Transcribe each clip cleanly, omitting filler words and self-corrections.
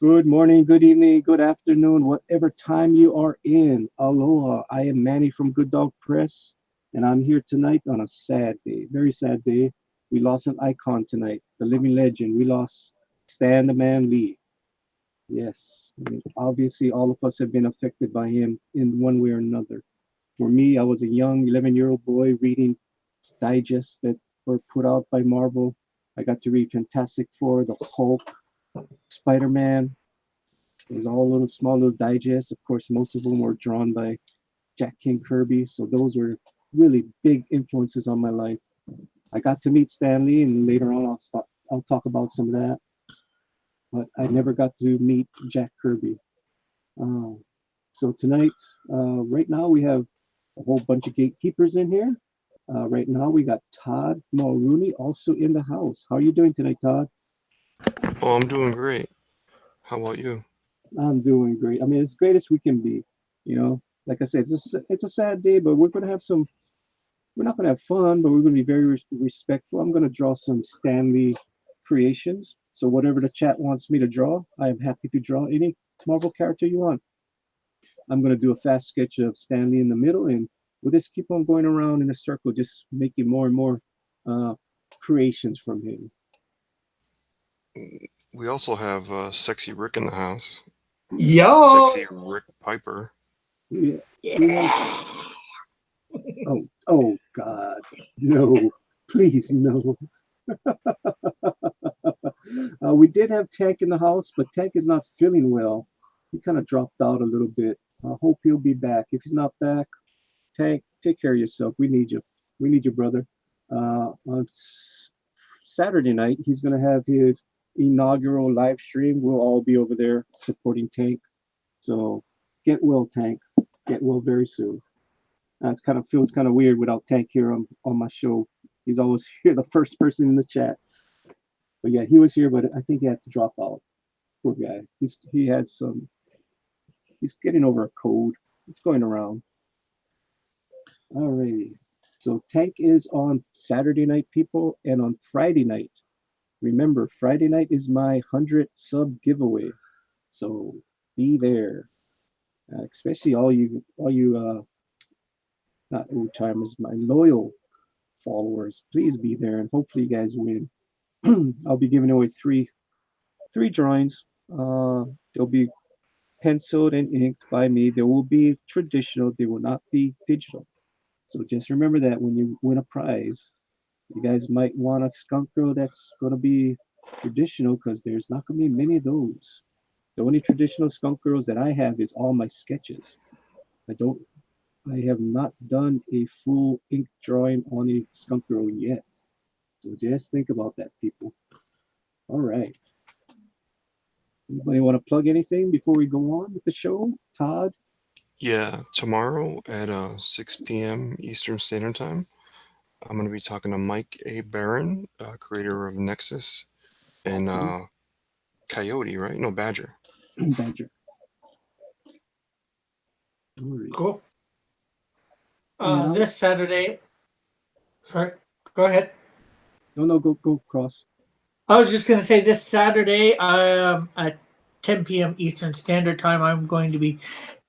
Good morning, good evening, good afternoon, whatever time you are in. Aloha. I am Manny from Good Dog Press, and I'm here tonight on a sad day, very sad day. We lost an icon tonight, the living legend. We lost Stan the Man Lee. Yes, I mean, obviously, all of us have been affected by him in one way or another. For me, I was a young 11-year-old boy reading digests that were put out by Marvel. I got to read Fantastic Four, the Hulk, Spider Man. It was all little small little digests. Of course, most of them were drawn by Jack King Kirby, so those were really big influences on my life. I got to meet Stanley, and later on I'll talk about some of that. But I never got to meet Jack Kirby. Uh, so tonight, right now we have a whole bunch of gatekeepers in here. Right now we got Todd Mulrooney also in the house. How are you doing tonight, Todd? Oh, I'm doing great. How about you? I'm doing great. I mean, as great as we can be. You know, like I said, it's a sad day, but we're gonna have some. We're not gonna have fun, but we're gonna be very respectful. I'm gonna draw some Stanley creations. So whatever the chat wants me to draw, I am happy to draw any Marvel character you want. I'm gonna do a fast sketch of Stanley in the middle, and we'll just keep on going around in a circle, just making more and more uh, creations from him. We also have Sexy Rick in the house. Yo, Sexy Rick Piper. We, we have yeah. oh God, no, please no. We did have Tank in the house, but Tank is not feeling well. He kind of dropped out a little bit. I hope he'll be back. If he's not back, Tank, take care of yourself. We need you. We need you, brother. On Saturday night, he's going to have his inaugural live stream. We'll all be over there supporting Tank. So get well, Tank. Get well very soon. It's kind of feels kind of weird without Tank here on my show. He's always here, the first person in the chat. But yeah, he was here, but I think he had to drop out. Poor guy. He had some. He's getting over a cold. It's going around. Alrighty. So Tank is on Saturday night, people, and on Friday night. Remember, Friday night is my 100 sub giveaway. So be there, especially all you not old timers, my loyal followers. Please be there, and hopefully you guys win. I'll be giving away three drawings. They'll be penciled and inked by me. They will be traditional. They will not be digital. So just remember that when you win a prize, you guys might want a skunk girl that's going to be traditional because there's not going to be many of those. The only traditional skunk girls that I have is all my sketches. I don't. I have not done a full ink drawing on a skunk girl yet. So just think about that, people. All right. Anybody want to plug anything before we go on with the show? Todd? Yeah, tomorrow at 6 p.m. Eastern Standard Time, I'm going to be talking to Mike A. Barron, creator of Nexus and Awesome. Coyote, right? No, Badger. Badger. All right. Cool. And I'll This Saturday, sorry, go ahead. no, go cross. I was just going to say this Saturday at 10 p.m. Eastern Standard Time, I'm going to be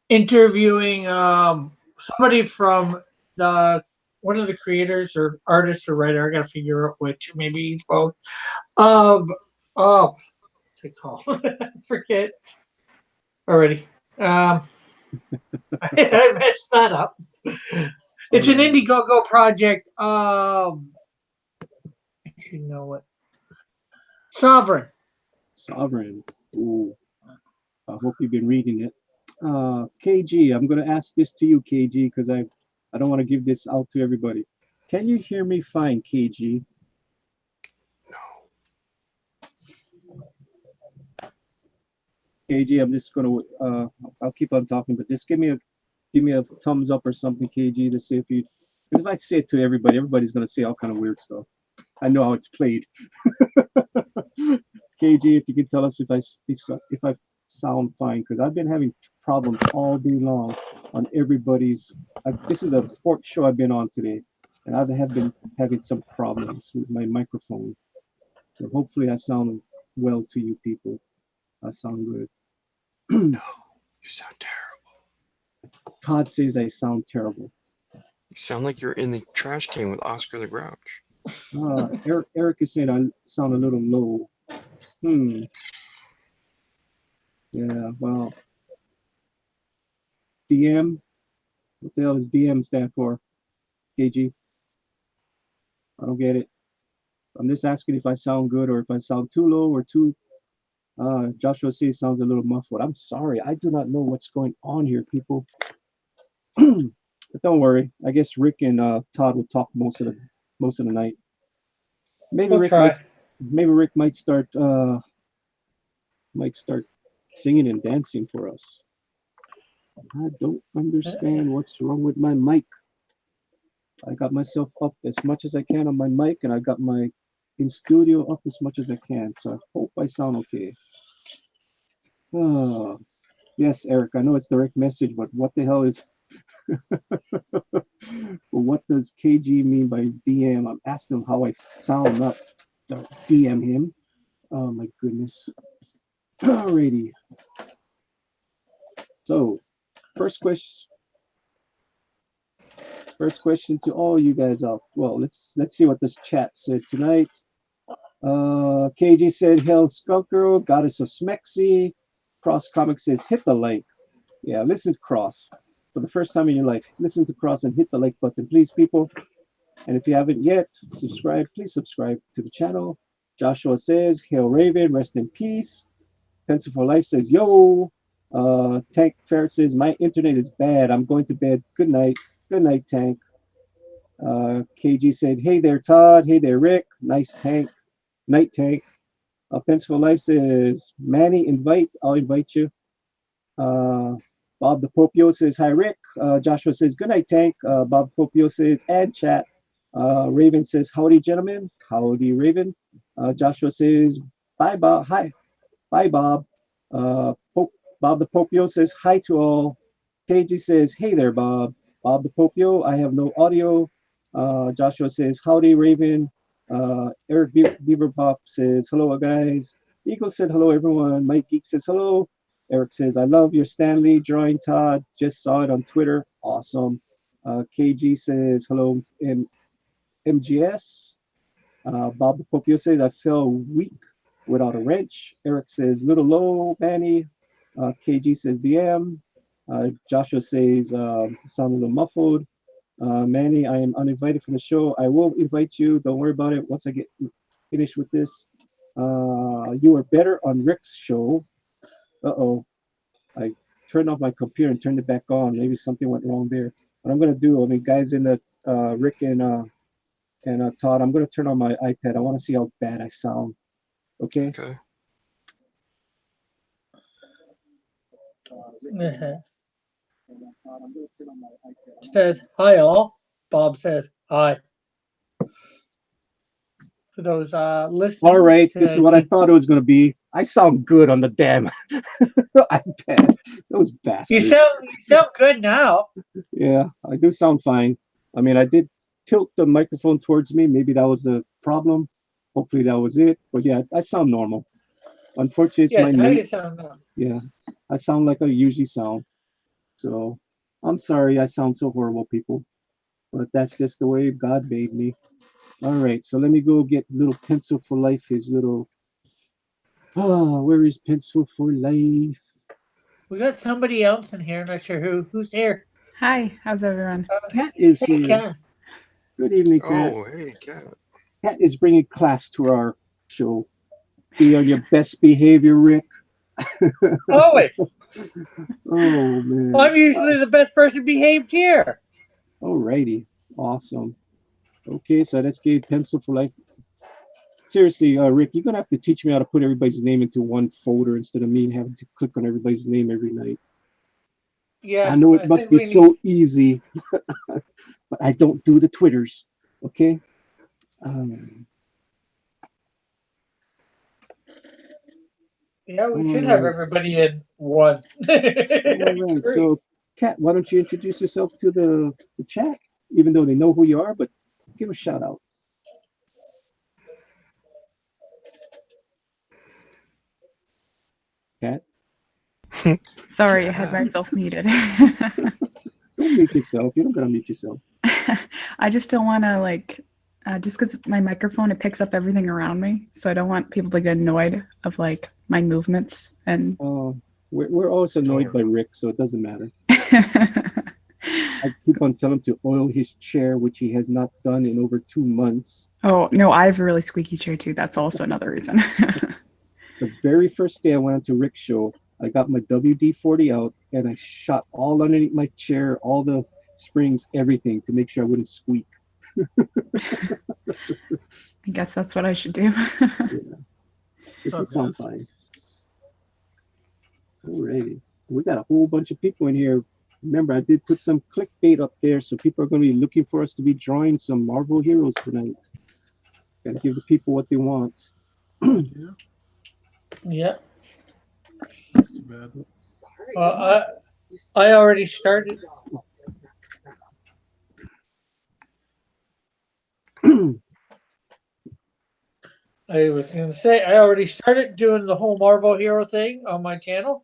interviewing somebody from the one of the creators or artists or writer. I got to figure out which. Maybe he's both. Of what's it called? Forget already. I messed that up. All It's an right. Indiegogo project. I should know it. Sovereign. Sovereign. Ooh, I hope you've been reading it. KG, I'm going to ask this to you, KG, because I don't want to give this out to everybody. Can you hear me fine, KG? KG, I'm just going to, I'll keep on talking, but just give me a thumbs up or something, KG, to see if you, because if I say it to everybody, everybody's going to say all kind of weird stuff. I know how it's played. KG, if you can tell us if I sound fine, because I've been having problems all day long on everybody's. This is the fourth show I've been on today, and I have been having some problems with my microphone. So hopefully I sound well to you people. I sound good. No, you sound terrible. Todd says I sound terrible. You sound like you're in the trash can with Oscar the Grouch. Eric is saying I sound a little low. Hmm. Yeah. Well, DM. What the hell does DM stand for? KG. I don't get it. I'm just asking if I sound good or if I sound too low or too. Joshua says sounds a little muffled. I'm sorry. I do not know what's going on here, people. But don't worry. I guess Rick and Todd will talk most of the night. Maybe We'll Rick might try. maybe Rick might start singing and dancing for us. I don't understand what's wrong with my mic. I got myself up as much as I can on my mic, and I got my in studio up as much as I can. So I hope I sound okay. Oh, yes, Eric. I know it's the direct message, but what the hell is? What does KG mean by DM? I'm asking him how I sound, not DM him. Oh my goodness. Alrighty. So first question. First question to all you guys out. Well, let's see what this chat said tonight. KG said, "Hell, Skunk Girl, Goddess of Smexy." Cross Comics says, "Hit the like." Yeah, listen to Cross for the first time in your life. Listen to Cross and hit the like button, please, people. And if you haven't yet, subscribe. Please subscribe to the channel. Joshua says, "Hail Raven, rest in peace." Pencil for Life says, "Yo." Tank Ferret says, "My internet is bad. I'm going to bed. Good night." Good night, Tank. KG said, "Hey there, Todd. Hey there, Rick. Nice tank. Night tank." Pencil for Life says, "Manny, invite. I'll invite you." Uh, Bob the Popio says, "Hi, Rick." Joshua says, "Good night, Tank." Bob Popio says, "Add chat." Raven says, "Howdy, gentlemen." Howdy, Raven. Joshua says, "Bye, Bob. Hi. Bye, Bob." Pope, Bob the Popio says, "Hi to all." KG says, "Hey there, Bob." Bob the Popio, "I have no audio." Joshua says, "Howdy, Raven." Eric Beaver Pop says, "Hello, guys." Eagle said, "Hello, everyone." Mike Geek says, "Hello." Eric says, "I love your Stanley drawing, Todd. Just saw it on Twitter. Awesome." KG says, "Hello, MGS." Bob the Popio says, "I fell weak without a wrench." Eric says, "Little low, Manny." KG says, "DM." Joshua says, "Sound a little muffled." Manny, "I am uninvited from the show. I will invite you. Don't worry about it once I get finished with this." You were better on Rick's show. Uh-oh. I turned off my computer and turned it back on. Maybe something went wrong there. What I'm going to do, I mean, guys in the Rick and Todd, I'm going to turn on my iPad. I want to see how bad I sound. Okay? Okay. Says hi all. Bob says hi. For those listening, All right. This is what I thought it was going to be. I sound good on the damn iPad. Those you bastards. sound good now. Yeah, I do sound fine. I mean, I did tilt the microphone towards me. Maybe that was the problem. Hopefully that was it. But yeah, I sound normal. Unfortunately, it's Yeah, my now mate. you sound normal. Yeah, I sound like I usually sound. So I'm sorry I sound so horrible, people. But that's just the way God made me. All right, so let me go get little Pencil for Life, his little. Ah, where is Pencil for Life? We got somebody else in here. Not sure who's here. Hi, how's everyone? Cat is Hey, here. Ken. Good evening, Cat. Oh, hey, cat. Cat is bringing class to our show. Be on your best behavior, Rick. Always. Oh man. I'm usually the best person behaved here. Alrighty. Awesome. Okay, so let's give Pencil for Life. Seriously, Rick, you're gonna have to teach me how to put everybody's name into one folder instead of me having to click on everybody's name every night. I Yeah, know it I must think be we need. so easy, but I don't do the Twitters. Okay. Um, Yeah, we all should have right. everybody in one. All right. Great. So, Kat, why don't you introduce yourself to the chat, even though they know who you are, but give a shout out. Cat? Sorry, I had Yeah. myself muted. Don't mute yourself. You don't gotta mute yourself. I just don't want to just because my microphone, it picks up everything around me, so I don't want people to get annoyed of my movements and. We're always annoyed by Rick, so it doesn't matter. I keep on telling him to oil his chair, which he has not done in over 2 months. Oh no, I have a really squeaky chair too. That's also another reason. The very first day I went to Rick's show, I got my WD-40 out and I shot all underneath my chair, all the springs, everything to make sure I wouldn't squeak. I guess that's what I should do. It would sound fine. Alrighty. We got a whole bunch of people in here. Remember, I did put some clickbait up there, so people are going to be looking for us to be drawing some Marvel heroes tonight. Got to give the people what they want. Yeah. That's too bad. Well, I already started. I was going to say, I already started doing the whole Marvel Hero thing on my channel.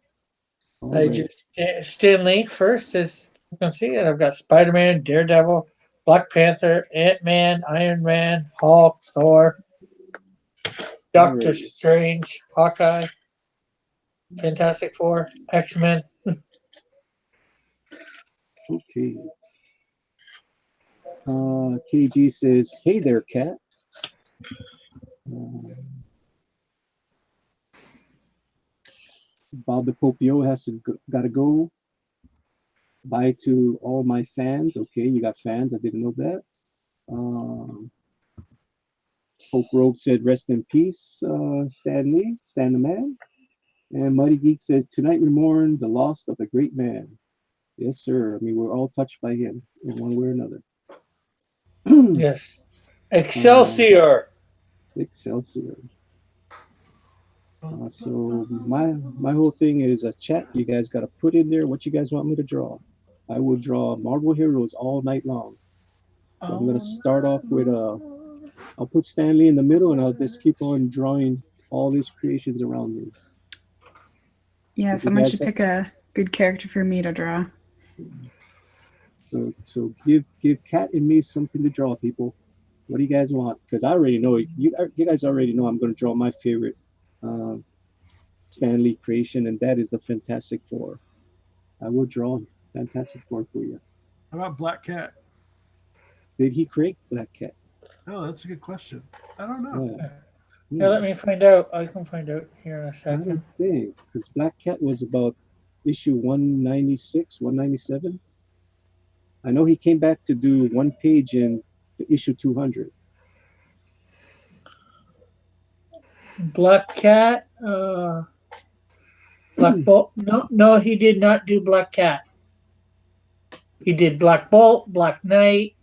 I just Stan Lee first, as you can see it. I've got Spider-Man, Daredevil, Black Panther, Ant-Man, Iron Man, Hulk, Thor, Doctor Strange, Hawkeye, Fantastic Four, X-Men. Okay. KG says, "Hey there, cat." Bob the Popio gotta go. Bye to all my fans. Okay, you got fans. I didn't know that. Hope Rogue said, "Rest in peace, Stan Lee, Stan the Man." And Mighty Geek says, "Tonight we mourn the loss of a great man." Yes, sir. I mean, we're all touched by him in one way or another. Yes. Excelsior! Excelsior. So my whole thing is a chat. You guys got to put in there what you guys want me to draw. I will draw Marvel heroes all night long. So I'm gonna start off with I'll put Stan Lee in the middle, and I'll just keep on drawing all these creations around me. Yeah, someone should pick a good character for me to draw. So give Kat and me something to draw, people. What do you guys want? Because I already know you guys already know I'm going to draw my favorite Stan Lee creation, and that is the Fantastic Four. I will draw Fantastic Four for you. How about Black Cat? Did he create Black Cat? Oh, that's a good question. I don't know. Yeah, let me find out. I can find out here in a second. I don't think, because Black Cat was about issue 196, 197. I know he came back to do one page in the issue 200. Black Cat, Black Bolt. No, he did not do Black Cat. He did Black Bolt, Black Knight,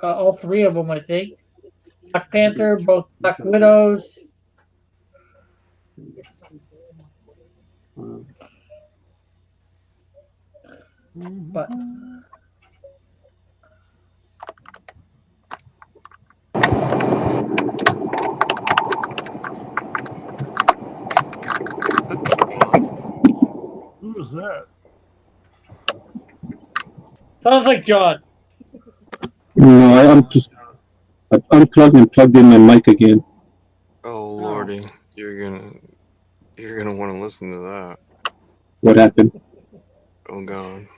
all three of them, I think. Black Panther, both Black Widows. But who was that? sounds like John. No, I unplugged and plugged in my mic again. Oh lordy, you're gonna want to listen to that. What happened? Oh god.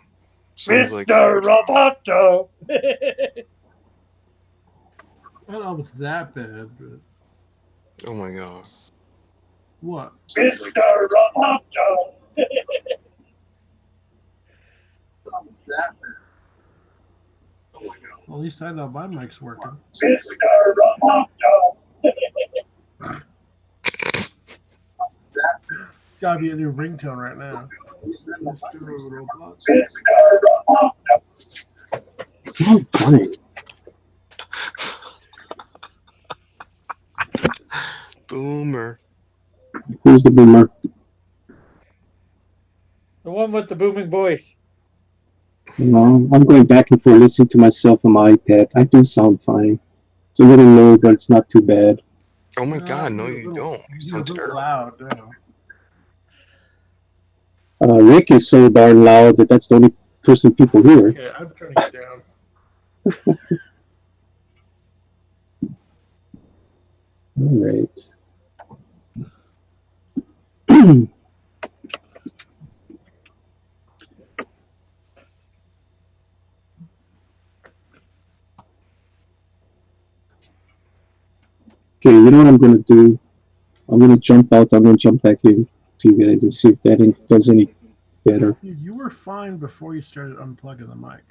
Sounds like Mr. Roboto. I don't know if it's that bad, but oh my god. what? Mr. Roboto. Well, at least I know my mic's working. Mr. Roboto. It's got to be a new ringtone right now. So funny. Boomer. Who's the boomer? The one with the booming voice. No, I'm going back and forth listening to myself on my iPad. I do sound fine. It's a little low, but it's not too bad. Oh my god, no you don't. You sound terrible. Loud, no. Rick is so darn loud that that's the only person people hear. Okay, I'm turning it down. All right. Okay, you know what I'm gonna do? I'm gonna jump out. I'm gonna jump back in to you guys and see if that does any better. Dude, you were fine before you started unplugging the mic.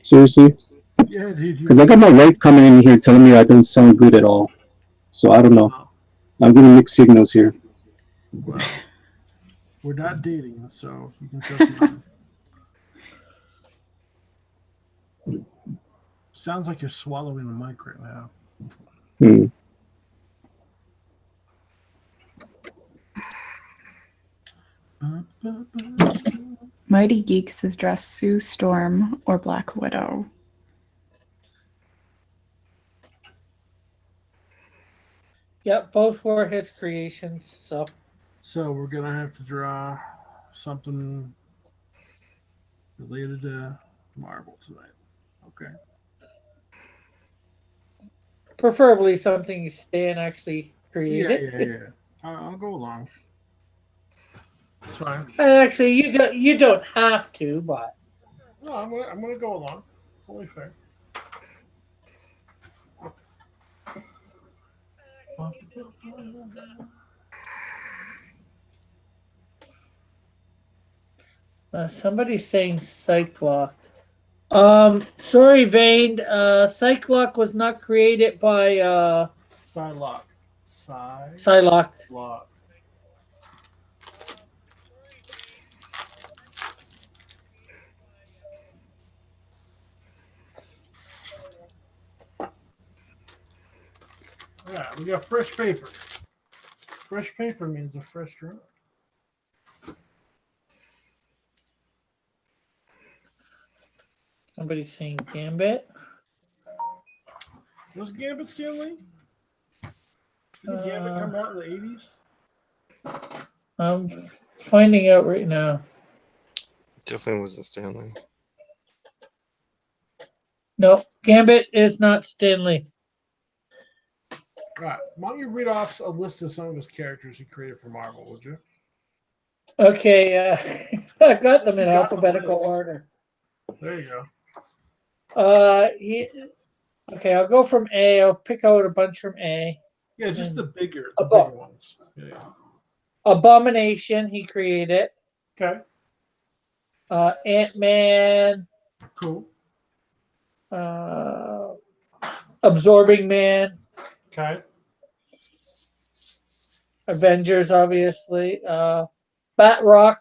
Seriously? Yeah, dude. Because I got my wife coming in here telling me I don't sound good at all. So I don't know. Oh, I'm getting mixed signals here. well, we're not dating, so you can trust me. Sounds like you're swallowing the mic right now. Hmm. Mighty Geeks is dressed Sue Storm or Black Widow. Yep, both were his creations. So we're gonna have to draw something related to Marvel tonight. Okay. Preferably something Stan actually Yeah. created. I'll go along. It's fine. And actually, you don't have to, but No, I'm gonna go along. It's only fair. somebody's saying Cyclock. Sorry, Vane. Cyclock was not created by Psylocke. Psylocke. Psylocke. Yeah, we got fresh paper. Fresh paper means a fresh draw. Somebody's saying Gambit. Was Gambit Stanley? Did Gambit come out in the 80s? I'm finding out right now. Definitely wasn't Stanley. No, Gambit is not Stanley. All right. Why don't you read off a list of some of his characters he created for Marvel, would you? Okay, I got them in You got the alphabetical list. order. There you go. Okay, I'll go from A. I'll pick out a bunch from A. Yeah, just the bigger ones. Yeah. Abomination, he created. Okay. Ant-Man. Cool. Absorbing Man. Okay. Avengers, obviously. Batrock,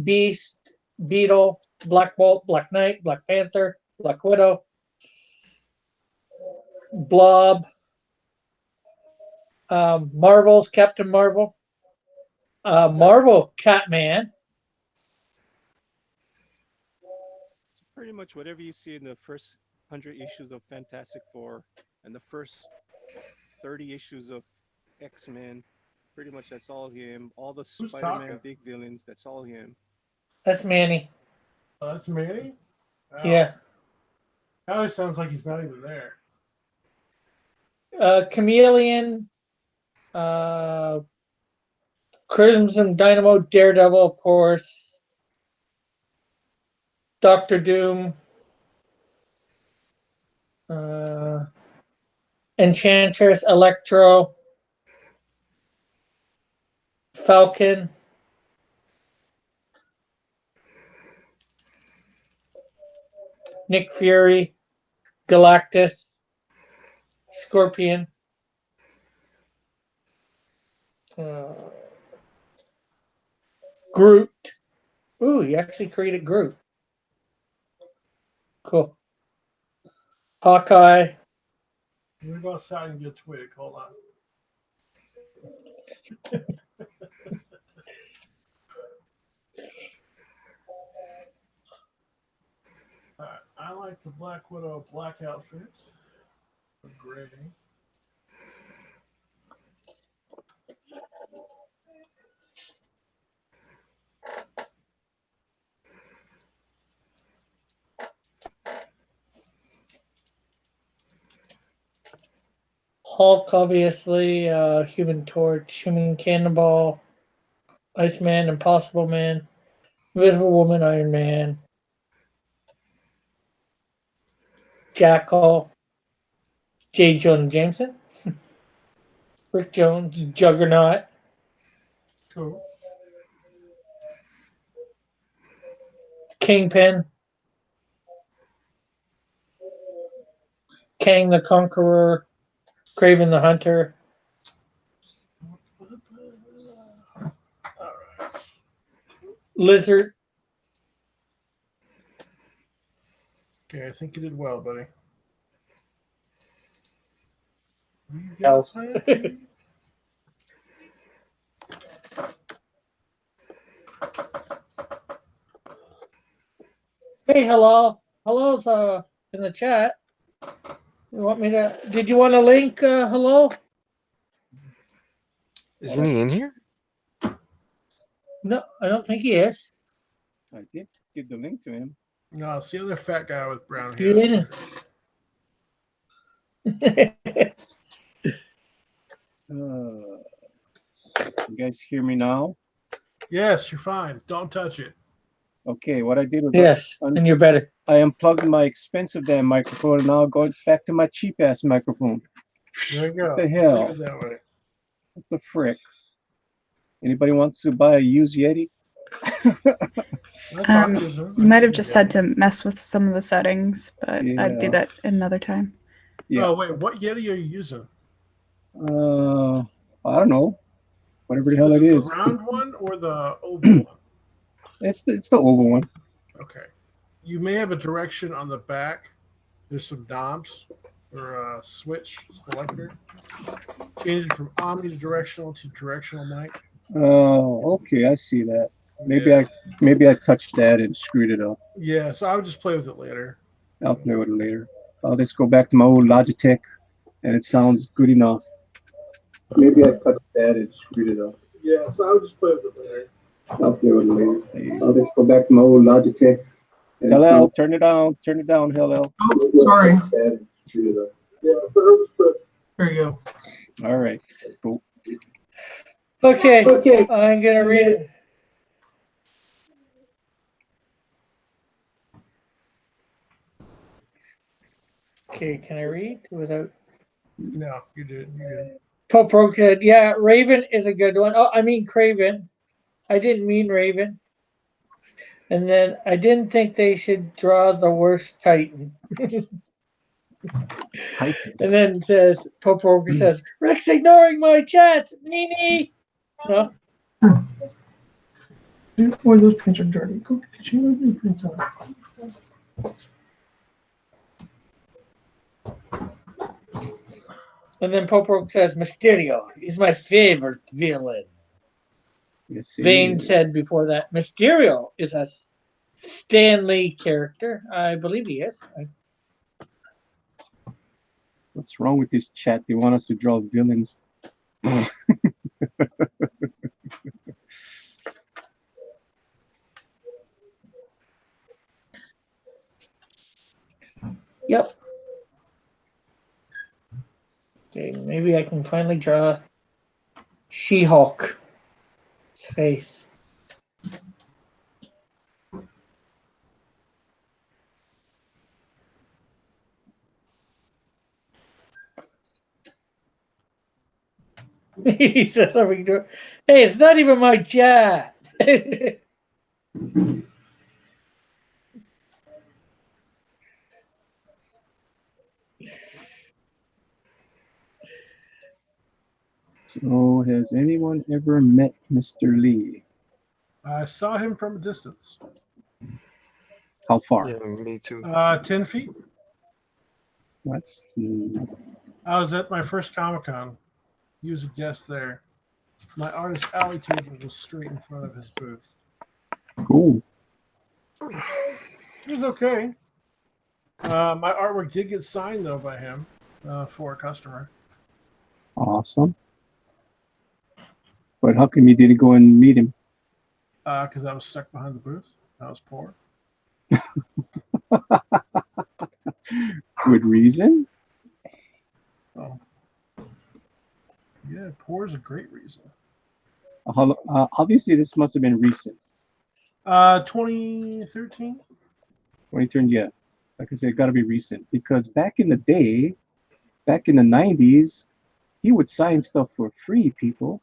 Beast, Beetle, Black Bolt, Black Knight, Black Panther, Black Widow, Blob, Marvel's Captain Marvel, Marvel Catman. So pretty much whatever you see in the first 100 issues of Fantastic Four and the first 30 issues of X-Men, pretty much that's all him. All the Who's Spider-Man talking? big villains, that's all him. That's Manny. Oh, that's Manny? Wow. Yeah. Now it sounds like he's not even there. Chameleon, Crimson Dynamo, Daredevil, of course, Doctor Doom, Enchantress, Electro, Falcon, Nick Fury, Galactus, Scorpion, Groot. Ooh, he actually created Groot. Cool. Hawkeye. I'm going to go outside and get a twig. Hold on. All right. I like the Black Widow black outfit. Gray. Hulk, obviously, Human Torch, Human Cannonball, Iceman, Impossible Man, Invisible Woman, Iron Man, Jackal, J. Jonah Jameson, Rick Jones, Juggernaut, Cool. Kingpin, Kang the Conqueror, Kraven the Hunter, All right. Lizard. Okay, I think you did well, buddy. You got Elf. plenty. Hey, hello. Hello's in the chat. You want me to? Did you want a link? Hello? Isn't he in here? No, I don't think he is. I did give the link to him. No, it's the other fat guy with brown hair. You in? You guys hear me now? Yes, you're fine. Don't touch it. Okay, what I did was Yes, and you're better. I unplugged my expensive damn microphone and now going back to my cheap ass microphone. There you go. What the hell? Leave it that way. What the frick? Anybody wants to buy a used Yeti? That's autism. You might have just had to mess with some of the settings, but I'd do Yeah. that another time. Yeah. Oh wait, what Yeti are you using? I don't know. Whatever the hell it is. The round one or the oval one? It's the oval one. Okay. You may have a direction on the back. There's some knobs or a switch selector. Changing from omnidirectional to directional mic. Oh, okay, I see that. Yeah. Maybe I touched that and screwed it up. Yeah, so I would just play with it later. I'll play with it later. I'll just go back to my old Logitech, and it sounds good enough. Maybe I touched that and screwed it up. Yeah, so I would just play with it later. I'll play with it later. I'll just go back to my old Logitech. Hell, turn it down. Turn it down, hell. Oh, sorry. Yeah, so I would just put. There you go. All right. Cool. Okay, I'm gonna read it. Okay, can I read without? No, you did. You did. Pope Roke said, "Yeah, Raven is a good one. Oh, I mean Craven. I didn't mean Raven. And then I didn't think they should draw the worst Titan." Titan. And then says Pope Roke says, "Rick's ignoring my chat. Nee." No. Boy, those prints are dirty. Go get your new prints on. And then Pope Roke says, "Mysterio is my favorite villain." Yes, Vane said before that, "Mysterio is a Stan Lee character." I believe he is. What's wrong with this chat? They want us to draw villains. Yep. Okay, maybe I can finally draw She-Hulk face. He says, "Hey, it's not even my chat." So, has anyone ever met Mr. Lee? I saw him from a distance. How far? Yeah, me too. 10 feet. That's I was at my first Comic-Con. He was a guest there. My artist alley table was straight in front of his booth. cool. He was okay. My artwork did get signed, though, by him for a customer. Awesome. But how come you didn't go and meet him? Because I was stuck behind the booth. I was poor. Good reason? Oh. Yeah, poor is a great reason. Obviously, this must have been recent. 2013. When he turned, yeah, like I said, got to be recent because back in the day, back in the '90s, he would sign stuff for free. People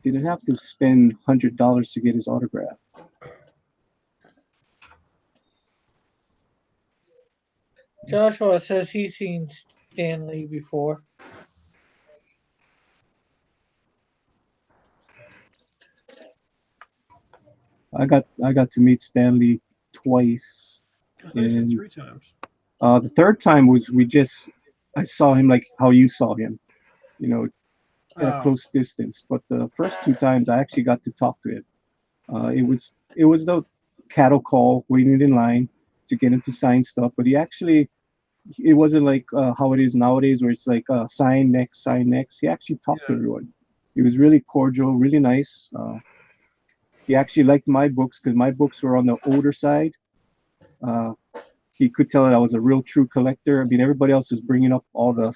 didn't have to spend $100 to get his autograph. Joshua says he's seen Stanley before. I got to meet Stanley twice, I think I said and 3 times. the third time was I saw him like how you saw him, you know, at a Oh, close distance. But the first two times I actually got to talk to him. It was the cattle call, waiting in line to get him to sign stuff. But it wasn't like how it is nowadays, where it's like sign next, sign next. He actually talked to Yeah. everyone. He was really cordial, really nice. He actually liked my books because my books were on the older side. Uh, he could tell that I was a real true collector. I mean, everybody else was bringing up all the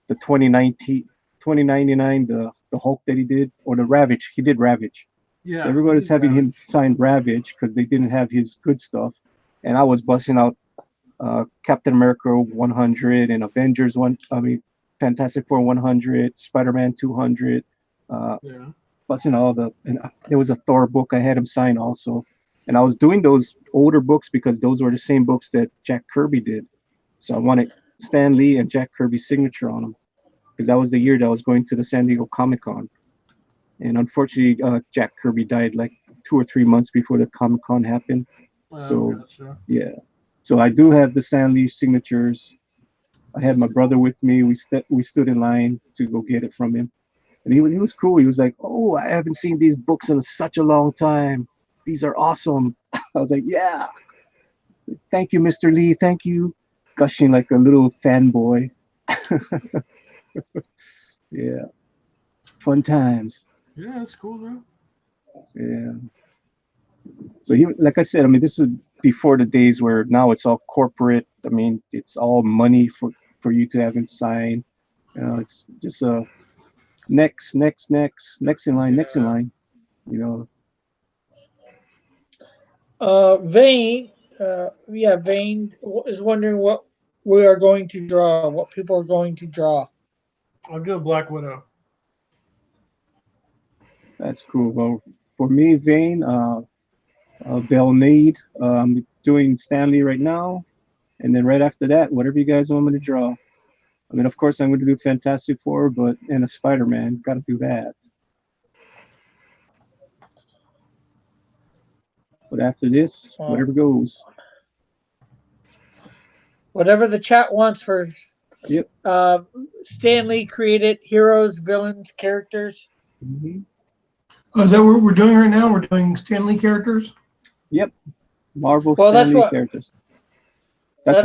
2019, 2099, the Hulk that he did, or the Ravage. He did Ravage. Yeah. So everybody's having him sign Ravage because they didn't have his good stuff, and I was busting out Captain America 100 and Avengers one. I mean, Fantastic Four 100, Spider-Man 200. Yeah. Busting all and there was a Thor book I had him sign also, and I was doing those older books because those were the same books that Jack Kirby did. So I wanted Stan Lee and Jack Kirby's signature on them because that was the year that I was going to the San Diego Comic Con. And unfortunately, Jack Kirby died like 2 or 3 months before the Comic Con happened. Oh, So gotcha. yeah, so I do have the Stan Lee signatures. I had my brother with me. We stood in line to go get it from him, and he was cool. He was like, "Oh, I haven't seen these books in such a long time. These are awesome." I was like, "Yeah, thank you, Mr. Lee. Thank you," gushing like a little fanboy. Yeah, fun times. Yeah, that's cool though. Yeah. So like I said, I mean, this is before the days where now it's all corporate. I mean, it's all money for you to have him sign. It's just next, next, next, next in line, next in Yeah. line. You know, Vane, Vane is wondering what we are going to draw, what people are going to draw. I'm doing Black Widow. that's cool. Well, for me, Vane, they'll need. I'm doing Stanley right now, and then right after that, whatever you guys want me to draw. I mean, of course, I'm going to do Fantastic Four, and a Spider-Man. Got to do that. But after this, whatever goes. Whatever the chat wants for. Yep. Stanley created heroes, villains, characters. Mm-hmm. Oh, is that what we're doing right now? We're doing Stan Lee characters? Yep. Marvel Well, that's Stanley what- characters. That's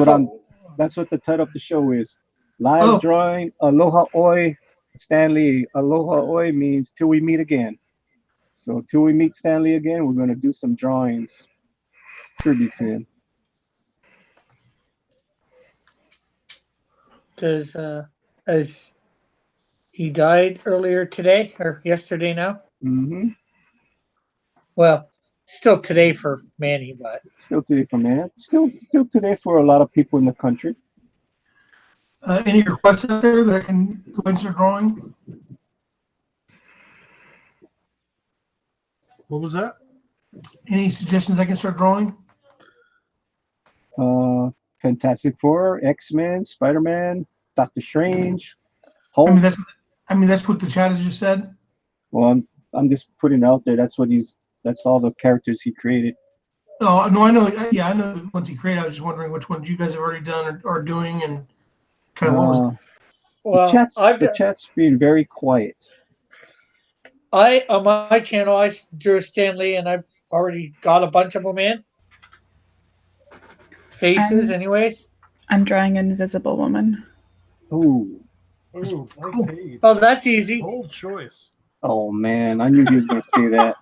what the title of the show is. Live drawing Aloha Oi Stanley. Aloha Oi means till we meet again. So till we meet Stanley again, we're going to do some drawings tribute to him. Because as he died earlier today or yesterday now. Mm-hmm. Well, still today for Manny, but still today for man. Still today for a lot of people in the country. Any requests out there that I can go into drawing? What was that? Any suggestions I can start drawing? Fantastic Four, X-Men, Spider-Man, Doctor Strange, Hulk. I mean that's what the chat has just said. Well, I'm just putting it out there. That's all the characters he created. Oh no, I know. Yeah, I know the ones he created. I was just wondering which ones you guys have already done or are doing, and kind of what was it? Well, the chat's being very quiet. On my channel I drew Stanley and I've already got a bunch of them in. Faces, anyways. I'm drawing Invisible Woman. Ooh. Ooh, blank page. Oh, that's easy. Bold choice. Oh man, I knew he was going to say that.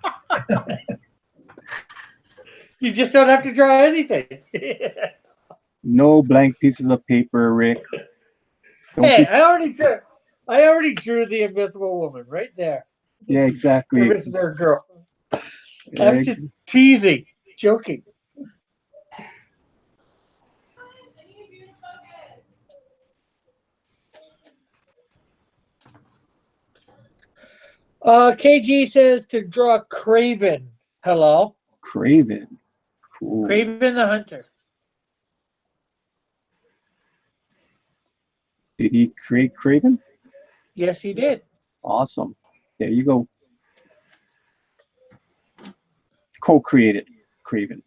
You just don't have to draw anything. No blank pieces of paper, Rick. Don't Hey, be, I already drew the Invisible Woman right there. yeah, exactly. Invisible Girl. I was Ex- just teasing, joking. KG says to draw Craven. Hello, Craven. Cool. Craven the Hunter. Did he create Craven? Yes, he did. Awesome. There you go. Co-created Craven.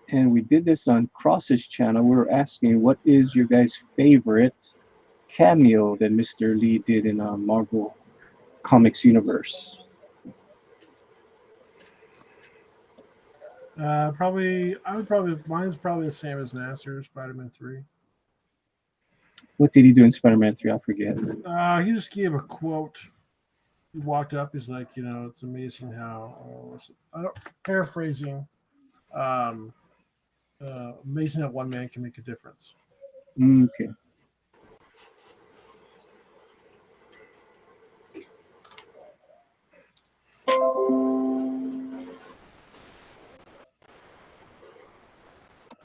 And we did this on Cross's channel. We were asking what is your guys' favorite cameo that Mr. Lee did in Marvel Comics universe. Mine's probably the same as Nasser, Spider-Man 3. What did he do in Spider-Man 3? I forget. He just gave a quote. He walked up. He's like, it's amazing how, paraphrasing, amazing how one man can make a difference. Okay.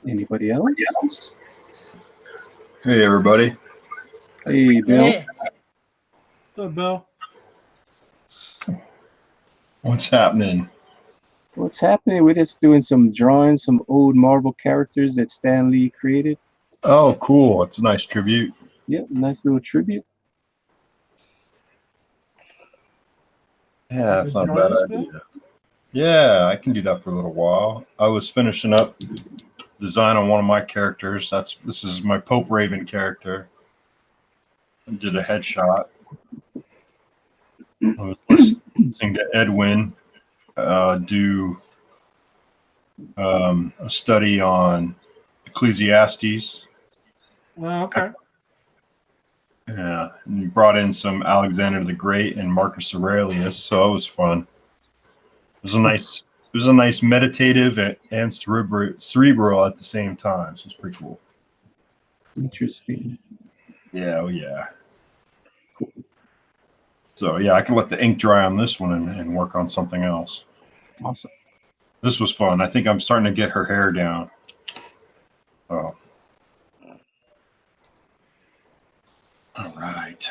Anybody else? Hey, everybody. Hey, Bill. Yeah. What's up, Bill? What's happening? What's happening? We're just doing some drawing, some old Marvel characters that Stan Lee created. Oh, cool. It's a nice tribute. Yep, nice little tribute. Yeah, that's Been not a drawing bad this, idea. Yeah, I can do that for a little while. I was finishing up design on one of my characters. This is my Pope Raven character. I did a headshot. I was listening to Edwin do a study on Ecclesiastes. Well, okay. Yeah, and he brought in some Alexander the Great and Marcus Aurelius, so it was fun. It was a nice meditative and cerebral at the same time. So it's pretty cool. Interesting. Yeah, oh yeah. So yeah, I can let the ink dry on this one and work on something else. Awesome. This was fun. I think I'm starting to get her hair down. Oh. All right.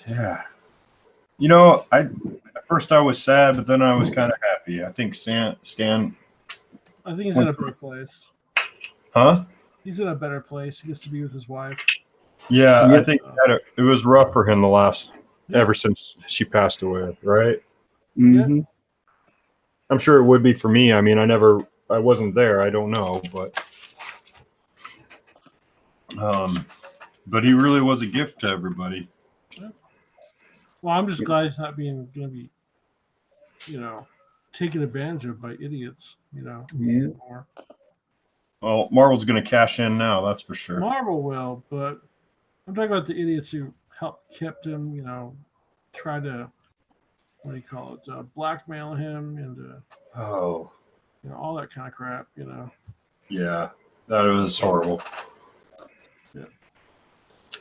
Yeah. At first I was sad, but then I was kind of happy. I think Stan. I think he's in a better place. Huh? He's in a better place. He gets to be with his wife. Yeah, Yep. I think it was rough for him ever since she passed away, right? Mm-hmm. I'm sure it would be for me. I mean, I wasn't there. I don't know, but he really was a gift to everybody. Well, I'm just glad he's not going to be, taken advantage of by idiots, Yeah. anymore. Well, Marvel's going to cash in now, that's for sure. Marvel will, but I'm talking about the idiots who kept him, tried to, blackmail him and, Oh, all that kind of crap, yeah, that was horrible. Yeah.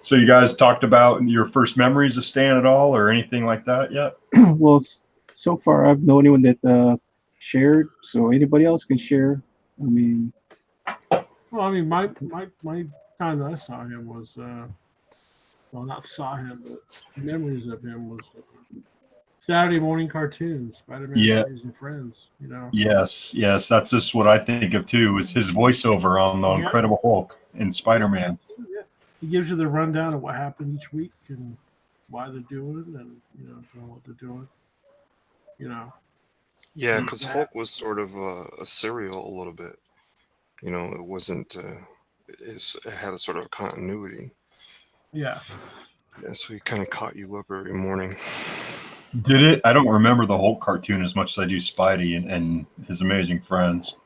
So you guys talked about your first memories of Stan at all or anything like that yet? Well, so far I've known anyone that shared, so anybody else can share. I mean, well, I mean, my time that I saw him was, well, not saw him, but memories of him was Saturday morning cartoons, Spider-Man's Yeah. Amazing Friends, Yes, that's just what I think of too, is his voiceover on the Yeah. Incredible Hulk in Spider-Man. Yeah. He gives you the rundown of what happened each week and why they're doing it and, doing what they're doing. Yeah, because Hulk was sort of a serial a little bit. It wasn't. It had a sort of continuity. Yeah. Yeah, so he kind of caught you up every morning. Did it? I don't remember the Hulk cartoon as much as I do Spidey and his Amazing Friends.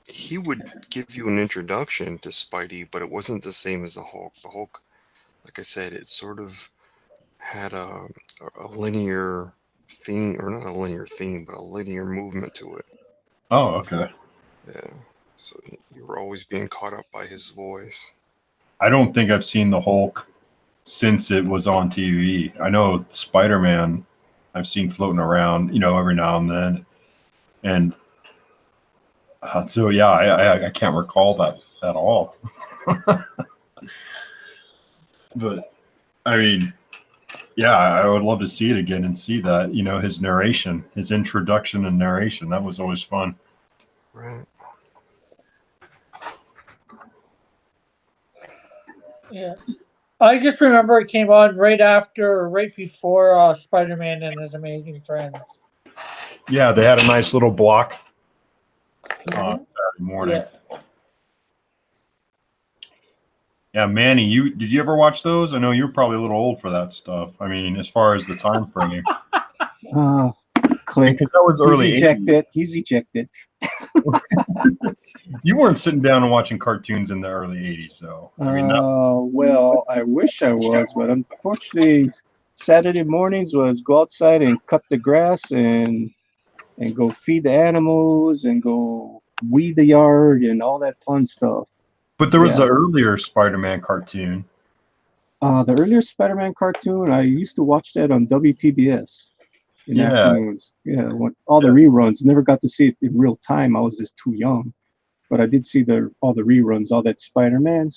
He would give you an introduction to Spidey, but it wasn't the same as the Hulk. The Hulk, like I said, it sort of had a linear theme, or not a linear theme, but a linear movement to it. Oh, okay. Yeah. So you were always being caught up by his voice. I don't think I've seen the Hulk since it was on TV. I know Spider-Man I've seen floating around, every now and then. And so, yeah, I can't recall that at all. But, I mean, yeah, I would love to see it again and see that, his narration, his introduction and narration. That was always fun. Right. Yeah. I just remember it came on right after or right before Spider-Man and His Amazing Friends. Yeah, they had a nice little block Saturday morning. Yeah. Yeah, Manny, did you ever watch those? I know you're probably a little old for that stuff. I mean, as far as the time frame. Click. Because that was early. He's ejected. He's ejected. You weren't sitting down and watching cartoons in the early 80s, so. I mean, well, I wish I was, but unfortunately, Saturday mornings was go outside and cut the grass and go feed the animals and go weed the yard and all that fun stuff. but there was an earlier Spider-Man cartoon. The earlier Spider-Man cartoon, I used to watch that on WTBS in afternoons. Yeah, when all the reruns. Never got to see it in real time. I was just too young. But I did see all the reruns, all that Spider-Man.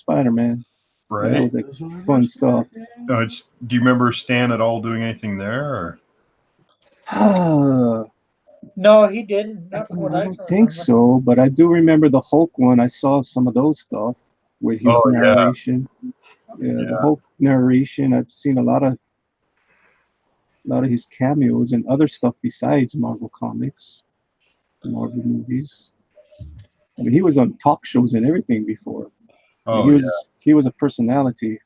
Right. That was like fun stuff. Do you remember Stan at all doing anything there? No, he didn't. Not from what I I don't can think remember. so, but I do remember the Hulk one. I saw some of those stuff with his narration. Yeah, the Hulk narration. I've seen a lot of his cameos and other stuff besides Marvel Comics, Marvel movies. I mean, he was on talk shows and everything before. He was a personality.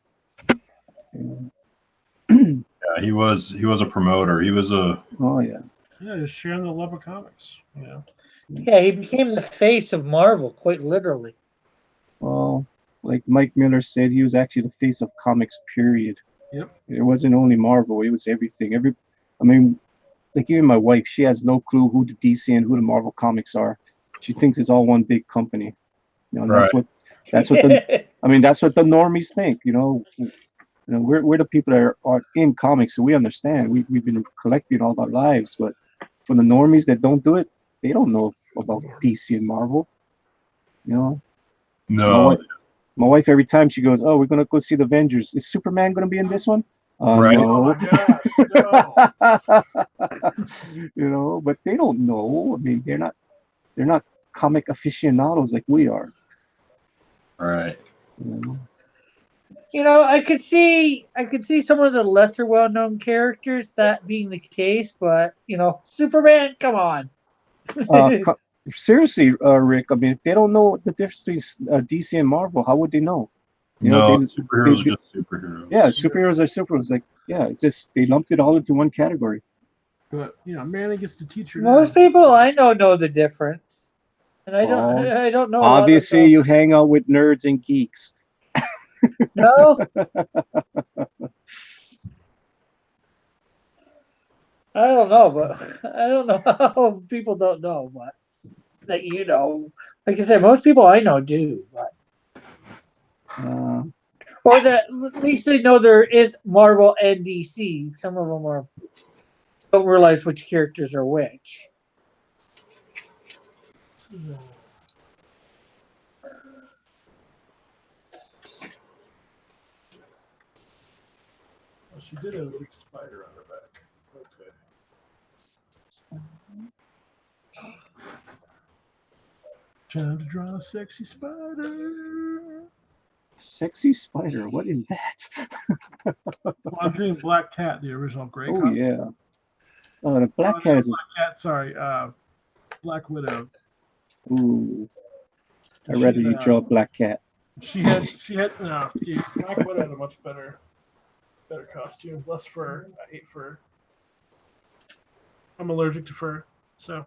Yeah, he was a promoter. He was a. Oh yeah. Yeah, just sharing the love of comics. Yeah, he became the face of Marvel, quite literally. Well, like Mike Miller said, he was actually the face of comics. Period. Yep. It wasn't only Marvel; it was everything. I mean, like even my wife, she has no clue who the DC and who the Marvel comics are. She thinks it's all one big company. That's what that's what the normies think. We're the people that are in comics, so we understand. We've been collecting all our lives, but for the normies that don't do it, they don't know about DC and Marvel. No. My wife every time she goes, "Oh, we're gonna go see the Avengers. Is Superman gonna be in this one?" Right. No. Oh my gosh, no. But they don't know. I mean, they're not comic aficionados like we are. Right. I could see some of the lesser well-known characters that being the case, but Superman, come on. Seriously, Rick. I mean, if they don't know the difference between DC and Marvel, how would they know? Superheroes are just superheroes. Yeah, superheroes are superheroes. Like, yeah, it's just they lumped it all into one category. But Manny gets to teach her. Most people I know the difference, and I don't know. Obviously, you hang out with nerds and geeks. No. I don't know, but I don't know how people don't know, but that like I said, most people I know do, but or that at least they know there is Marvel and DC. Some of them don't realize which characters are which. She did have a big spider on her back. Okay. Time to draw a sexy spider. Sexy spider. What is that? Well, I'm doing Black Cat, the original Grey. Oh yeah. Oh, the Black Cat is. Black Cat. Sorry, Black Widow. Ooh. I'd rather you draw Black Cat. She had Black Widow had a much better costume, less fur. I hate fur. I'm allergic to fur, so.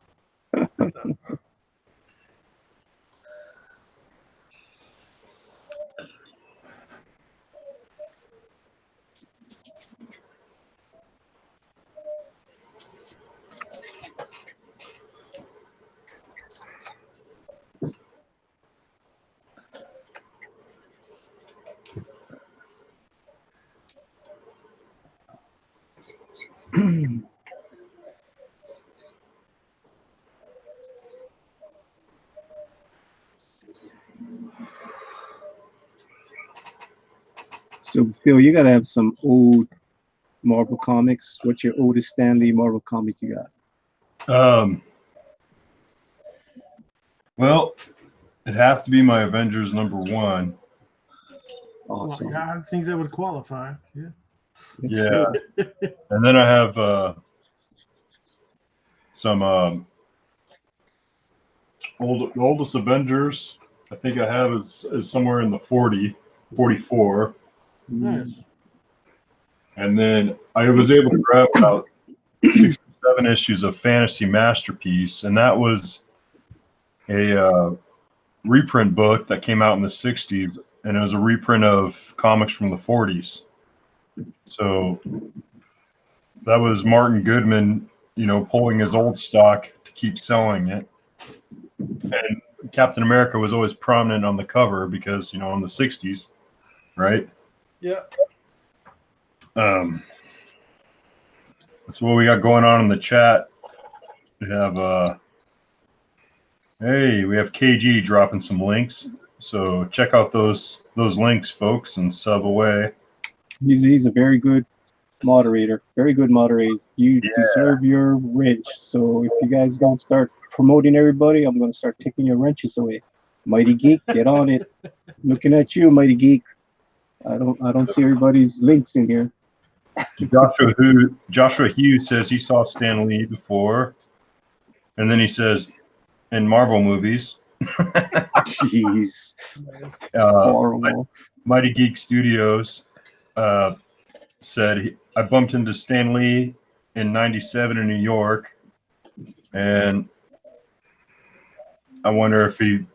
So, Phil, you gotta have some old Marvel comics. What's your oldest Stanley Marvel comic you got? Well, it'd have to be my Avengers #1. Awesome. Well, yeah, I think that would qualify. Yeah. That's Yeah. good. And then I have some the oldest Avengers I think I have is somewhere in the 44. Nice. And then I was able to grab about 6 or 7 issues of Fantasy Masterpiece, and that was a reprint book that came out in the 60s, and it was a reprint of comics from the 40s. So that was Martin Goodman, pulling his old stock to keep selling it. And Captain America was always prominent on the cover because, in the 60s, right? Yeah. That's what we got going on in the chat. We have we have KG dropping some links. So check out those links, folks, and sub away. He's a very good moderator. Very good moderator. You deserve your wrench. So if you guys don't start promoting everybody, I'm gonna start taking your wrenches away. Mighty Geek, get on it. Looking at you, Mighty Geek. I don't see everybody's links in here. Joshua Hughes says he saw Stan Lee before, and then he says in Marvel movies. Jeez, horrible. Mighty Geek Studios said I bumped into Stan Lee in '97 in New York, and I wonder if he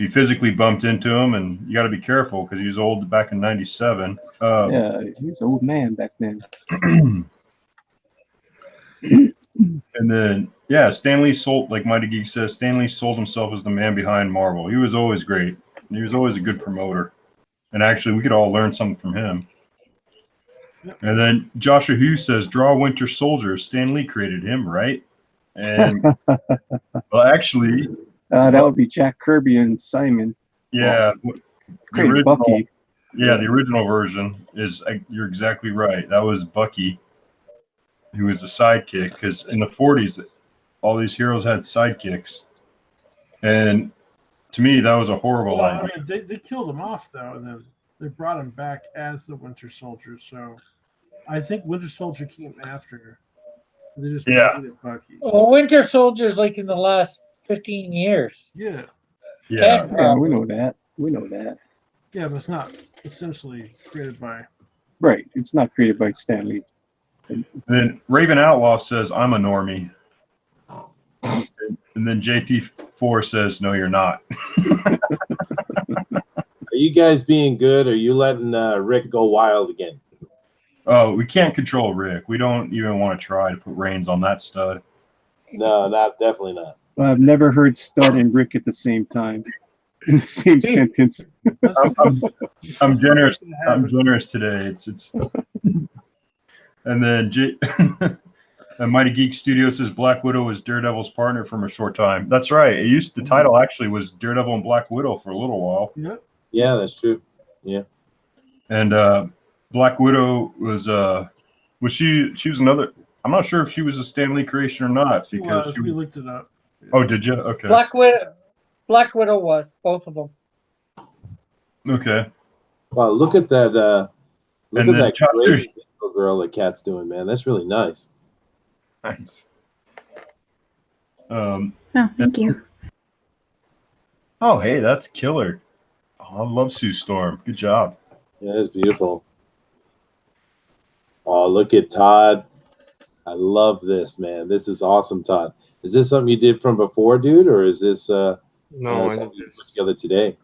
physically bumped into him, and you got to be careful because he was old back in '97. Yeah, he's an old man back then. And then, Stan Lee sold, like Mighty Geek says, Stan Lee sold himself as the man behind Marvel. He was always great. He was always a good promoter. And actually, we could all learn something from him. Yep. And then Joshua Hughes says, draw Winter Soldier. Stan Lee created him, right? And, well, actually... that would be Jack Kirby and Simon. Yeah. Great Bucky. Yeah, the original version is, you're exactly right. That was Bucky, who was a sidekick, because in the 40s, all these heroes had sidekicks. And to me, that was a horrible idea. I mean, they killed him off, though, and then they brought him back as the Winter Soldier. So I think Winter Soldier came after. They just made it Bucky. Well, Winter Soldier's like in the last 15 years. Yeah. Yeah. We know that. We know that. Yeah, but it's not essentially created by... Right. It's not created by Stan Lee. And then Raven Outlaw says, I'm a normie. And then JP4 says, no, you're not. Are you guys being good, or are you letting Rick go wild again? Oh, we can't control Rick. We don't even want to try to put reins on that stud. No, definitely not. I've never heard stud and Rick at the same time. In the same sentence. I'm generous. I'm generous today. It's and then and Mighty Geek Studio says Black Widow was Daredevil's partner from a short time. That's right. The title actually was Daredevil and Black Widow for a little while. Yeah. Yeah, that's true. Yeah. And Black Widow was she was another. I'm not sure if she was a Stan Lee creation or not because we looked it up. Oh, did you? Okay. Black Widow was both of them. Okay. Wow, look at that! Look And at that then great girl that Kat's doing, man. That's really nice. Nice. Oh, thank you. Oh, hey, that's killer. Oh, I love Sue Storm. Good job. Yeah, it's beautiful. Oh, look at Todd. I love this, man. This is awesome, Todd. Is this something you did from before, dude, or is this No, I something did you put this. together today?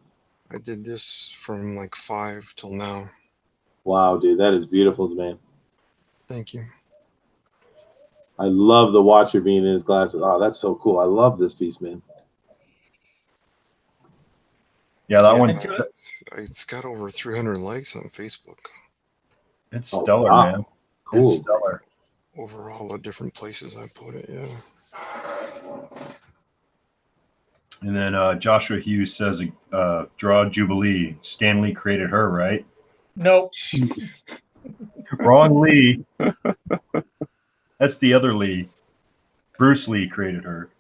I did this from like 5 till now. Wow, dude, that is beautiful, man. Thank you. I love the watcher being in his glasses. Oh, that's so cool. I love this piece, man. Yeah, that Yeah, one. it's got over 300 likes on Facebook. It's Oh, stellar, wow. man. Cool. It's stellar. Over all the different places I put it, yeah. And then Joshua Hughes says, draw Jubilee. Stanley created her, right? Nope. Wrong Lee. That's the other Lee. Bruce Lee created her.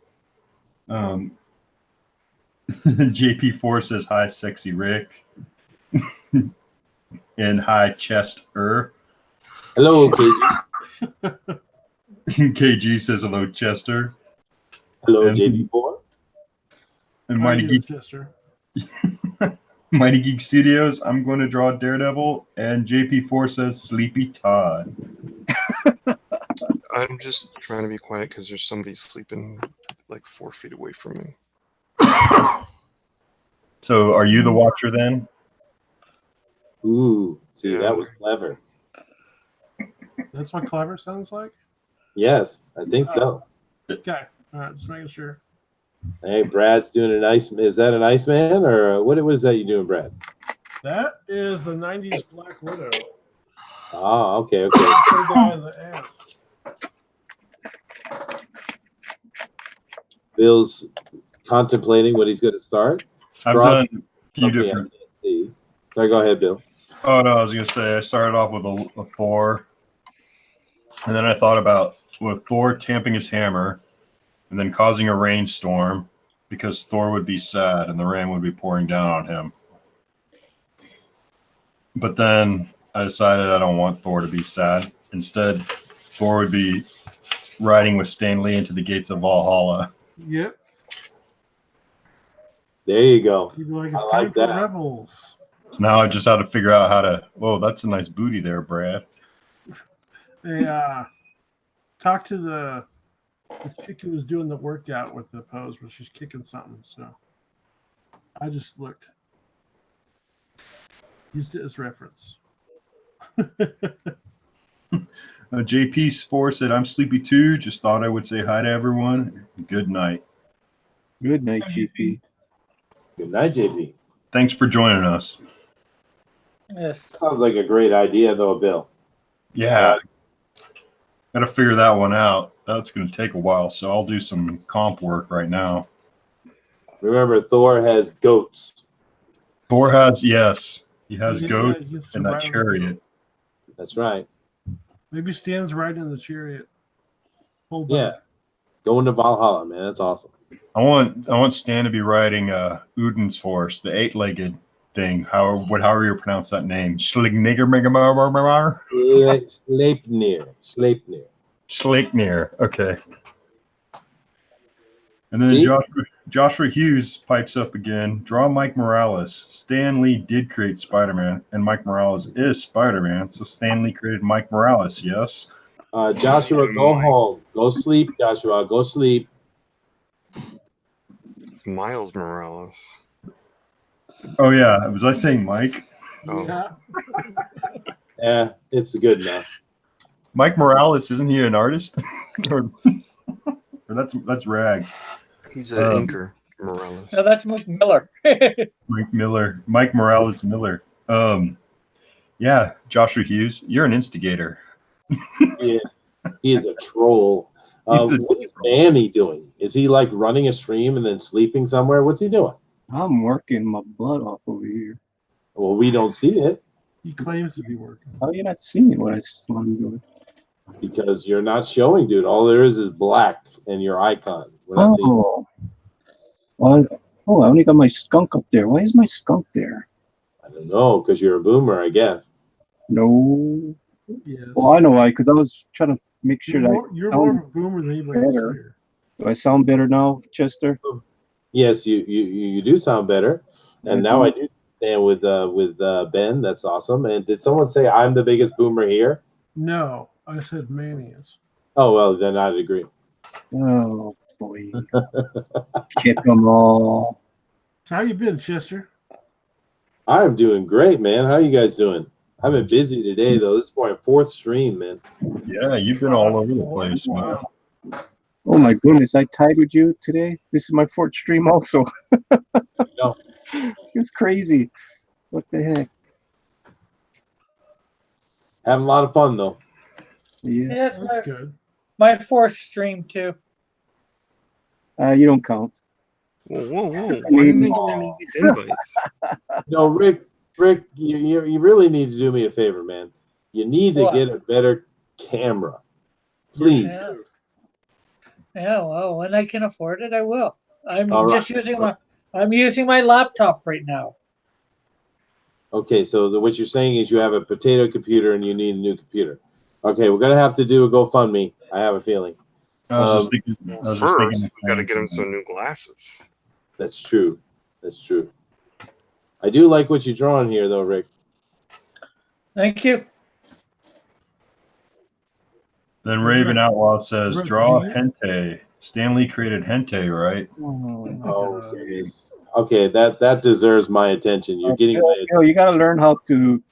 JP4 says, hi, sexy Rick. And hi, chest Hello, KG. KG says, hello, Chester. Hello, And- JP4. And How Mighty you doing, Geek, Chester? Mighty Geek Studios, I'm going to draw Daredevil. And JP4 says, Sleepy Todd. I'm just trying to be quiet because there's somebody sleeping like 4 feet away from me. So are you the watcher then? Ooh, see, Yeah. that was clever. That's what clever sounds like? Yes, I think so. Okay. All right, just making sure. Hey, Brad's doing an ice. Is that an Iceman or what is that you doing, Brad? That is the 90s Black Widow. Ah, okay. The guy in the ad. Bill's contemplating what he's going to start. I've Draws done a few something different. I can't see. Sorry, go ahead, Bill. Oh, no, I was going to say I started off with a Thor. And then I thought about with Thor tamping his hammer and then causing a rainstorm because Thor would be sad and the rain would be pouring down on him. But then I decided I don't want Thor to be sad. Instead, Thor would be riding with Stan Lee into the gates of Valhalla. Yep. There you go. You'd be like, it's I time like for that. Rebels. So now I just had to figure out how to. Whoa, that's a nice booty there, Brad. They talked to the chick who was doing the workout with the pose, but she's kicking something. So I just looked. Used it as reference. JP4 said, I'm sleepy too. Just thought I would say hi to everyone. Good night. Good night, GP. Good night, JP. Thanks for joining us. Yes. Sounds like a great idea, though, Bill. Yeah. Got to figure that one out. That's going to take a while, so I'll do some comp work right now. Remember, Thor has goats. Thor has, yes, he has Yeah, goats he gets to and that ride on the chariot. goat. That's right. Maybe Stan's riding in the chariot. Hold Yeah. Going to Valhalla, man. That's awesome. I want Stan to be riding Udin's horse, the 8-legged thing. However you pronounce that name. Sleipnir. Sleipnir. Okay. And then See? Joshua Hughes pipes up again. Draw Mike Morales. Stan Lee did create Spider-Man, and Mike Morales is Spider-Man. So Stan Lee created Mike Morales, yes? Joshua, go home. Go sleep, Joshua. Go sleep. It's Miles Morales. Oh, yeah. Was I saying Mike? Oh. Yeah. Yeah, it's good enough. Mike Morales, isn't he an artist? or that's Rags. He's an inker, Morales. No, that's Mike Miller. Mike Morales Miller. Yeah, Joshua Hughes, you're an instigator. Yeah, he is a troll. What is Manny doing? Is he like running a stream and then sleeping somewhere? What's he doing? I'm working my butt off over here. Well, we don't see it He claims to be working. How are you not seeing what I'm doing? because you're not showing, dude. All there is black and your icon. We're not seeing. Oh. Well, I only got my skunk up there. Why is my skunk there? I don't know, because you're a boomer, I guess. No. Yes. Well, I know why, because I was trying to make sure You're more of a boomer than anybody else better. here. Do I sound better now, Chester? Yes, you do sound better, and now I do stand with Ben. That's awesome. And did someone say I'm the biggest boomer here? No, I said Manny is. Oh well, then I'd agree. Oh boy, hit them all. So how you been, Chester? I'm doing great, man. How you guys doing? I've been busy today though. This is my 4th stream, man. Yeah, you've been all over the place, man. Wow. Oh my goodness, I tied with you today. This is my 4th stream also. No. It's crazy. What the heck? Having a lot of fun though. Yeah, Yeah, it's That's good. my 4th stream too. you don't count. Whoa. Why didn't I get any invites? No, Rick, you really need to do me a favor, man. You need to What? get a better camera. Please. Yeah. Yeah, well, when I can afford it, I will. I'm All just using my laptop right now. Okay, so what you're saying is you have a potato computer and you need a new computer. Okay, we're gonna have to do a GoFundMe. I have a feeling. I was just thinking. First, we got to get him some new glasses. That's true. That's true. I do like what you're drawing here, though, Rick. Thank you. Then Raven Outlaw says, Rick, "Draw do you- hentai." Stanley created hentai, right? Oh, jeez. Okay, that deserves my attention. You're getting my Bill, you got to learn how to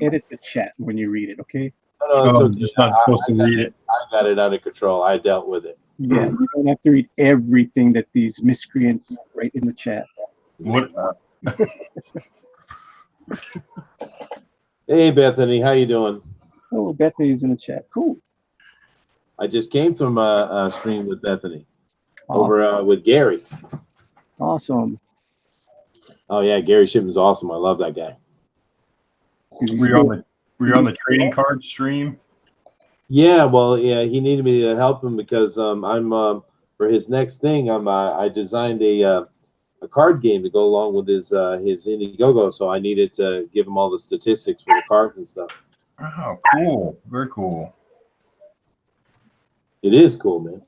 edit the chat when you read it. Okay? No, it's Oh, okay. just not supposed to read it. I got it under control. I dealt with it. Yeah, you don't have to read everything that these miscreants write in the chat. What? Hey, Bethany, how you doing? Oh, Bethany's in the chat. Cool. I just came from a stream with Bethany over with Gary. Awesome. Oh yeah, Gary Shipman's awesome. I love that guy. Were you on the trading card stream? Yeah, well, yeah, he needed me to help him because I'm for his next thing. I designed a card game to go along with his Indiegogo, so I needed to give him all the statistics for the cards and stuff. Oh, cool. Very cool. It is cool, man.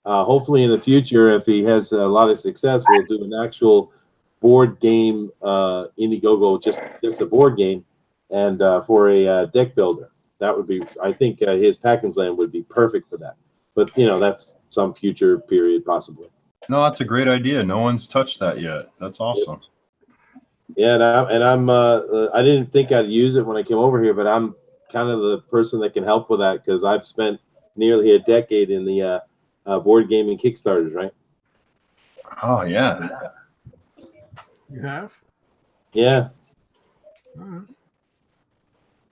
Hopefully, in the future, if he has a lot of success, we'll do an actual board game Indiegogo, just a board game, and for a deck builder. That would be, I think, his Packins Land would be perfect for that. But that's some future period, possibly. No, that's a great idea. No one's touched that yet. That's awesome. Yeah, I didn't think I'd use it when I came over here, but I'm kind of the person that can help with that because I've spent nearly a decade in the board gaming Kickstarters, right? Oh, yeah. You have? Yeah. All right.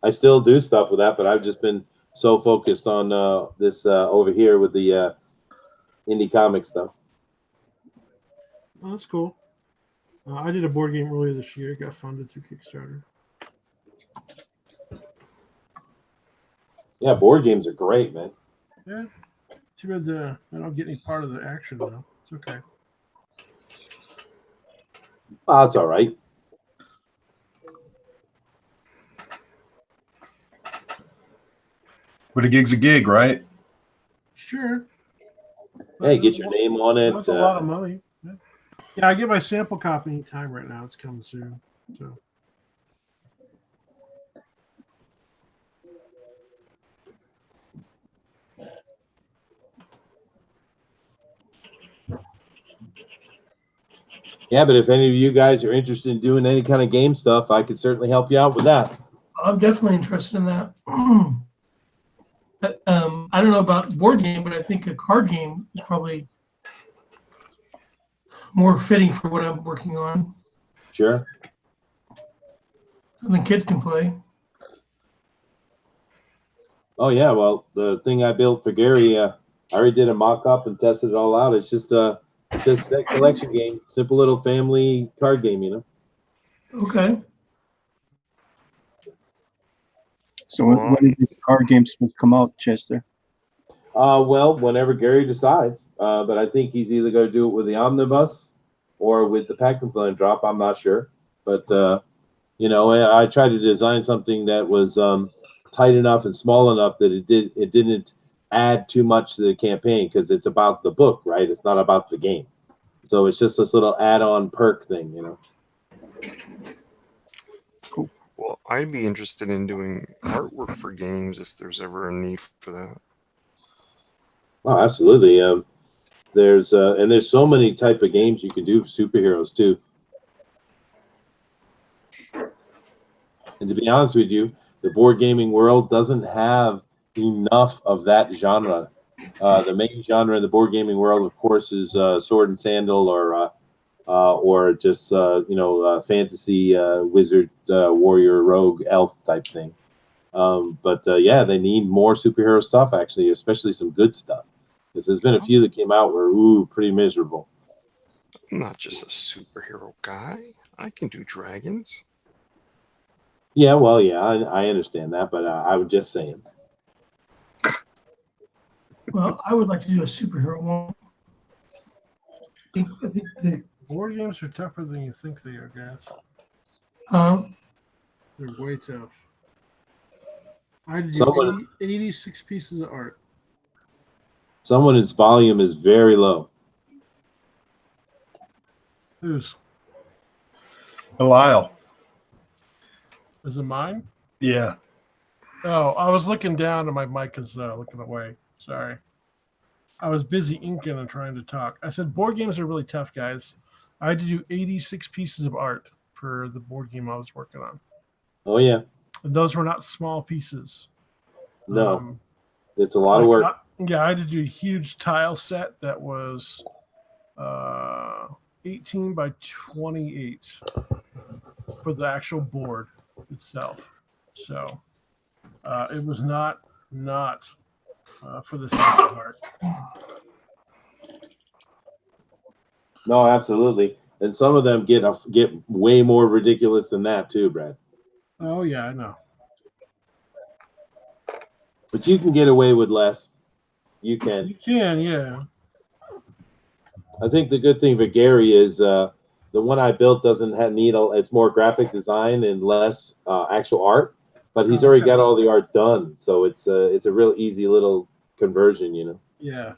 I still do stuff with that, but I've just been so focused on this over here with the indie comic stuff. Oh, that's cool. I did a board game earlier this year. It got funded through Kickstarter. Yeah, board games are great, man. Yeah. Too bad I don't get any part of the action, though. It's okay. Oh, that's all right. But a gig's a gig, right? Sure. Hey, get your name on it. That's a lot of money. Yeah, I get my sample copy anytime right now. It's coming soon. So. Yeah, but if any of you guys are interested in doing any kind of game stuff, I could certainly help you out with that. I'm definitely interested in that. I don't know about board game, but I think a card game is probably more fitting for what I'm working on. Sure. Something kids can play. Oh yeah, well, the thing I built for Gary, I already did a mock-up and tested it all out. It's just a set collection game, simple little family card game, Okay. So when is the card game supposed to come out, Chester? Well, whenever Gary decides. But I think he's either going to do it with the omnibus or with the Packins Line drop. I'm not sure, but I tried to design something that was tight enough and small enough that it didn't add too much to the campaign because it's about the book, right? It's not about the game. So it's just this little add-on perk thing, Cool. Well, I'd be interested in doing artwork for games if there's ever a need for that. Oh, absolutely. There's so many type of games you can do for superheroes too. And to be honest with you, the board gaming world doesn't have enough of that genre. The main genre in the board gaming world, of course, is sword and sandal, or just fantasy wizard, warrior, rogue, elf type thing. But yeah, they need more superhero stuff actually, especially some good stuff. Because there's been a few that came out were pretty miserable. I'm not just a superhero guy. I can do dragons. Yeah, well, yeah, I understand that, but I was just saying. Well, I would like to do a superhero one. I think the Board games are tougher than you think they are, guys. They're way tough. I had to do Someone- 86 pieces of art. Someone's volume is very low. Whose? Lyle. Is it mine? Yeah. Oh, I was looking down and my mic is looking away. Sorry. I was busy inking and trying to talk. I said board games are really tough, guys. I had to do 86 pieces of art for the board game I was working on. Oh yeah. And those were not small pieces. No. It's a lot of work. I had to do a huge tile set that was 18 by 28 for the actual board itself. So it was not for the faint of heart. No, absolutely. And some of them get way more ridiculous than that too, Brad. Oh yeah, I know. But you can get away with less. You can. You can, yeah. I think the good thing for Gary is the one I built doesn't have it's more graphic design and less actual art, but he's already got all the art done, so it's a real easy little conversion, you know. Yeah.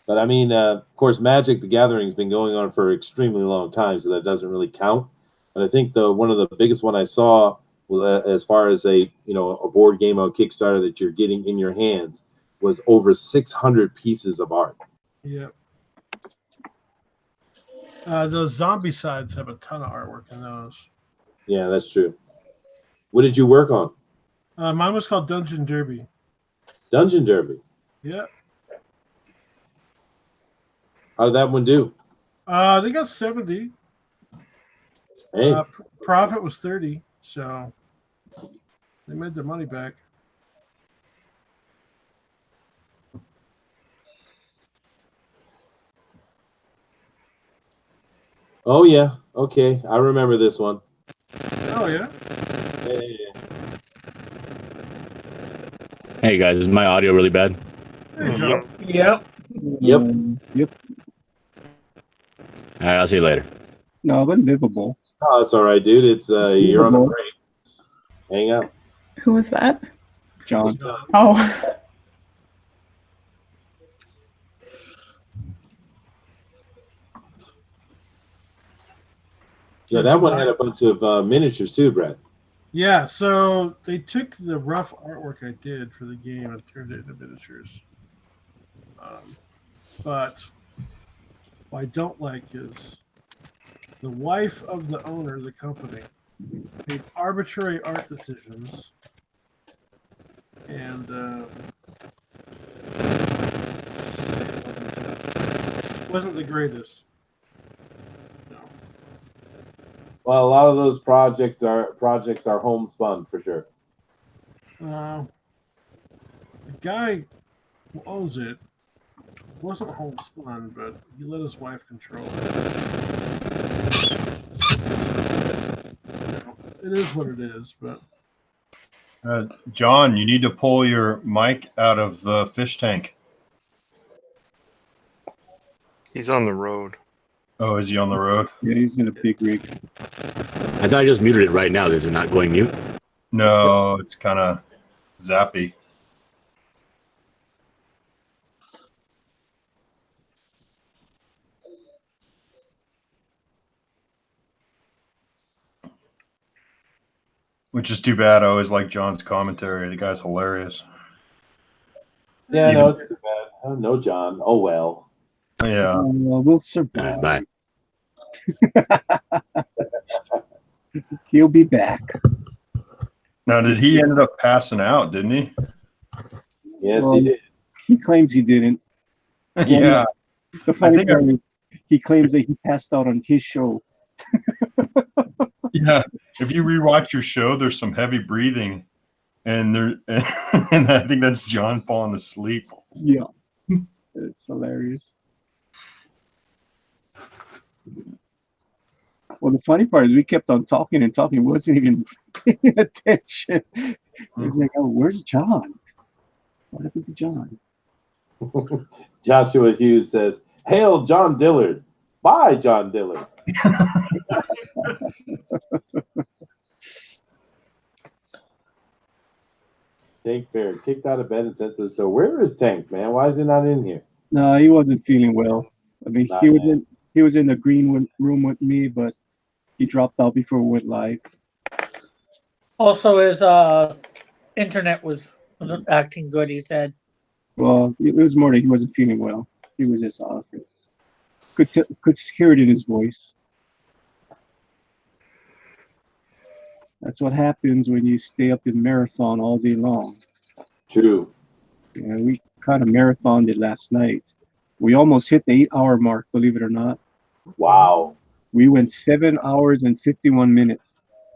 But I mean, of course, Magic the Gathering has been going on for an extremely long time, so that doesn't really count. And I think one of the biggest one I saw, as far as a board game on Kickstarter that you're getting in your hands, was over 600 pieces of art. Yeah. Those zombie sides have a ton of artwork in those. Yeah, that's true. What did you work on? Mine was called Dungeon Derby. Dungeon Derby. Yeah. How did that one do? They got 70. Hey. Profit was 30, so they made their money back. Oh yeah. Okay, I remember this one. Oh yeah. Hey guys, is my audio really bad? Hey, Joe. Yep. Yep. Yep. All right, I'll see you later. No, but livable. Oh, it's all right, dude. It's you're on a break. Hang out. Who was that? John. Oh. Yeah, that one had a bunch of miniatures too, Brad. Yeah, so they took the rough artwork I did for the game and turned it into miniatures. But what I don't like is the wife of the owner of the company made arbitrary art decisions, and wasn't the greatest. Well, a lot of those projects are homespun for sure. The guy who owns it wasn't homespun, but he let his wife control it. It is what it is, but John, you need to pull your mic out of the fish tank. He's on the road. Oh, is he on the road? Yeah, he's in a big rig. I thought I just muted it right now. Is it not going mute? No, it's kind of zappy. Which is too bad. I always like John's commentary. The guy's hilarious. Yeah, Even- no, it's too bad. Oh, no, John. Oh well. Yeah. We'll survive. Bye. He'll be back. Now, did he ended up passing out? Didn't he? Yes, Well, he did. He claims he didn't. Yeah. The funny think part is he claims that he passed out on his show. Yeah. If you rewatch your show, there's some heavy breathing, and and I think that's John falling asleep. Yeah. It's hilarious. Well, the funny part is we kept on talking and talking. We wasn't even paying attention. It's like, oh, where's John? What happened to John? Joshua Hughes says, "Hail John Dillard." Bye, John Dillard. Tank Bear kicked out of bed and sent us. So where is Tank, man? Why is he not in here? No, he wasn't feeling well. I mean, Nah, he was in the green room with me, but he dropped out before we went live. Also, his internet wasn't acting good. He said. Well, it was more that he wasn't feeling well. He was just off. Could hear it in his voice. That's what happens when you stay up in marathon all day long. True. Yeah, we kind of marathoned it last night. We almost hit the 8-hour mark, believe it or not. Wow. We went 7 hours and 51 minutes.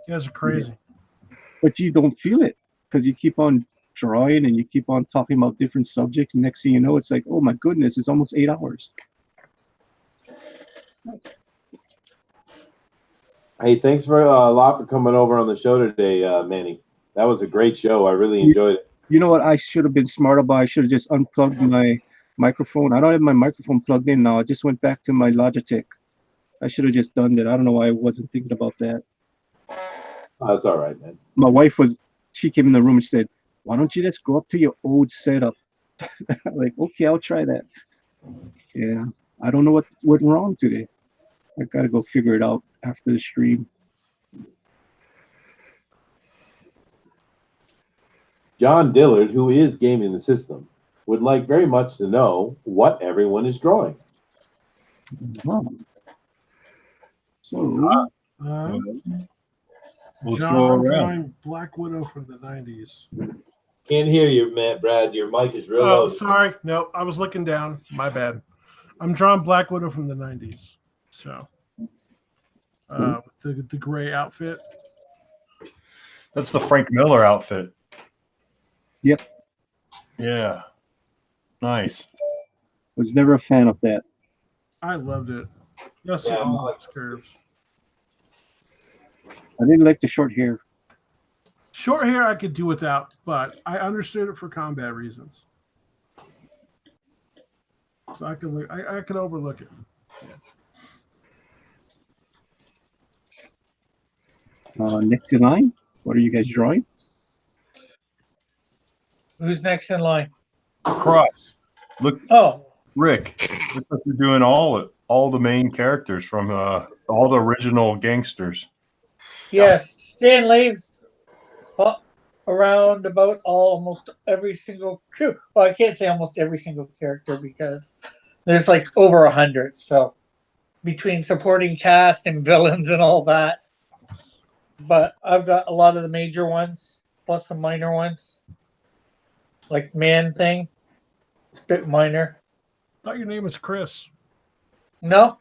You guys are crazy. But you don't feel it because you keep on drawing and you keep on talking about different subjects. And next thing you know, it's like, oh my goodness, it's almost 8 hours. Hey, thanks for a lot for coming over on the show today, Manny. That was a great show. I really enjoyed it. You know what I should have been smart about? I should have just unplugged my microphone. I don't have my microphone plugged in now. I just went back to my Logitech. I should have just done that. I don't know why I wasn't thinking about that. That's all right, man. My wife she came in the room and said, why don't you just go up to your old setup? Like, okay, I'll try that. Yeah, I don't know what went wrong today. I got to go figure it out after the stream. John Dillard, who is gaming the system, would like very much to know what everyone is drawing. Huh. So, Let's John, go I'm around. drawing Black Widow from the 90s. Can't hear you, Matt. Brad, your mic is real Oh, low. sorry. No, I was looking down. My bad. I'm drawing Black Widow from the 90s. So, the gray outfit. That's the Frank Miller outfit. Yep. Yeah. Nice. was never a fan of that. I loved it. Yes, Yeah, all those curves. I didn't like the short hair. Short hair I could do without, but I understood it for combat reasons. So I could overlook it. Next in line, what are you guys drawing? Who's next in line? Cross. Look, Oh, Rick. Looks like you're doing all the main characters from all the original gangsters. yes. Stan Lee's around about almost every single. Well, I can't say almost every single character because there's like over 100. So between supporting cast and villains and all that. But I've got a lot of the major ones plus some minor ones. Like Man Thing. It's a bit minor. I thought your name was Chris. No.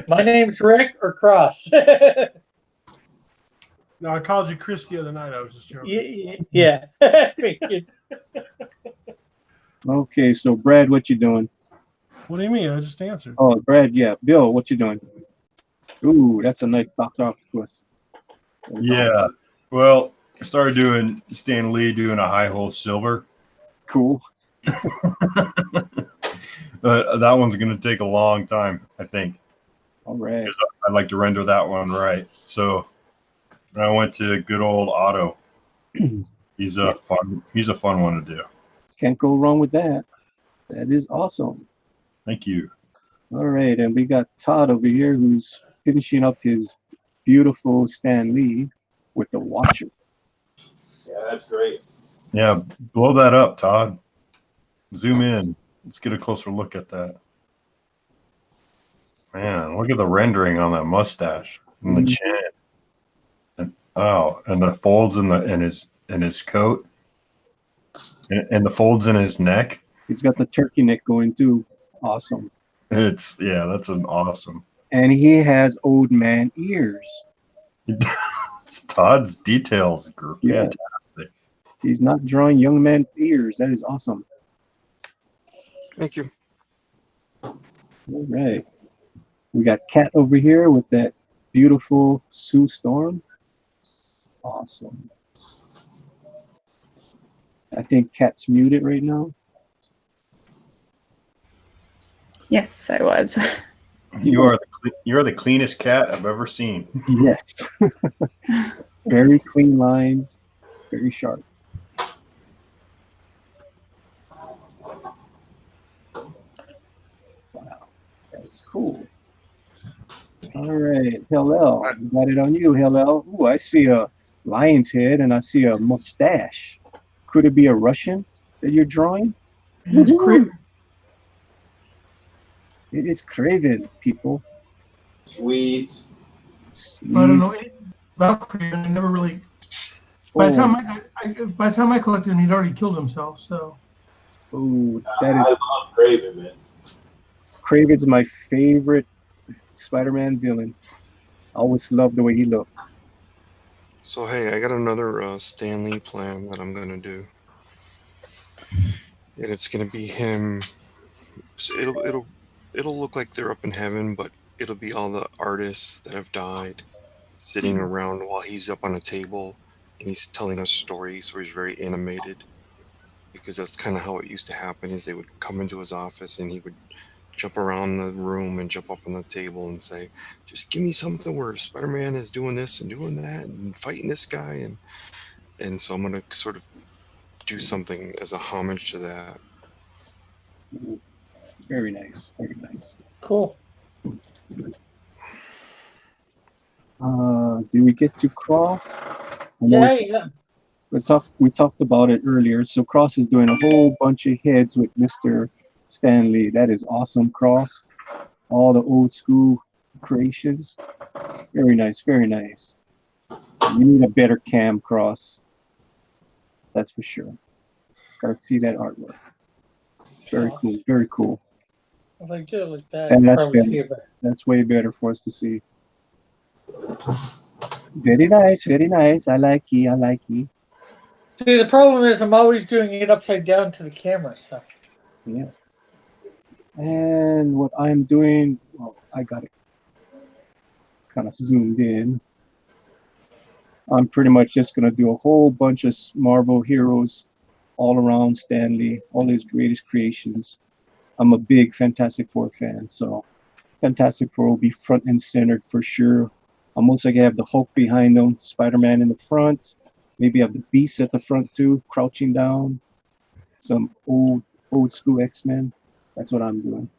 My name's Rick or Cross. No, I called you Chris the other night. I was just joking. Yeah. Okay, so Brad, what you doing? What do you mean? I just answered. Oh, Brad, yeah. Bill, what you doing? Ooh, that's a nice Dr. Octopus. Yeah. Well, I started doing Stan Lee doing a high hole silver. Cool. That one's going to take a long time, I think. All right. I'd like to render that one right. So I went to good old Otto. He's a fun one to do. Can't go wrong with that. That is awesome. Thank you. All right, and we got Todd over here who's finishing up his beautiful Stan Lee with the Watcher. Yeah, that's great. Yeah, blow that up, Todd. Zoom in. Let's get a closer look at that. Man, look at the rendering on that mustache and the chin. And, and the folds in his coat, and the folds in his neck. He's got the turkey neck going too. Awesome. That's an awesome. And he has old man ears. Todd's details are Yeah. fantastic. He's not drawing young man's ears. That is awesome. Thank you. All right. We got Kat over here with that beautiful Sue Storm. Awesome. I think Kat's muted right now. Yes, I was. You are the cleanest cat I've ever seen. Yes. Very clean lines, very sharp. Wow, that's cool. All right, Hillel, got it on you, Hillel. Ooh, I see a lion's head and I see a mustache. Could it be a Russian that you're drawing? It's Craven. It is Craven, people. Sweet. I don't know anything about Craven. I never really. By the time I collected him, he'd already killed himself. So. Oh, that I is love Craven, man. Craven's my favorite Spider-Man villain. I always loved the way he looked. So hey, I got another Stan Lee plan that I'm gonna do, and it's gonna be him. So it'll look like they're up in heaven, but it'll be all the artists that have died sitting around while he's up on a table and he's telling us stories. So he's very animated, because that's kind of how it used to happen. Is they would come into his office and he would jump around the room and jump up on the table and say, just give me something where Spider-Man is doing this and doing that and fighting this guy, and so I'm gonna sort of do something as a homage to that. Very nice, very nice. Cool. Did we get to Cross? Yeah. We talked about it earlier. So Cross is doing a whole bunch of heads with Mr. Stan Lee. That is awesome, Cross. All the old school creations. Very nice, very nice. You need a better cam, Cross. That's for sure. Gotta see that artwork. Very cool, very cool. If I do it like that, And you that's probably better. see it better. That's way better for us to see. Very nice, very nice. I like it, I like it. See, the problem is I'm always doing it upside down to the camera, so. Yeah. And what I'm doing, well, I got it kind of zoomed in. I'm pretty much just going to do a whole bunch of Marvel heroes all around Stan Lee, all his greatest creations. I'm a big Fantastic Four fan, so Fantastic Four will be front and centered for sure. I'm also going to have the Hulk behind them, Spider-Man in the front, maybe have the Beast at the front too, crouching down, some old school X-Men. That's what I'm doing.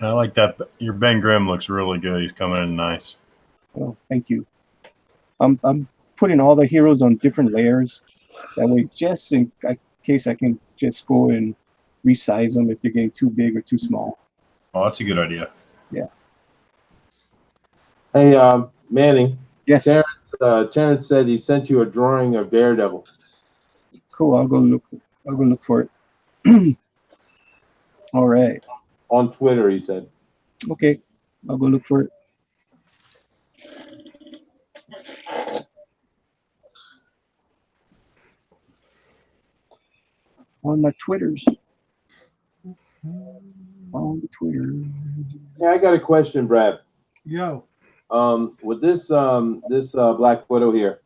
I like that. Your Ben Grimm looks really good. He's coming in nice. Oh, thank you. I'm putting all the heroes on different layers. That way, just in case I can just go and resize them if they're getting too big or too small. Oh, that's a good idea. Yeah. Hey, Manny. Yes. Terrence said he sent you a drawing of Daredevil. Cool. I'll go look for it. All right. On Twitter, he said. Okay. I'll go look for it. On my Twitters. On the Twitter. Yeah, I got a question, Brad. Yo. With this Black Widow here.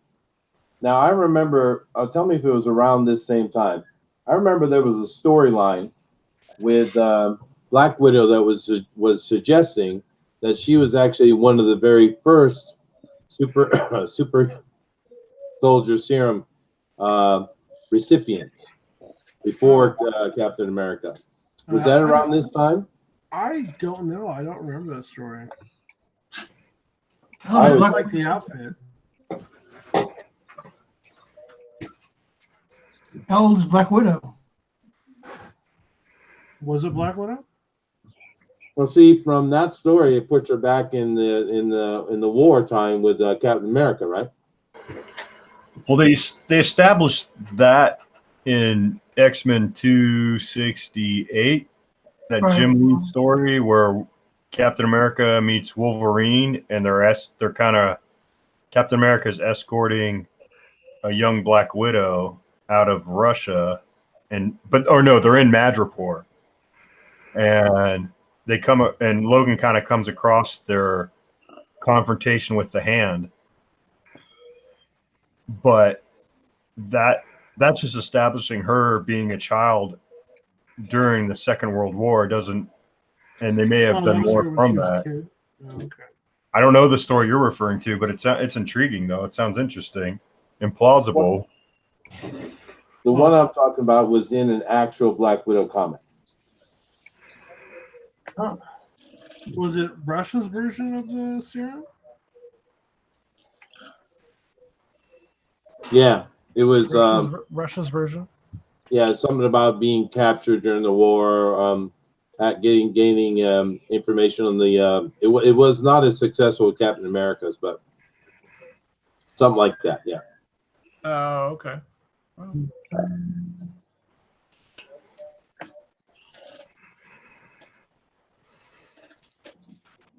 Now I remember. Tell me if it was around this same time. I remember there was a storyline with Black Widow that was suggesting that she was actually one of the very first super soldier serum recipients before Captain America. Was that around this time? I don't know. I don't remember that story. Oh, I I was- like the outfit. How old is Black Widow? Was it Black Widow? Well, see, from that story, it puts her back in the wartime with Captain America, right? Well, they established that in X-Men 268, that Right. Jim Lee story where Captain America meets Wolverine, and they're kind of Captain America's escorting a young Black Widow out of Russia, they're in Madripoor, and they come and Logan kind of comes across their confrontation with the Hand, but that's just establishing her being a child during the Second World War. Doesn't, and they may have done more from that. Oh, okay. I don't know the story you're referring to, but it's intriguing though. It sounds interesting and plausible. The one I'm talking about was in an actual Black Widow comic. Was it Russia's version of the serum? Yeah, it was. Russia's version. Yeah, something about being captured during the war. At gaining information on the. It was not as successful with Captain America's, but something like that. Yeah. Oh, okay.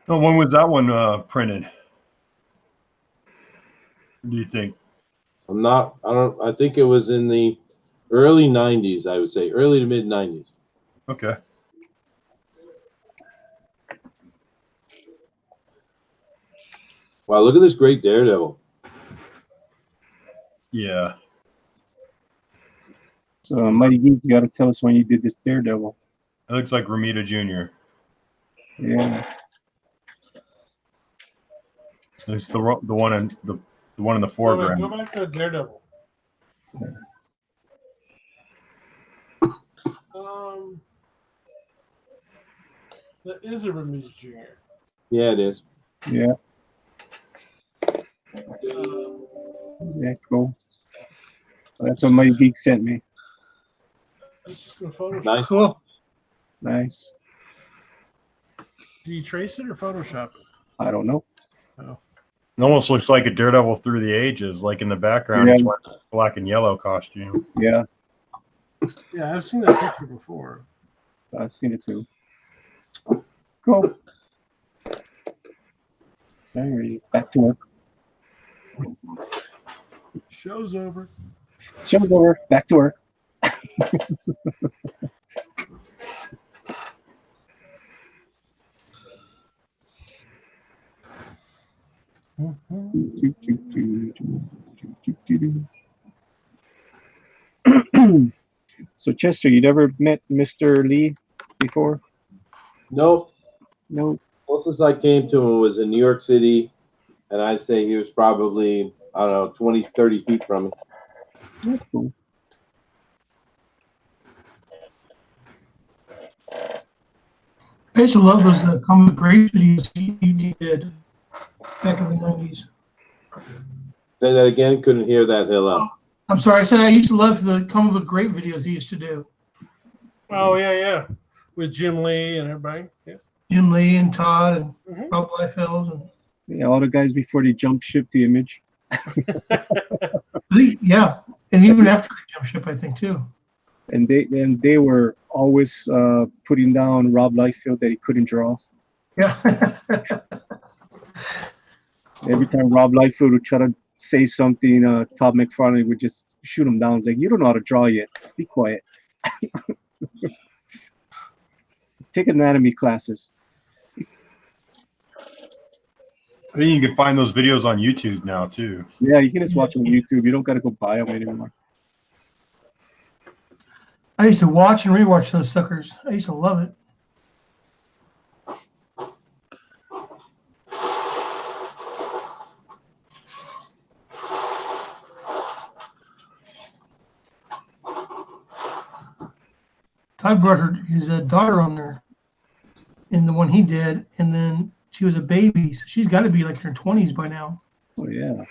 Oh, when was that one printed? What do you think? I think it was in the early 90s, I would say. Early to mid 90s. Okay. Wow, look at this great Daredevil. Yeah. So, Mighty Geek, you got to tell us when you did this Daredevil. It looks like Ramita Jr. Yeah. It's the one in the foreground. Go back to Daredevil. That is a Ramita Jr. Yeah, it is. Yeah. Yeah, cool. That's what Mighty Geek sent me. It's just in Photoshop. Nice. Cool. Nice. Do you trace it or Photoshop it? I don't know. Oh. It almost looks like a Daredevil through the ages, like in the background. Yeah. He's wearing a black and yellow costume. Yeah, Yeah, I've seen that picture before. I've seen it too. Cool. Alrighty, back to work. Show's over. Show's over. Back to work. So Chester, you never met Mr. Lee before? Nope. No. Closest I came to him was in New York City, and I'd say he was probably, I don't know, 20, 30 feet from me. That's cool. I used to love those comic great videos he did back in the 90s. Say that again. Couldn't hear that. Hello. I'm sorry, I said I used to love the comic book great videos he used to do. Oh, yeah. With Jim Lee and everybody. Yeah. Jim Lee and Todd and Mhm. Rob Liefeld. And Yeah, all the guys before they jump ship to Image. yeah, and even after the jump ship, I think too. And they were always putting down Rob Liefeld that he couldn't draw. Yeah. Every time Rob Liefeld would try to say something, Todd McFarlane would just shoot him down. It's like, you don't know how to draw yet. Be quiet. Take anatomy classes. I think you can find those videos on YouTube now too. Yeah, you can just watch them on YouTube. You don't got to go buy them anymore. I used to watch and rewatch those suckers. I used to love it. Todd brought his daughter on there in the one he did, and then she was a baby, so she's got to be like in her 20s by now. Oh yeah.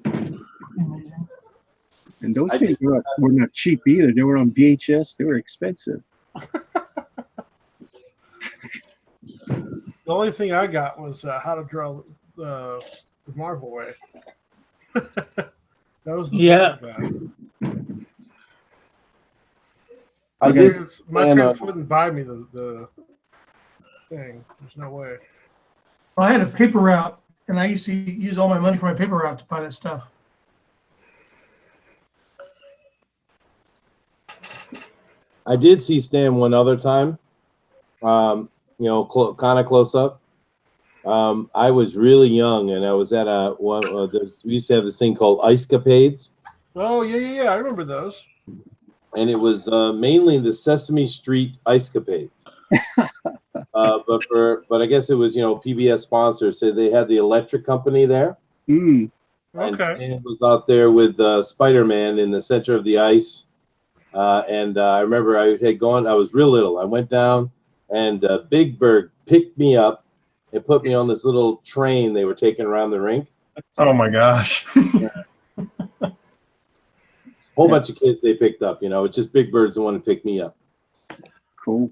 Amazing. And those things were not cheap either. They were on VHS. They were expensive. The only thing I got was how to draw the marble way. That was the book I got. My parents wouldn't buy me the thing. There's no way. Well, I had a paper route, and I used to use all my money for my paper route to buy that stuff. I did see Stan one other time, kind of close up. I was really young, and I was at we used to have this thing called Ice Capades. Oh, yeah. I remember those. And it was mainly the Sesame Street Ice Capades. But I guess it was, PBS sponsored, so they had the electric company there. Mm. And Stan was out there with Spider-Man in the center of the ice. And I remember I was real little. I went down, and Big Bird picked me up and put me on this little train they were taking around the rink. Oh my gosh. Whole bunch of kids they picked up, it's just Big Bird's the one who picked me up. Cool.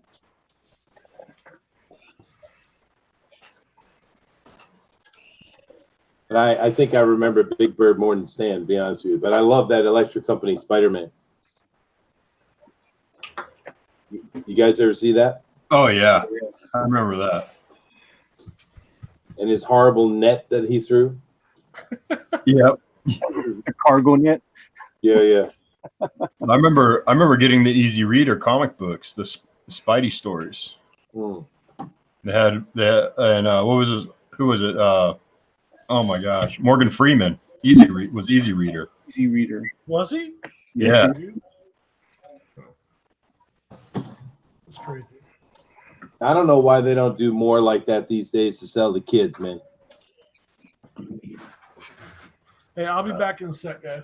And I think I remember Big Bird more than Stan, to be honest with you. But I love that electric company Spider-Man. You guys ever see that? Oh yeah, I remember that. And his horrible net that he threw. Yep. The cargo net. Yeah. I remember getting the Easy Reader comic books, the Spidey stories. Mm. They had what was his? Who was it? Oh my gosh, Morgan Freeman. Easy Reader. Easy Reader. Was he? Yeah. That's crazy. I don't know why they don't do more like that these days to sell to kids, man. Hey, I'll be back in a sec, guys.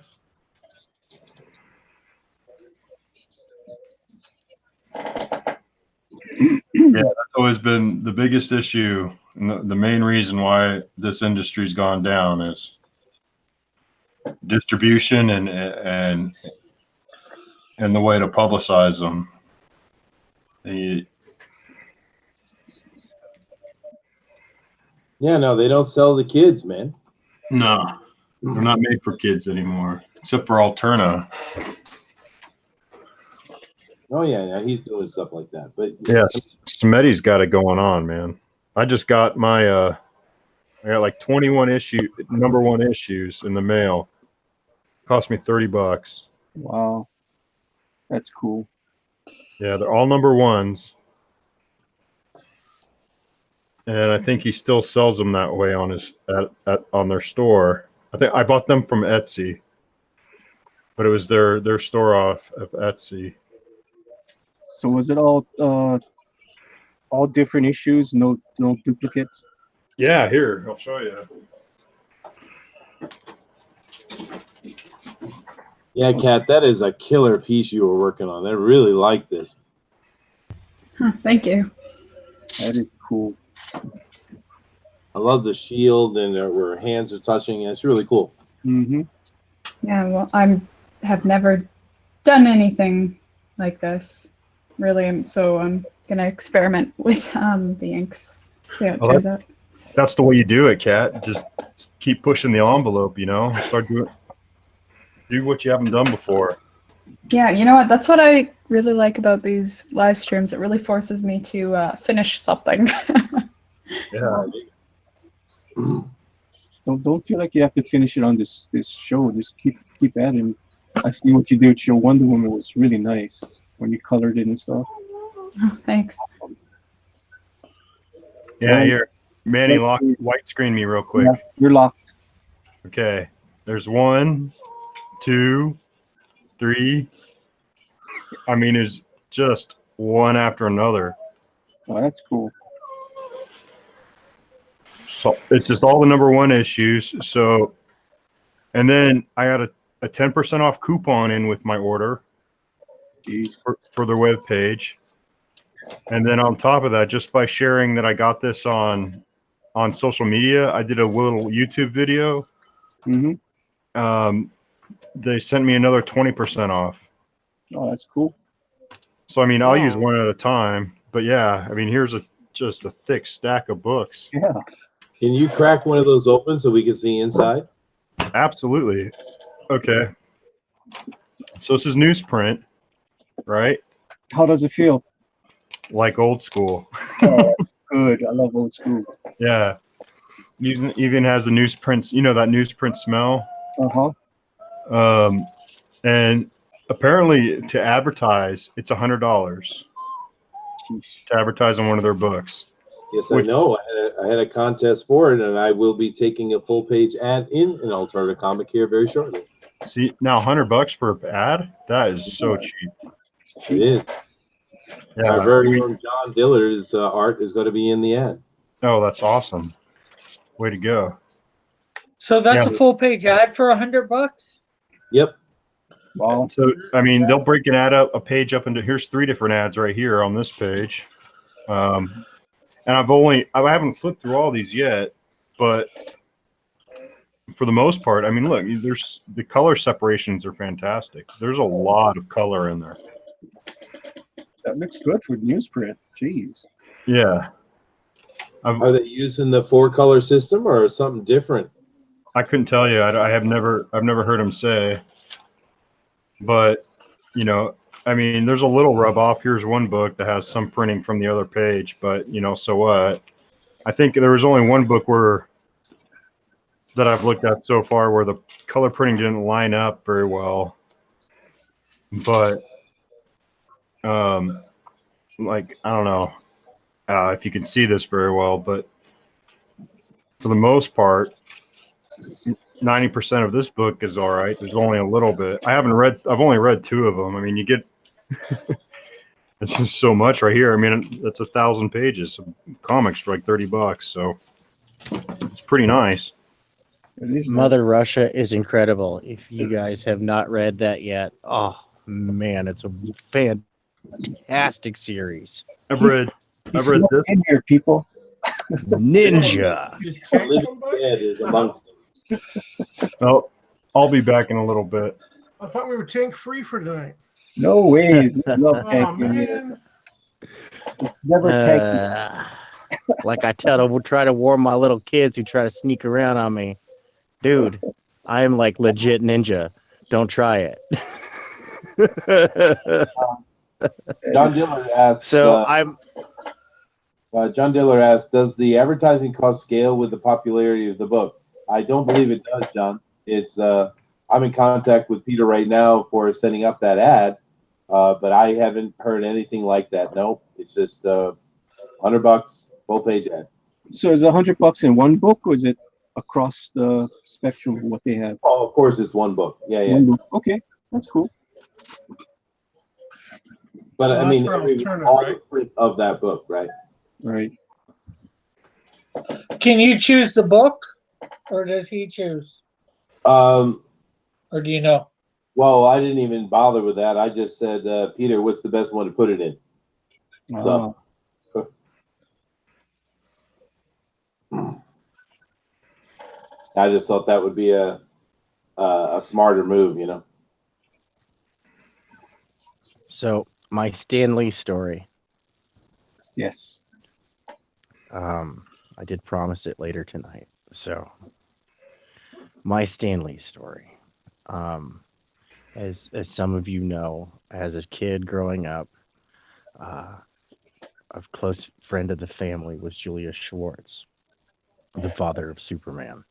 Yeah, that's always been the biggest issue, and the main reason why this industry's gone down is distribution and the way to publicize them. Yeah, no, they don't sell to kids, man. No, they're not made for kids anymore, except for Alterna. Oh yeah, he's doing stuff like that. But yes, Smetty's got it going on, man. I just got my I got like 21 number one issues in the mail. Cost me $30. Wow, that's cool. Yeah, they're all number ones, and I think he still sells them that way on his on their store. I think I bought them from Etsy, but it was their store off of Etsy. So was it all different issues? No duplicates? Yeah, here I'll show you. yeah, Kat, that is a killer piece you were working on. I really like this. Huh, thank you. That is cool. I love the shield and where her hands are touching. It's really cool. Mm-hmm. Yeah, well, I have never done anything like this. Really, so I'm gonna experiment with the inks. See how it turns out. That's the way you do it, Kat. Just keep pushing the envelope. Start doing. Do what you haven't done before. Yeah, you know what? That's what I really like about these live streams. It really forces me to finish something. Yeah. Don't feel like you have to finish it on this show. Just keep at it. I see what you did with your Wonder Woman was really nice when you colored it and stuff. Oh, thanks. Yeah, here, Manny, white screen me real quick. Yeah, you're locked. Okay, there's 1, 2, 3. I mean, it's just one after another. Oh, that's cool. So it's just all the number one issues. So, and then I got a 10% off coupon in with my order for their web page. And then on top of that, just by sharing that I got this on social media, I did a little YouTube video. They sent me another 20% off. Oh, that's cool. So I mean, I'll use Wow. one at a time. But yeah, I mean, here's just a thick stack of books. Yeah. Can you crack one of those open so we can see inside? Absolutely. Okay. So this is newsprint, right? How does it feel? Like old school. Oh, good. I love old school. Yeah. Even has the newsprint, that newsprint smell. Uh-huh. And apparently to advertise, it's $100 to advertise on one of their books. Yes, I know. I had a contest for it, and I will be taking a full page ad in an alternative comic here very shortly. See, now $100 for an ad? That is so cheap. It is. Yeah, Our very own John Diller's art is going to be in the ad. Oh, that's awesome. Way to go. So that's a full page ad for $100? Yep. Wow. So, I mean, they'll break an ad up, a page up into, here's 3 different ads right here on this page. And I haven't flipped through all these yet, but for the most part, I mean, look, there's the color separations are fantastic. There's a lot of color in there. That looks good for newsprint. Jeez. Yeah. Are they using the 4-color system or something different? I couldn't tell you. I've never heard him say, but I mean, there's a little rub off. Here's one book that has some printing from the other page, but so what? I think there was only one book that I've looked at so far where the color printing didn't line up very well. But like, I don't know if you can see this very well, but for the most part, 90% of this book is all right. There's only a little bit. I've only read 2 of them. I mean, you get it's just so much right here. I mean, that's 1,000 pages of comics for like $30. So it's pretty nice. Mother Russia is incredible. If you guys have not read that yet, oh man, it's a fantastic series. I've read this. In here, people. Ninja. Living Dead is amongst them. Oh, I'll be back in a little bit. I thought we were tank free for tonight. No way. Love Oh tanking. man. Never tanking. Like I try to warn my little kids who try to sneak around on me. Dude, I am like legit ninja. Don't try it. John Diller asks. John Diller asks, does the advertising cost scale with the popularity of the book? I don't believe it does, John. It's I'm in contact with Peter right now for setting up that ad, but I haven't heard anything like that. Nope, it's just $100 full page ad. So is $100 in one book, or is it across the spectrum of what they have? Oh, of course, it's one book. Yeah. One book. Okay, that's cool. But I mean, all right? the print of that book, right? Right. Can you choose the book, or does he choose? Or do you know? Well, I didn't even bother with that. I just said, Peter, what's the best one to put it in? So, I just thought that would be a smarter move, So my Stan Lee story. Yes. I did promise it later tonight. So my Stan Lee story. As some of you know, as a kid growing up, a close friend of the family was Julius Schwartz, the father of Superman.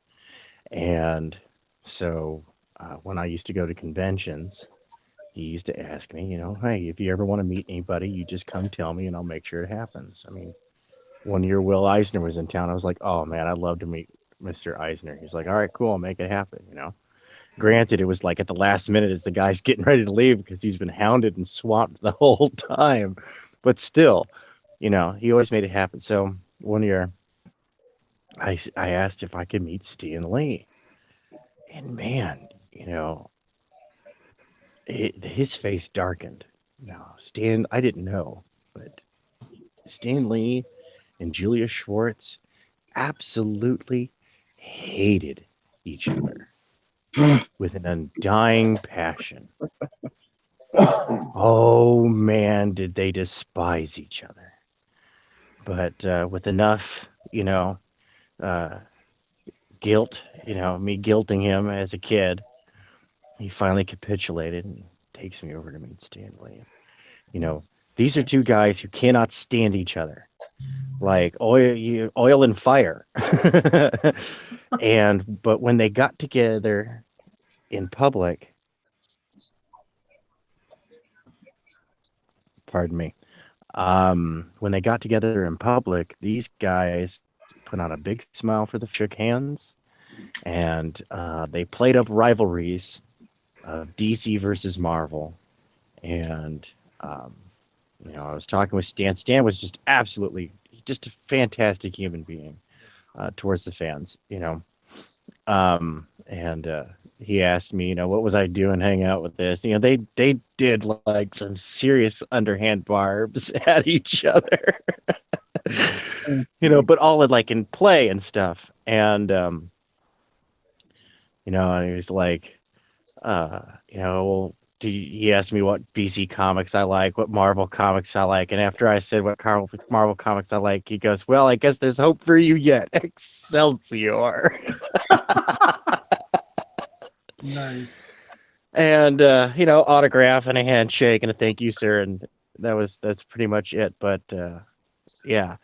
And so when I used to go to conventions, he used to ask me, hey, if you ever want to meet anybody, you just come tell me and I'll make sure it happens. I mean, one year Will Eisner was in town. I was like, oh man, I'd love to meet Mr. Eisner. He's like, all right, cool, I'll make it happen, Granted, it was like at the last minute as the guy's getting ready to leave because he's been hounded and swamped the whole time. But still, he always made it happen. So one year I asked if I could meet Stan Lee. And man, his face darkened. No, Stan, I didn't know, but Stan Lee and Julia Schwartz absolutely hated each other with an undying passion. Oh man, did they despise each other. But with enough, uh, guilt, me guilting him as a kid, he finally capitulated and takes me over to meet Stan Lee. These are two guys who cannot stand each other, like oil and fire. But when they got together in public, pardon me, when they got together in public, these guys put on a big smile for the shook hands, and they played up rivalries of DC versus Marvel. And I was talking with Stan. Stan was just absolutely just a fantastic human being towards the fans, and he asked me, what was I doing hanging out with this? They did like some serious underhand barbs at each other, but all in play and stuff. And and he was like, well, he asked me what DC comics I like, what Marvel comics I like, and after I said what Marvel comics I like, he goes, "Well, I guess there's hope for you yet, Excelsior." Nice. And autograph and a handshake and a thank you, sir, and that's pretty much it. But yeah,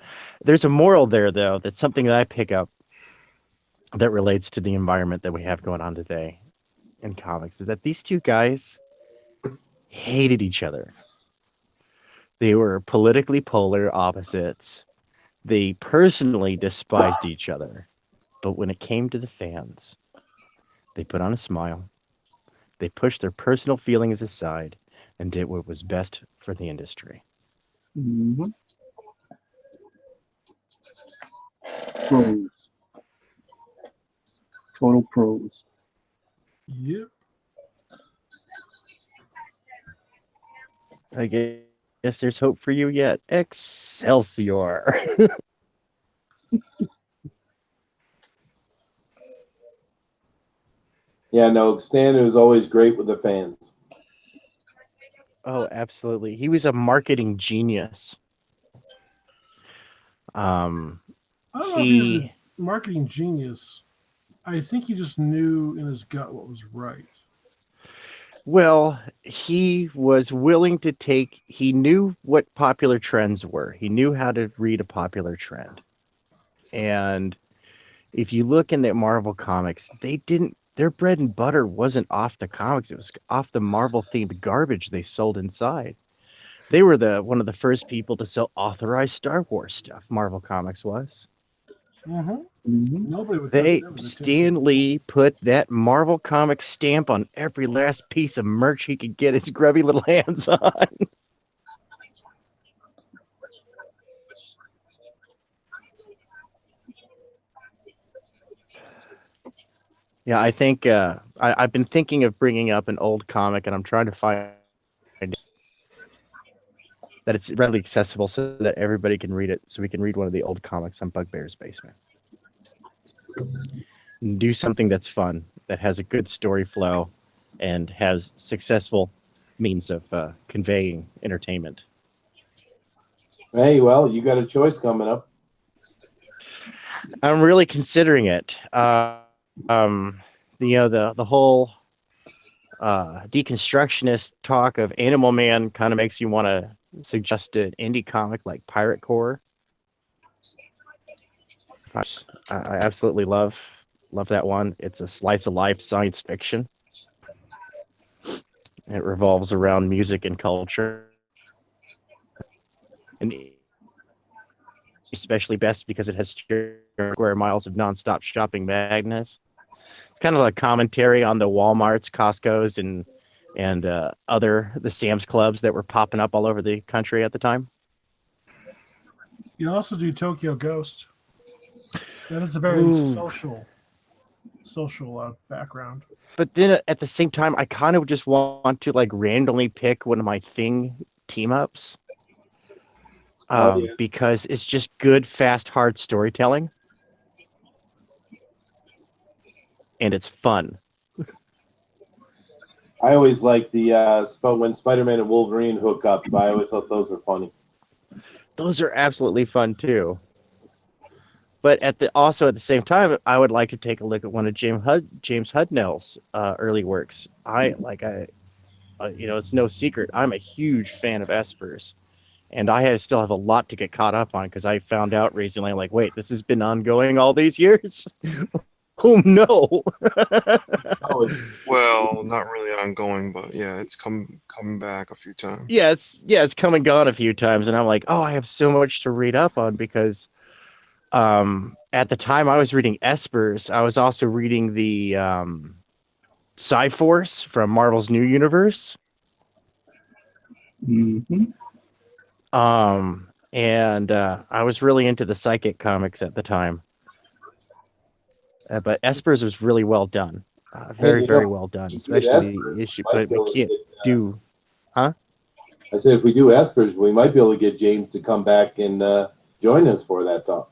there's a moral there though. That's something that I pick up that relates to the environment that we have going on today in comics, is that these two guys hated each other. They were politically polar opposites. They personally despised each other. But when it came to the fans, they put on a smile. They pushed their personal feelings aside and did what was best for the industry. Mm-hmm. Pros. Total pros. Yep. I guess there's hope for you yet. Excelsior. Yeah, no, Stan was always great with the fans. Oh, absolutely. He was a marketing genius. I don't know if he was a marketing genius. I think he just knew in his gut what was right. Well, he was willing to he knew what popular trends were. He knew how to read a popular trend. And if you look in the Marvel comics, their bread and butter wasn't off the comics. It was off the Marvel themed garbage they sold inside. They were one of the first people to sell authorized Star Wars stuff. Marvel Comics was. Mm-hmm. Mm-hmm. Nobody would touch them. Stan Lee put that Marvel Comics stamp on every last piece of merch he could get his grubby little hands on. Yeah, I think I've been thinking of bringing up an old comic, and I'm trying to find that it's readily accessible so that everybody can read it, so we can read one of the old comics on Bugbear's Basement. And do something that's fun, that has a good story flow, and has successful means of conveying entertainment. Hey, well, you got a choice coming up. I'm really considering it. The whole deconstructionist talk of Animal Man kind of makes you want to suggest an indie comic like Pirate Core. I absolutely love that one. It's a slice of life science fiction. It revolves around music and culture, and especially best because it has square miles of nonstop shopping madness. It's kind of like commentary on the Walmarts, Costco's, and the Sam's Clubs that were popping up all over the country at the time. You also do Tokyo Ghost. That is a very social background. But then at the same time, I kind of just want to randomly pick one of my Thing team ups because it's just good, fast, hard storytelling, and it's fun. I always like the when Spider-Man and Wolverine hook up. I always thought those were funny. Those are absolutely fun too. But also at the same time, I would like to take a look at one of James Hudnell's early works. It's no secret I'm a huge fan of Esper's, and still have a lot to get caught up on because I found out recently, like, wait, this has been ongoing all these years. Oh no. Well, not really ongoing, but yeah, it's come back a few times. It's come and gone a few times, and I'm like, oh, I have so much to read up on because at the time I was reading Esper's, I was also reading the Cyforce from Marvel's New Universe. Mm-hmm. And I was really into the psychic comics at the time. But Esper's was really well done. Very well done, especially the issue. But we can't do, huh? I said if we do Esper's, we might be able to get James to come back and join us for that talk.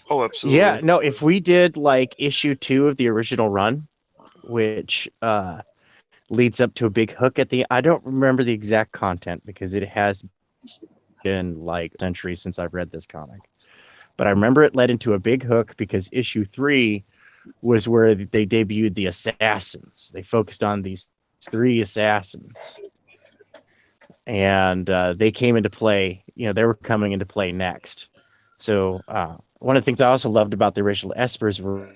Oh, absolutely. Yeah, no, if we did like issue 2 of the original run, which leads up to a big hook at the, I don't remember the exact content because it has been like centuries since I've read this comic. But I remember it led into a big hook because issue 3 was where they debuted the assassins. They focused on these 3 assassins. And they came into play, they were coming into play next. So one of the things I also loved about the original Esper's were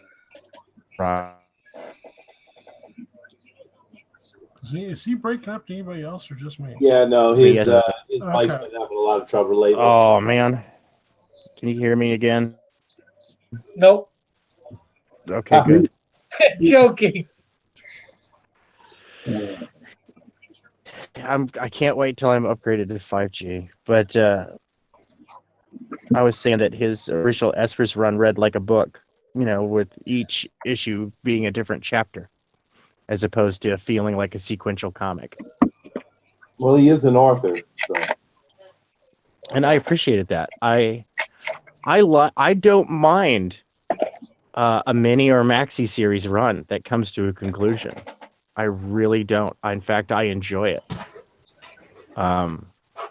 Is he breaking up to anybody else or just me? Yeah, no, his Okay. mic's been having a lot of trouble lately. Oh man, can you hear me again? Nope. Okay, good. Joking. I can't wait till I'm upgraded to 5G. But I was saying that his original Esper's run read like a book, with each issue being a different chapter, as opposed to feeling like a sequential comic. Well, he is an author, so. And I appreciated that. I don't mind a mini or maxi series run that comes to a conclusion. I really don't. In fact, I enjoy it.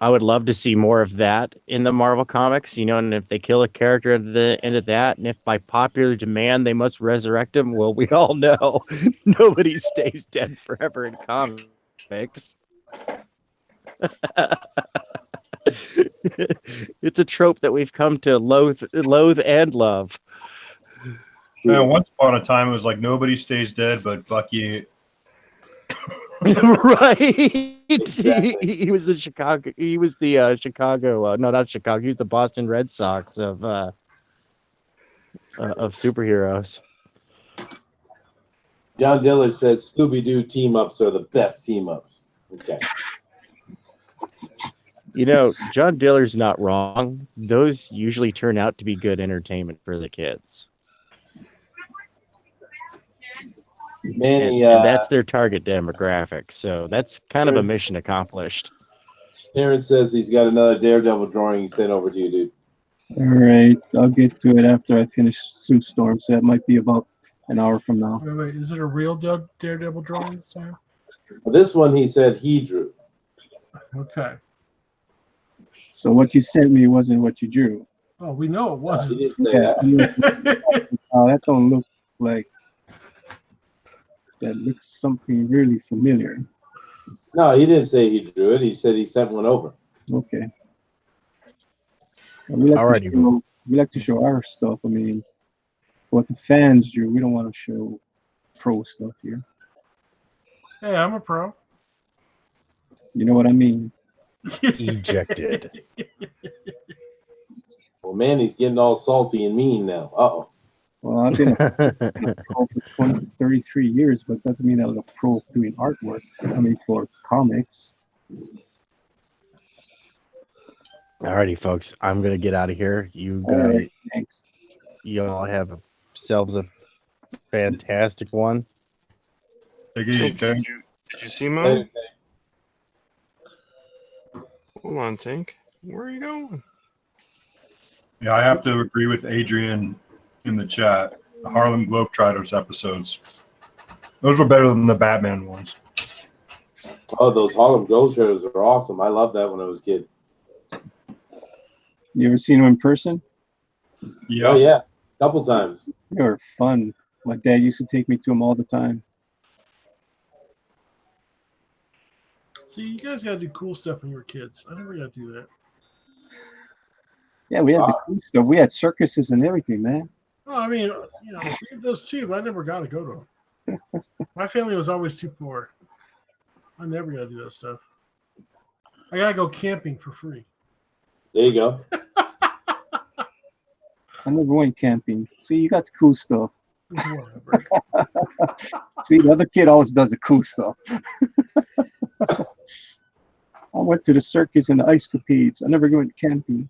I would love to see more of that in the Marvel comics, and if they kill a character at the end of that, and if by popular demand they must resurrect him, well, we all know nobody stays dead forever in comics. It's a trope that we've come to loathe and love. Yeah, once upon a time, it was like nobody stays dead, but Bucky. Right. Exactly. He was the Chicago. He was the Chicago. No, not Chicago. He was the Boston Red Sox of superheroes. John Dillard says Scooby-Doo team-ups are the best team-ups. Okay. John Diller's not wrong. Those usually turn out to be good entertainment for the kids. Manny, and that's their target demographic. So that's kind of a mission accomplished. Terrence says he's got another Daredevil drawing he sent over to you, dude. All right, I'll get to it after I finish Sue Storm, so that might be about an hour from now. Wait, is it a real Daredevil drawing this time? This one he said he drew. Okay. So what you sent me wasn't what you drew. Oh, we know it wasn't. Yeah, that don't look like. That looks something really familiar. No, he didn't say he drew it. He said he sent one over. Okay. We like to show our stuff. I mean, what the fans drew. We don't want to show pro stuff here. Hey, I'm a pro. You know what I mean? Ejected. Well, man, he's getting all salty and mean now. Uh-oh. Well, I've been a pro for 33 years, but doesn't mean I was a pro doing artwork. I mean, for comics. Alrighty, folks. I'm gonna get out of here. You guys, right, thanks. Y'all have yourselves a fantastic one. Did you see mine? Hold on, Tank. Where are you going? Yeah, I have to agree with Adrian in the chat. The Harlem Globetrotters episodes. Those were better than the Batman ones. Oh, those Harlem Globetrotters are awesome. I loved that when I was a kid. You ever seen them in person? Yeah. Oh yeah, couple times. They were fun. My dad used to take me to them all the time. See, you guys got to do cool stuff when you were kids. I never got to do that. Yeah, we had the cool stuff. We had circuses and everything, man. Oh, I mean, you know, we had those too, but I never got to go to them. My family was always too poor. I never got to do that stuff. I got to go camping for free. There you go. I never went camping. See, you got the cool stuff. Whatever. See, the other kid always does the cool stuff. I went to the circus and the ice capades. I never went camping.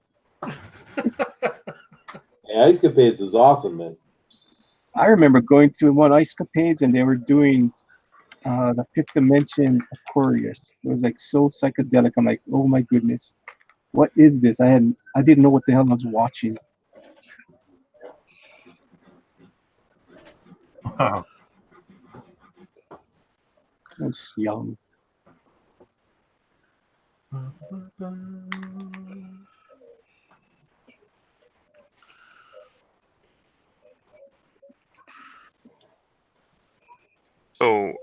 Yeah, Ice Capades is awesome, man. I remember going to one ice capades and they were doing the Fifth Dimension Aquarius. It was like so psychedelic. I'm like, oh my goodness, what is this? I didn't know what the hell I was watching. Wow. I was young. So,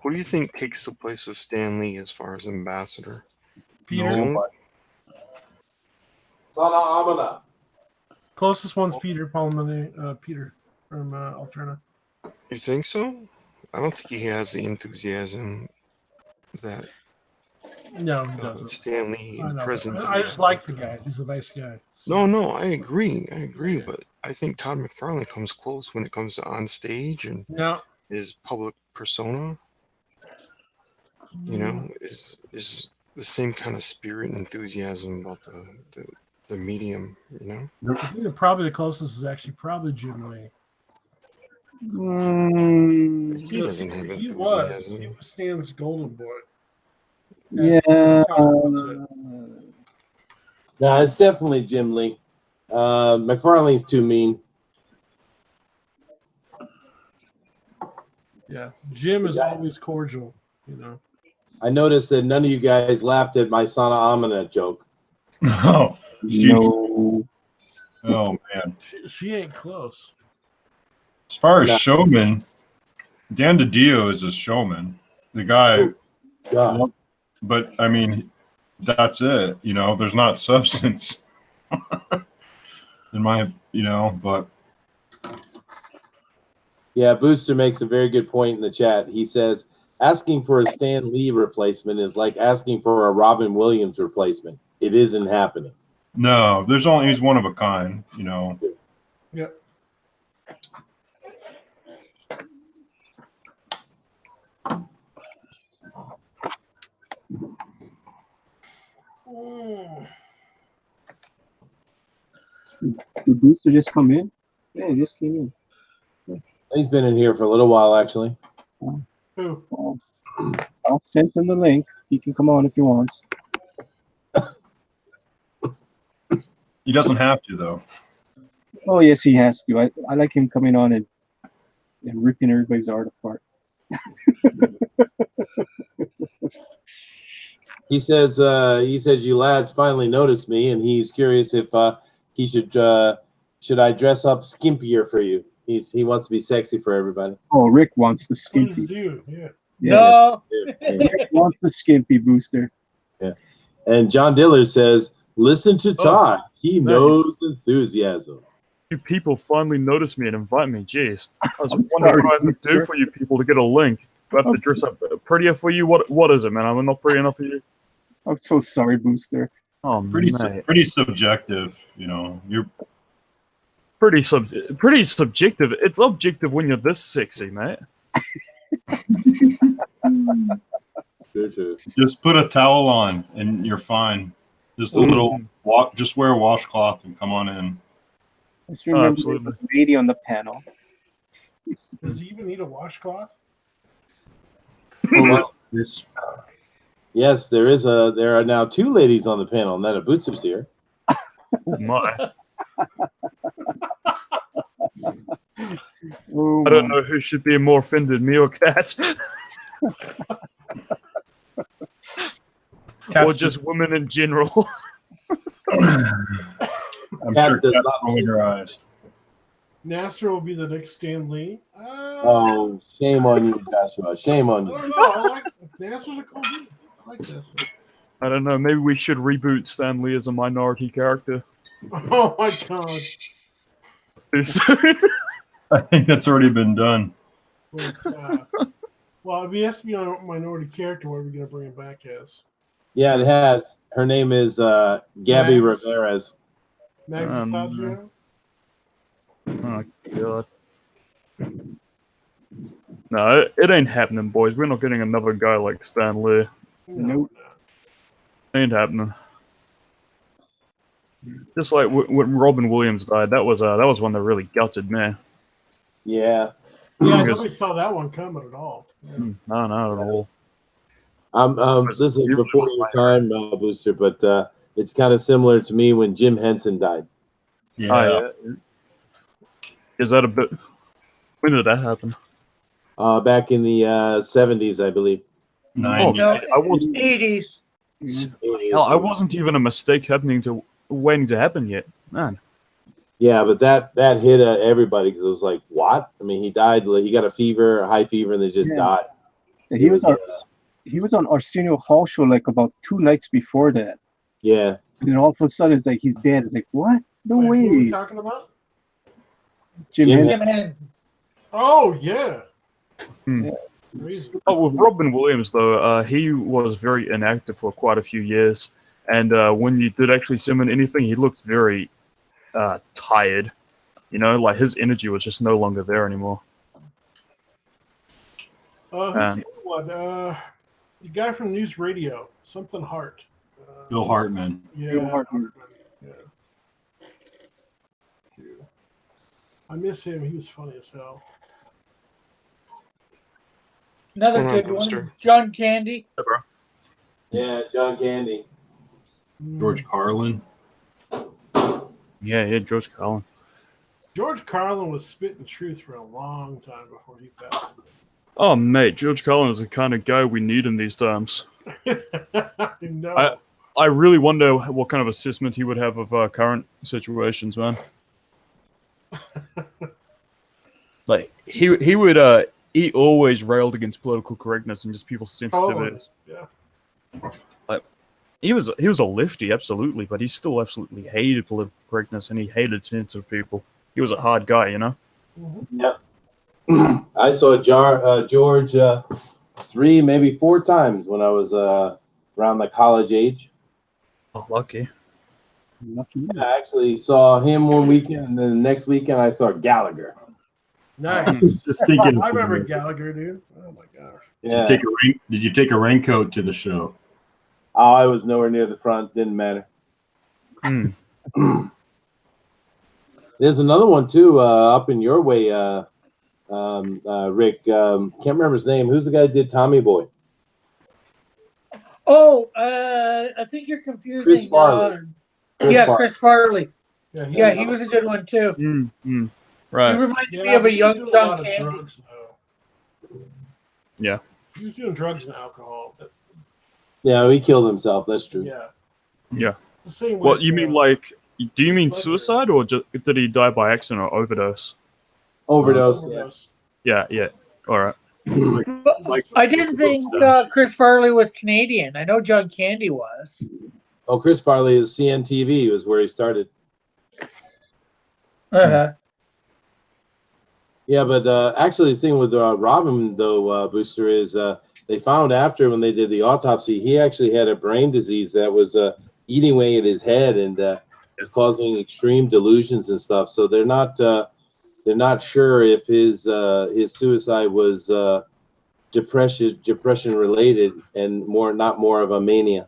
who do you think takes the place of Stan Lee as far as ambassador? Peter. No. Sana Amana. Closest one's Peter Palmone, Peter from Alterna. You think so? I don't think he has the enthusiasm that No, he doesn't. Stan Lee I know. presence. I just like the guy. He's a nice guy. So. No, I agree. Yeah. But I think Todd McFarlane comes close when it comes to on stage and No. his public persona. You know, is the same kind of spirit and enthusiasm about the medium. You know. I think that probably the closest is actually probably Jim Lee. He doesn't have He enthusiasm. was Stan's golden boy. Yeah. No, it's definitely Jim Lee. McFarlane's too mean. Yeah, Jim is always cordial. You know. I noticed that none of you guys laughed at my Sana Amana joke. No. No. Oh man. She ain't close. As far as showman, Dan DiDio is a showman. The guy. God. But I mean, that's it. You know, there's not substance. In my, but. Yeah, Booster makes a very good point in the chat. He says asking for a Stan Lee replacement is like asking for a Robin Williams replacement. It isn't happening. No, he's one of a kind, Yep. Did Booster just come in? Yeah, he just came in. He's been in here for a little while, actually. Who? I'll send him the link. He can come on if he wants. He doesn't have to, though. Oh, yes, he has to. I like him coming on and ripping everybody's art apart. He says you lads finally noticed me, and he's curious if he should I dress up skimpier for you. He wants to be sexy for everybody. Oh, Rick wants the Please skimpy. do. Yeah. No. Rick wants the skimpy, Booster. Yeah. And John Diller says, listen to Todd. He knows enthusiasm. You people finally noticed me and invite me. Jeez. I was I'm wondering what I sorry, have to do for you people to get a link. Do I have to dress up prettier for you? What is it, man? I'm not pretty enough for you? I'm so sorry, Booster. Oh, Pretty mate. pretty subjective, You're Pretty subjective. It's objective when you're this sexy, mate. just put a towel on and you're fine. Just a little just wear a washcloth and come on in. Let's remember absolutely. the lady on the panel. Does he even need a washcloth? Well, yes, there are now two ladies on the panel. Nana Bootster's here. Oh my! Oh, I don't my. know who should be more offended, me or Cat, or just women in general. I'm Cat sure does Cat's not rolling her eyes. Nasser will be the next Stan Lee. Oh, shame on you, Joshua. Shame on I you. don't know. I like Nasser's a cool dude. I like Nasser. I don't know. Maybe we should reboot Stan Lee as a minority character. Oh my god. Too soon. I think that's already been done. Well, if he has to be a minority character, what are we going to bring him back as? Yeah, it has. Her name is Gabby Max? Ramirez. Max Nostalgia? Oh god. No, it ain't happening, boys. We're not getting another guy like Stan Lee. Nope. Ain't happening. Just like when Robin Williams died, that was one that really gutted me. Yeah. Yeah, Because- nobody saw that one coming at all. Yeah. No, not at all. This is before your time, Booster, but it's kind of similar to me when Jim Henson died. Yeah. Oh, yeah. Is that a bit? When did that happen? Back in the 70s, I believe. Oh, 90. No, I was 80s. hell, I wasn't even a mistake waiting to happen yet, man. Yeah, but that hit everybody because it was like, what? I mean, he died. He got a fever, a high fever, and then just Yeah. died. He was on Arsenio Hall show like about 2 nights before that. Yeah. And then all of a sudden it's like he's dead. It's like, what? No Wait, who are we way. talking about? Jim Henson. Jim Henson. Oh, yeah. Yeah. Crazy. Oh, with Robin Williams though, he was very inactive for quite a few years, and when you did actually see him in anything, he looked very tired. You know, like his energy was just no longer there anymore. Who's the other one? The guy from News Radio, something Hart. Bill Hartman. Yeah. Bill Hartman. Yeah. I miss him. He was funny as hell. Another going on, good one. Booster? John Candy. Hey, bro. Yeah, John Candy. George Carlin. Yeah, George Carlin. George Carlin was spitting truth for a long time before he passed. Oh, mate, George Carlin is the kind of guy we need in these times. No. I really wonder what kind of assessment he would have of current situations, man. Like he would he always railed against political correctness and just people's sensitivities. Yeah. Like he was a lefty, absolutely, but he still absolutely hated political correctness and he hated sensitive people. He was a hard guy, you know. Yeah. I saw George 3, maybe 4 times when I was around the college age. Oh, lucky. Lucky you. I actually saw him one weekend, and then the next weekend I saw Gallagher. Nice. Just thinking. I remember Gallagher, dude. Oh my gosh. Yeah. Did you take a raincoat to the show? Oh, I was nowhere near the front. Didn't matter. There's another one too, up in your way, Rick. Can't remember his name. Who's the guy who did Tommy Boy? Oh, I think you're confusing. Chris Farley. Chris Farley. Yeah, he was a good one too. Right. He reminds me of a young a John lot of Candy. drugs, though. Yeah. He was doing drugs and alcohol. But Yeah, he killed himself. That's true. yeah. Yeah. The same What with, you mean, like? Do you mean Ledger. suicide, or did he die by accident or overdose? Overdose. Overdose. Yeah. All right. But I didn't think Chris Farley was Canadian. I know John Candy was. Oh, Chris Farley is CNTV was where he started. Uh-huh. Yeah, but actually, the thing with Robin, though, Booster, is they found after when they did the autopsy, he actually had a brain disease that was eating away at his head and was causing extreme delusions and stuff. So they're not sure if his suicide was depression related and not more of a mania.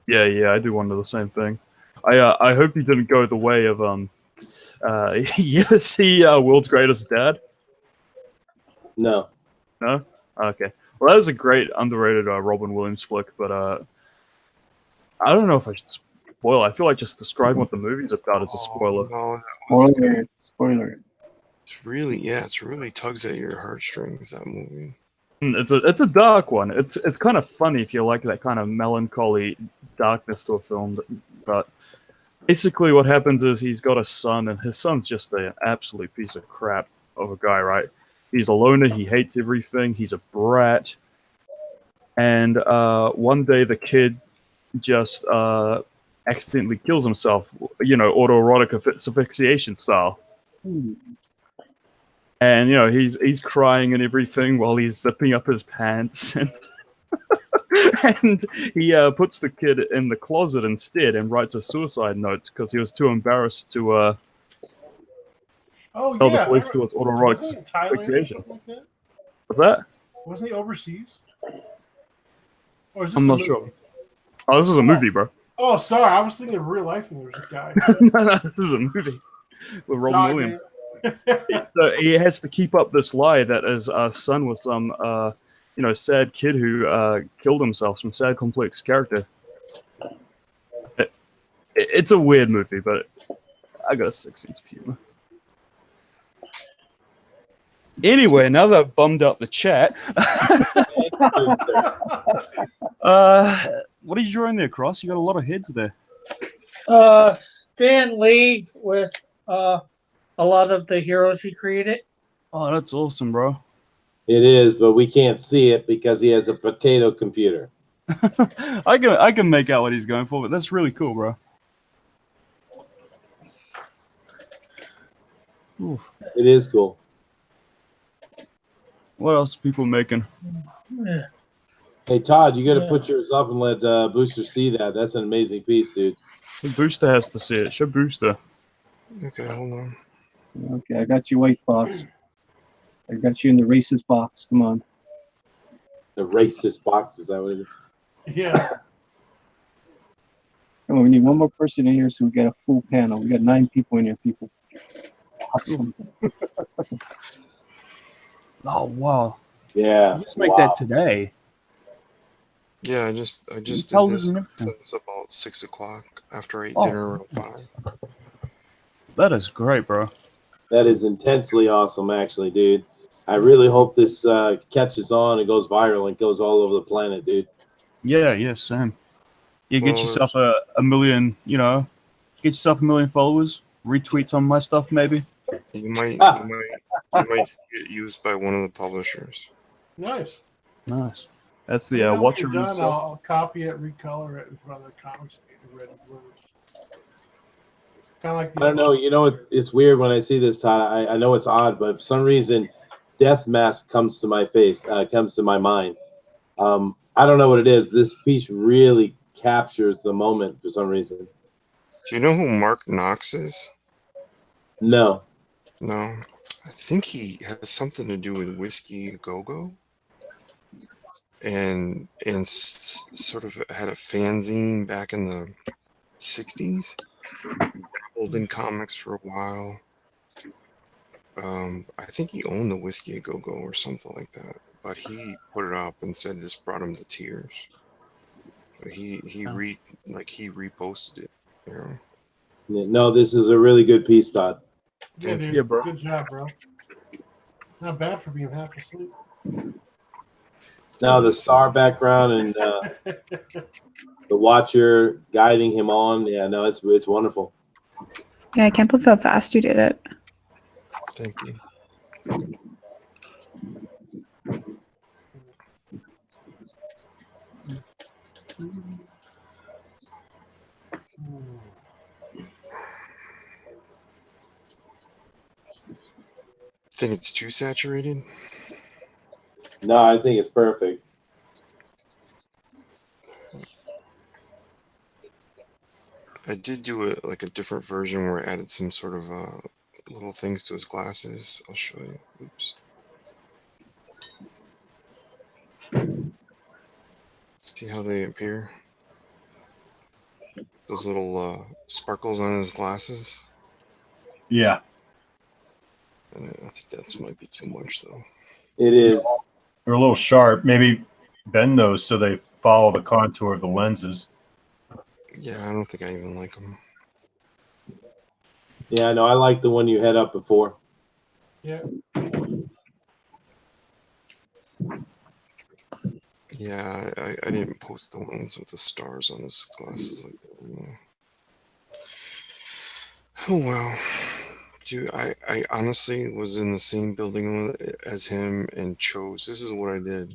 Yeah, I do wonder the same thing. I hope he didn't go the way of you ever see World's Greatest Dad? No. No? Okay. Well, that is a great underrated Robin Williams flick, but I don't know if I should spoiler. I feel like just describing what the movie's about is a spoiler. No, that was Spoiler. Spoiler. it's really tugs at your heartstrings, that movie. It's a dark one. It's kind of funny if you like that kind of melancholy darkness to a film. But basically, what happens is he's got a son, and his son's just an absolute piece of crap of a guy, right? He's a loner. He hates everything. He's a brat. And one day, the kid just accidentally kills himself. Autoerotic asphyxiation style. And he's crying and everything while he's zipping up his pants, and he puts the kid in the closet instead and writes a suicide note because he was too embarrassed to Oh tell the yeah, police to its autoerotic wasn't it Thailand or asphyxiation. something like that? What's that? Wasn't he overseas? Or is this I'm a not movie? sure. Oh, this is a movie, bro. Oh, sorry, I was thinking of real life, and there was a guy. No, this is a movie with Robin Sorry, Williams. man. So he has to keep up this lie that his son was some sad kid who killed himself, some sad complex character. It's a weird movie, but I got a 6 sense of humor. Anyway, now that I've bummed out the chat, what are you drawing there, Cross? You got a lot of heads there. Stan Lee with a lot of the heroes he created. Oh, that's awesome, bro. It is, but we can't see it because he has a potato computer. I can make out what he's going for, but that's really cool, bro. Oof. It is cool. What else are people making? Hey, Todd, you got to put yours up and let Booster see that. That's an amazing piece, dude. Booster has to see it. Show Booster. Okay, hold on. Okay, I got you, White Fox. I got you in the racist box. Come on. The racist box, is that what it is? Yeah. Come on, we need one more person in here so we get a full panel. We got 9 people in here, people. Awesome. Oh, wow. Yeah. Let's make that today. Yeah, I just did television this. and everything. It's about 6 o'clock after I ate Oh. dinner around 5. That is great, bro. That is intensely awesome, actually, dude. I really hope this catches on and goes viral and goes all over the planet, dude. Yeah, Sam. You get Well, yourself a million, get yourself a million followers, retweet some of my stuff, maybe. You might see it used by one of the publishers. Nice. Nice. That's the When Watcher you're done, himself. I'll copy it, recolor it, and put other comics ready. Kind of like I don't know. You know, it's weird when I see this, Todd. I know it's odd, but for some reason, Death Mask comes to my face, comes to my mind. I don't know what it is. This piece really captures the moment for some reason. Do you know who Mark Knox is? No. No. I think he has something to do with Whiskey Go Go. And sort of had a fanzine back in the 60s. Dabbled in comics for a while. I think he owned the Whiskey a Go Go or something like that. But he put it up and said this brought him to tears. But he reposted it. You know? No, this is a really good piece, Todd. Yeah, dude. Yeah, bro. Good job, bro. Not bad for being half asleep. Now the star background and the Watcher guiding him on. Yeah, no, it's wonderful. Yeah, I can't believe how fast you did it. Thank you. Think it's too saturated? No, I think it's perfect. I did do a different version where I added some sort of little things to his glasses. I'll show you. Oops. See how they appear? Those little sparkles on his glasses. Yeah. I think that might be too much, though. It is. They're a little sharp. Maybe bend those so they follow the contour of the lenses. Yeah, I don't think I even like him. Yeah, no, I like the one you had up before. Yeah. Yeah, I didn't post the ones with the stars on his glasses like that. Oh well. Dude, I honestly was in the same building as him and chose. This is what I did.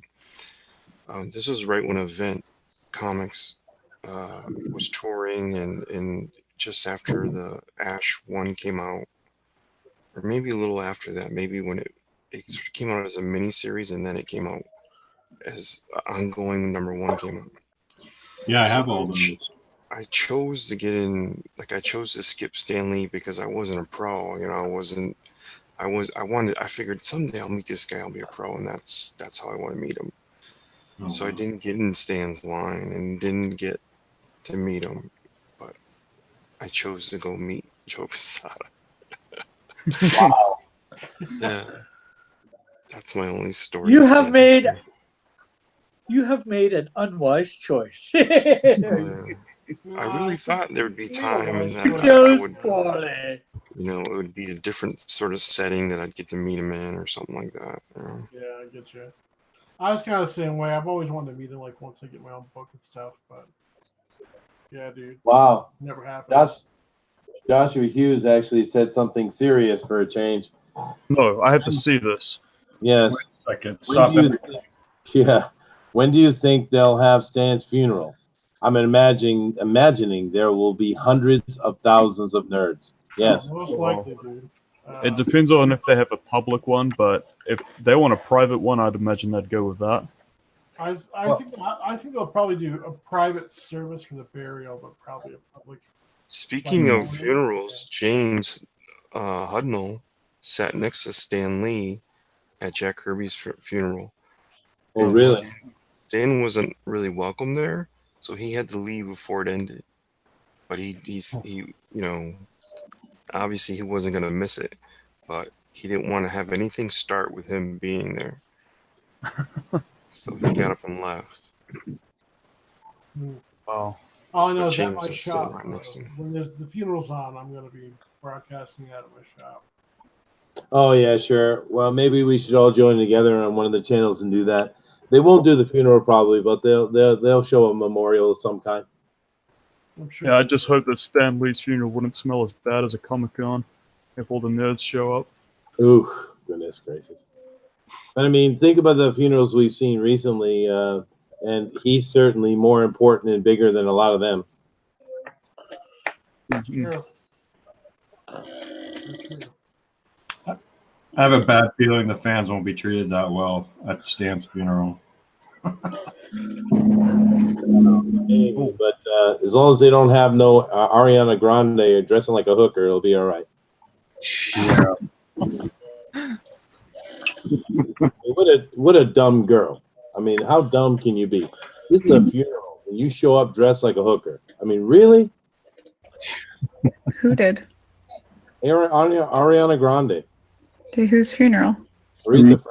This was right when Event Comics was touring, and just after the Ash 1 came out, or maybe a little after that, maybe when it sort of came out as a mini series and then it came out as ongoing #1 came out. Yeah, I So have all those. I chose to get in, like I chose to skip Stanley because I wasn't a pro. You know, I figured someday I'll meet this guy, I'll be a pro, and that's how I want to meet him. Oh, So I wow. didn't get in Stan's line and didn't get to meet him, but I chose to go meet Joe Quesada. Wow. Yeah, that's my only story. You with have Stan. made an unwise choice. Oh, yeah. I really thought there would be time and that You I chose would, poorly. it would be a different sort of setting that I'd get to meet him in or something like that. You know? Yeah, I get you. I was kind of the same way. I've always wanted to meet him, like once I get my own book and stuff. But yeah, dude, Wow. never happened. Joshua Hughes actually said something serious for a change. No, I have to see this. Yes. Wait a second. When Stop do you everything. Yeah. When do you think they'll have Stan's funeral? I'm imagining there will be hundreds of thousands of nerds. Yes. Most Well, likely, dude. It depends on if they have a public one, but if they want a private one, I'd imagine they'd go with that. I think they'll probably do a private service for the burial, but probably a public. Speaking Like, of funerals, James Hudnall sat next to Stan Lee at Jack Kirby's funeral. Oh, And really? Stan wasn't really welcome there, so he had to leave before it ended. But he obviously he wasn't gonna miss it, but he didn't want to have anything start with him being there. So he got up and left. Wow. All I know But is at James my was shop, sitting right next to him. when the funeral's on, I'm going to be broadcasting out of my shop. Oh yeah, sure. Well, maybe we should all join together on one of the channels and do that. They won't do the funeral probably, but they'll show a memorial of some kind. I'm sure. Yeah, I just hope that Stan Lee's funeral wouldn't smell as bad as a Comic-Con if all the nerds show up. Ooh, goodness gracious. But I mean, think about the funerals we've seen recently, and he's certainly more important and bigger than a lot of them. True. I have a bad feeling the fans won't be treated that well at Stan's funeral. Maybe, but as long as they don't have no Ariana Grande dressing like a hooker, it'll be all right. Yeah. What a dumb girl. I mean, how dumb can you be? This is a funeral, and you show up dressed like a hooker. I mean, really? Who did? Ariana Grande. To whose funeral? Aretha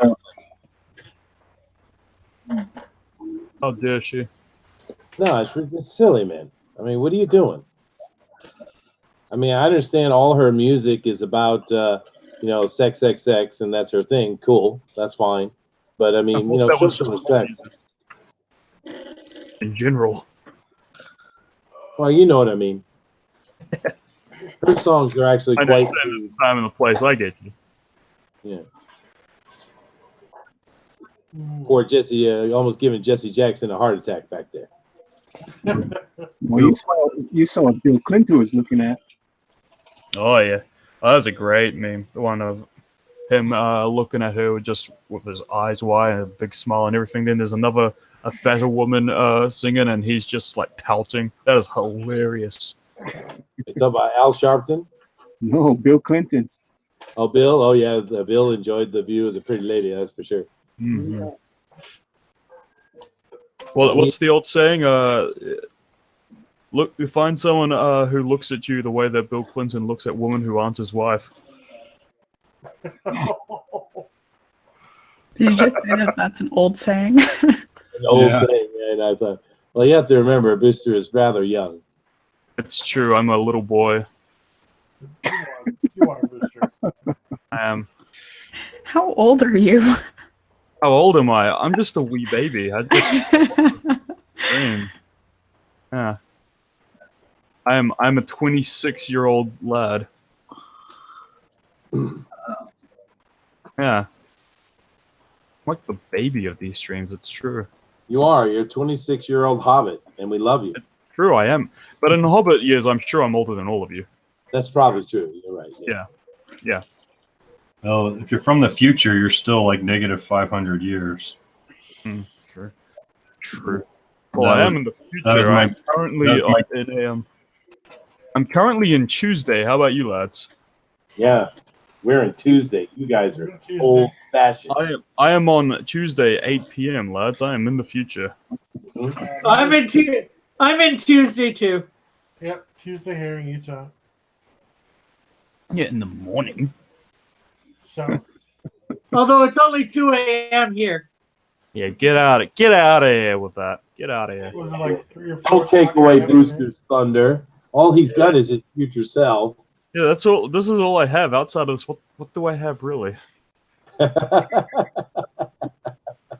Franklin. How dare she? No, it's silly, man. I mean, what are you doing? I mean, I understand all her music is about, sex, and that's her thing. Cool. That's fine. But I mean, that show was some just respect. in general. Well, you know what I mean. Her songs are actually I know quite. you said the time and the place. I get you. Yeah. Poor Jesse, almost giving Jesse Jackson a heart attack back there. Well, you saw what Bill Clinton was looking at. Oh yeah, that was a great meme. The one of him looking at her just with his eyes wide and a big smile and everything. Then there's a fatter woman singing, and he's just like pouting. That is hilarious. You talk about Al Sharpton? No, Bill Clinton. Oh, Bill. Oh, yeah. Bill enjoyed the view of the pretty lady. That's for sure. Mm-hmm. Well, what's the old saying? Look, you find someone who looks at you the way that Bill Clinton looks at women who aren't his wife. Did you just say that that's an old saying? An old saying, yeah. And I thought, well, you have to remember, Booster is rather young. It's true. I'm a little boy. You are, Booster. I am. How old are you? How old am I? I'm just a wee baby. I just dream. Yeah. I'm a 26-year-old lad. Yeah. I'm like the baby of these streams. It's true. You are. You're a 26-year-old hobbit, and we love you. True, I am. But in Hobbit years, I'm sure I'm older than all of you. That's probably true. You're right. Yeah. Well, if you're from the future, you're still like negative 500 years. True. Well, That I am was- in the that was future. my- I'm currently that was I'm currently in Tuesday. How about you, lads? Yeah. We're in Tuesday. You guys are Tuesday. old-fashioned. I am on Tuesday, 8 p.m., lads. I am in the future. I'm in Tuesday too. Yep, Tuesday here in Utah. Yeah, in the morning. So Although it's only 2 a.m. here. Yeah, get out of here with that. Get out of here. was it like 3 or 4? Don't take away Booster's thunder. All he's got is his future self. Yeah, that's all. This is all I have. Outside of this, what do I have really?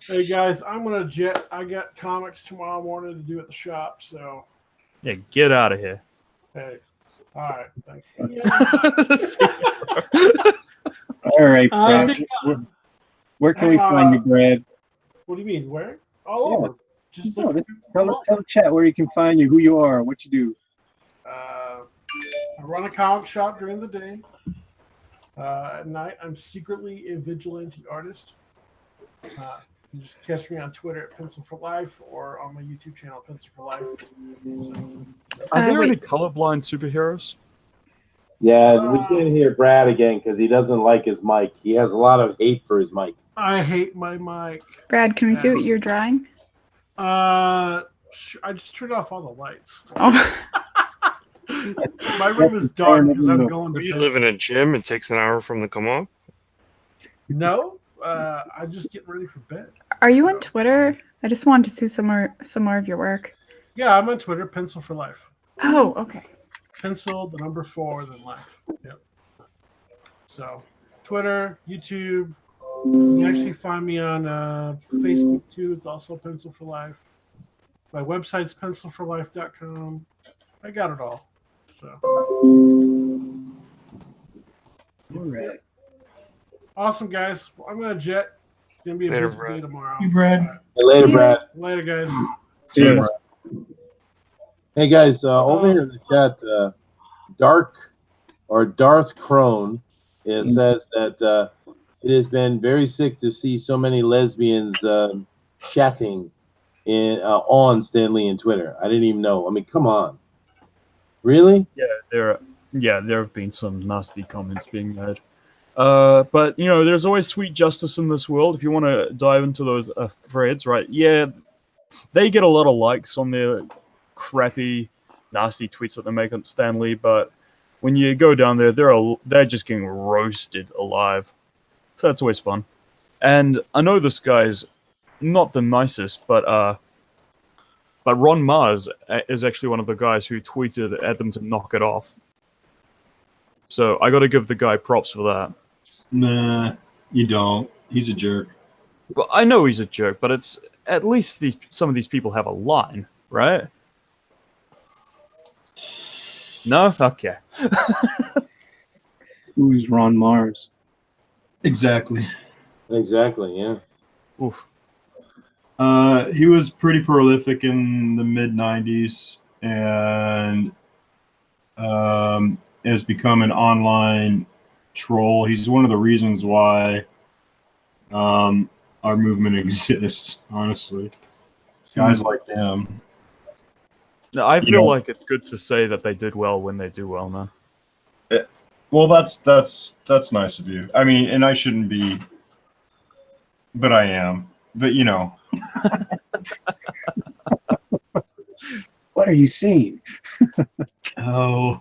Hey guys, I'm gonna jet. I got comics tomorrow morning to do at the shop. So Yeah, get out of here. hey, all right, thanks. All right, I Brad. think- Where can we find you, Brad? What do you mean? Where? All Yeah. over. Just No, look. tell the chat where you can find you, who you are, what you do. I run a comic shop during the day. At night, I'm secretly a vigilante artist. You just catch me on Twitter at Pencil for Life or on my YouTube channel, Pencil for Life. Are there any wait. colorblind superheroes? Yeah, we can't hear Brad again because he doesn't like his mic. He has a lot of hate for his mic. I hate my mic. Brad, can we see what you're drawing? I just turned off all the lights. Oh, My room is dark because I'm going to You bed. live in a gym. It takes an hour from the come up. No, I just get ready for bed. are you on Twitter? I just wanted to see some more of your work. Yeah, I'm on Twitter, Pencil for Life. Oh, okay. Pencil, the number 4, then life. Yep. So, Twitter, YouTube. You can actually find me on Facebook too. It's also Pencil for Life. My website's pencilforlife.com. I got it all. So, All right. awesome, guys. Well, I'm gonna jet. It's gonna be a Later, busy Brad. day tomorrow. Hey, Brad. All right. Later, Brad. Later, guys. Cheers. Hey guys, over here in the chat, Darth Crone says that it has been very sick to see so many lesbians chatting on Stan Lee and Twitter. I didn't even know. I mean, come on, really? There have been some nasty comments being made. But there's always sweet justice in this world. If you want to dive into those threads, right? Yeah, they get a lot of likes on their crappy, nasty tweets that they make on Stan Lee. But when you go down there, they're just getting roasted alive. So that's always fun. And I know this guy's not the nicest, but Ron Mars is actually one of the guys who tweeted at them to knock it off. So I got to give the guy props for that. Nah, you don't. He's a jerk. Well, I know he's a jerk, but it's at least some of these people have a line, right? No? Okay. Who's Ron Mars? Exactly. Exactly. Yeah. Oof. He was pretty prolific in the mid '90s and has become an online troll. He's one of the reasons why our movement exists. Honestly, guys like him. No, I feel like it's good to say that they did well when they do well, man. Well, that's nice of you. I mean, and I shouldn't be, but I am. But What are you saying? Oh,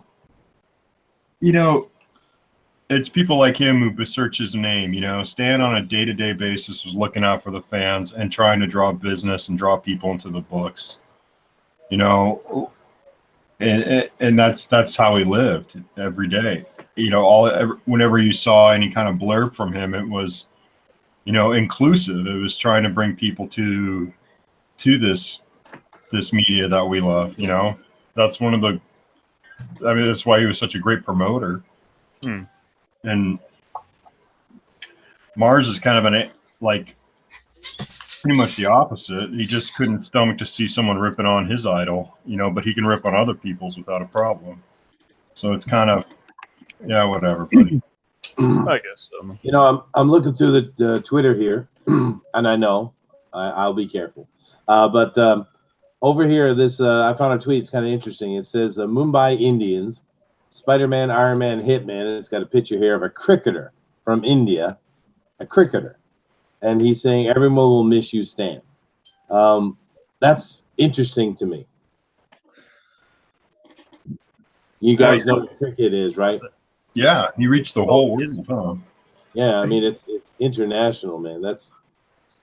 it's people like him who besmirch his name. Stan on a day-to-day basis was looking out for the fans and trying to draw business and draw people into the books. and that's how he lived every day. You know, whenever you saw any kind of blurb from him, it was, you know, inclusive. It was trying to bring people to this media that we love. You know, that's one of the. I mean, that's why he was such a great promoter. And Mars is kind of like pretty much the opposite. He just couldn't stomach to see someone ripping on his idol, you know, but he can rip on other people's without a problem. So it's kind of, yeah, whatever, buddy. I guess so. You know, I'm looking through the Twitter here, and I know I'll be careful. But over here, this I found a tweet. It's kind of interesting. It says Mumbai Indians, Spider-Man, Iron Man, Hitman. And it's got a picture here of a cricketer from India, a cricketer, and he's saying everyone will miss you, Stan. That's interesting to me. You guys know what cricket is, right? Yeah, he reached the whole world. Huh? Yeah, I mean it's international, man.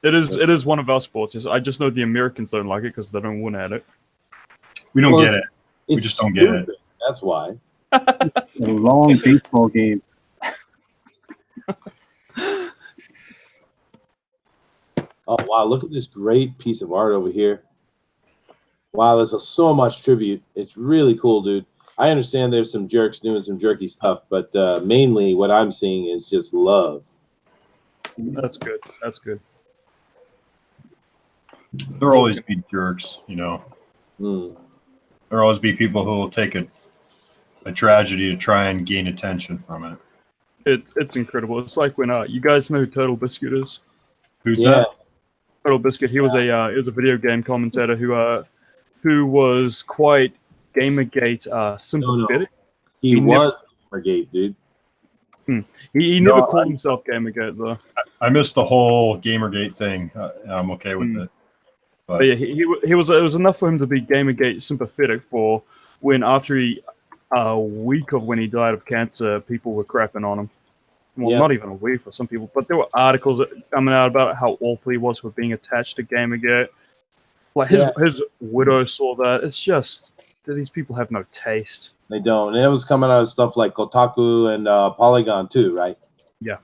It is one of our sports. Yes. I just know the Americans don't like it because they don't win at it. We don't get it. We just don't get it. That's why. A long baseball game. Oh wow! Look at this great piece of art over here. Wow, there's so much tribute. It's really cool, dude. I understand there's some jerks doing some jerky stuff, but mainly what I'm seeing is just love. That's good. That's good. There'll always be jerks, you know. There'll always be people who will take a tragedy to try and gain attention from it. It's incredible. It's like when you guys know who Turtle Biscuit is. Who's that? Turtle Biscuit. He was a video game commentator who was quite Gamergate sympathetic. No. He was Gamergate, dude. He never called himself Gamergate though. I missed the whole Gamergate thing. I'm okay with it. But yeah, it was enough for him to be Gamergate sympathetic for when after a week of when he died of cancer, people were crapping on him. Well, not even a week for some people, but there were articles coming out about how awful he was for being attached to Gamergate. Like his widow saw that. It's just, do these people have no taste? They don't. And it was coming out of stuff like Kotaku and Polygon too, right? Yeah.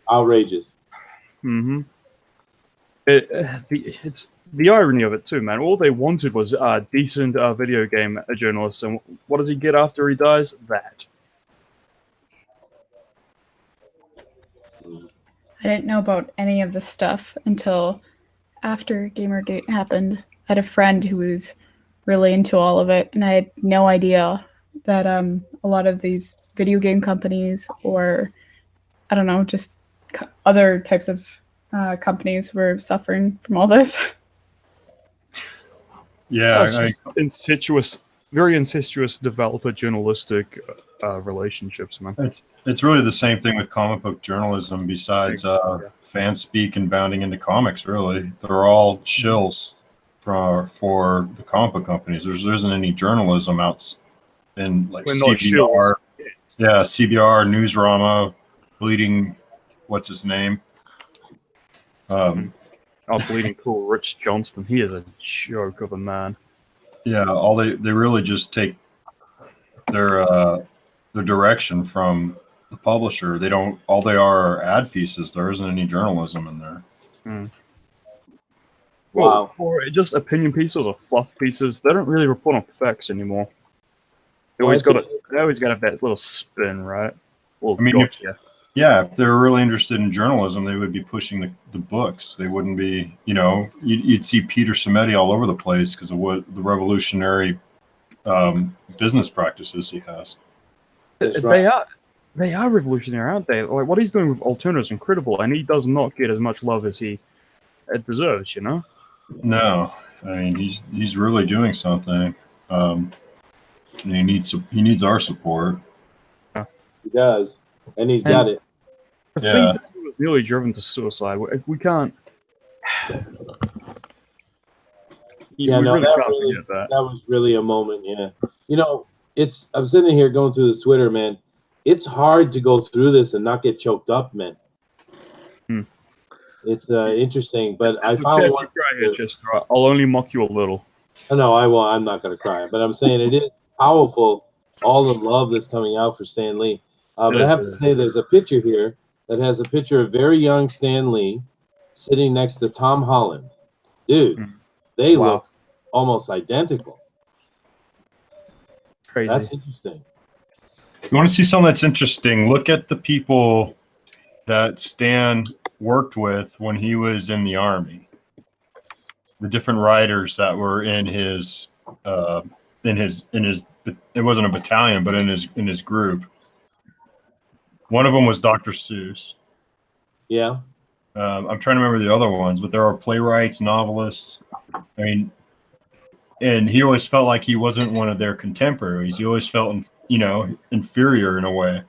Outrageous. It's the irony of it too, man. All they wanted was decent video game journalists, and what does he get after he dies? That. I didn't know about any of this stuff until after Gamergate happened. I had a friend who was really into all of it, and I had no idea that a lot of these video game companies, or I don't know, just other types of companies were suffering from all this. Yeah, very incestuous developer journalistic relationships, man. It's really the same thing with comic book journalism. Besides fan speak and bounding into comics, really, they're all shills for the comic book companies. There isn't any journalism out in like CBR, CBR, Newsrama, Bleeding. What's his name? Bleeding Cool Rich Johnston. He is a joke of a man. Yeah, they really just take their direction from the publisher. They don't. All they are ad pieces. There isn't any journalism in there. Well, or just opinion pieces or fluff pieces. They don't really report on facts anymore. They always got to have that little spin, right? Well, I mean, if they're really interested in journalism, they would be pushing the books. They wouldn't be, you'd see Peter Samedi all over the place because of what the revolutionary business practices he has. They are revolutionary, aren't they? Like what he's doing with Alterna is incredible, and he does not get as much love as he deserves. No, I mean he's really doing something. He needs our support. He does, and he's got it. I think that he was nearly driven to suicide. We can't. That was really a moment. Yeah, I'm sitting here going through this Twitter, man. It's hard to go through this and not get choked up, man. It's interesting, but I found one. I'll only mock you a little. No, I won't. I'm not going to cry, but I'm saying it is powerful. All the love that's coming out for Stan Lee. But I have to say, there's a picture here that has a picture of very young Stan Lee sitting next to Tom Holland. Dude, they look almost identical. Crazy. That's interesting. You want to see something that's interesting? Look at the people that Stan worked with when he was in the Army. The different writers that were in his it wasn't a battalion, but in his group. One of them was Dr. Seuss. Yeah. I'm trying to remember the other ones, but there are playwrights, novelists. I mean, and he always felt like he wasn't one of their contemporaries. He always felt, inferior in a way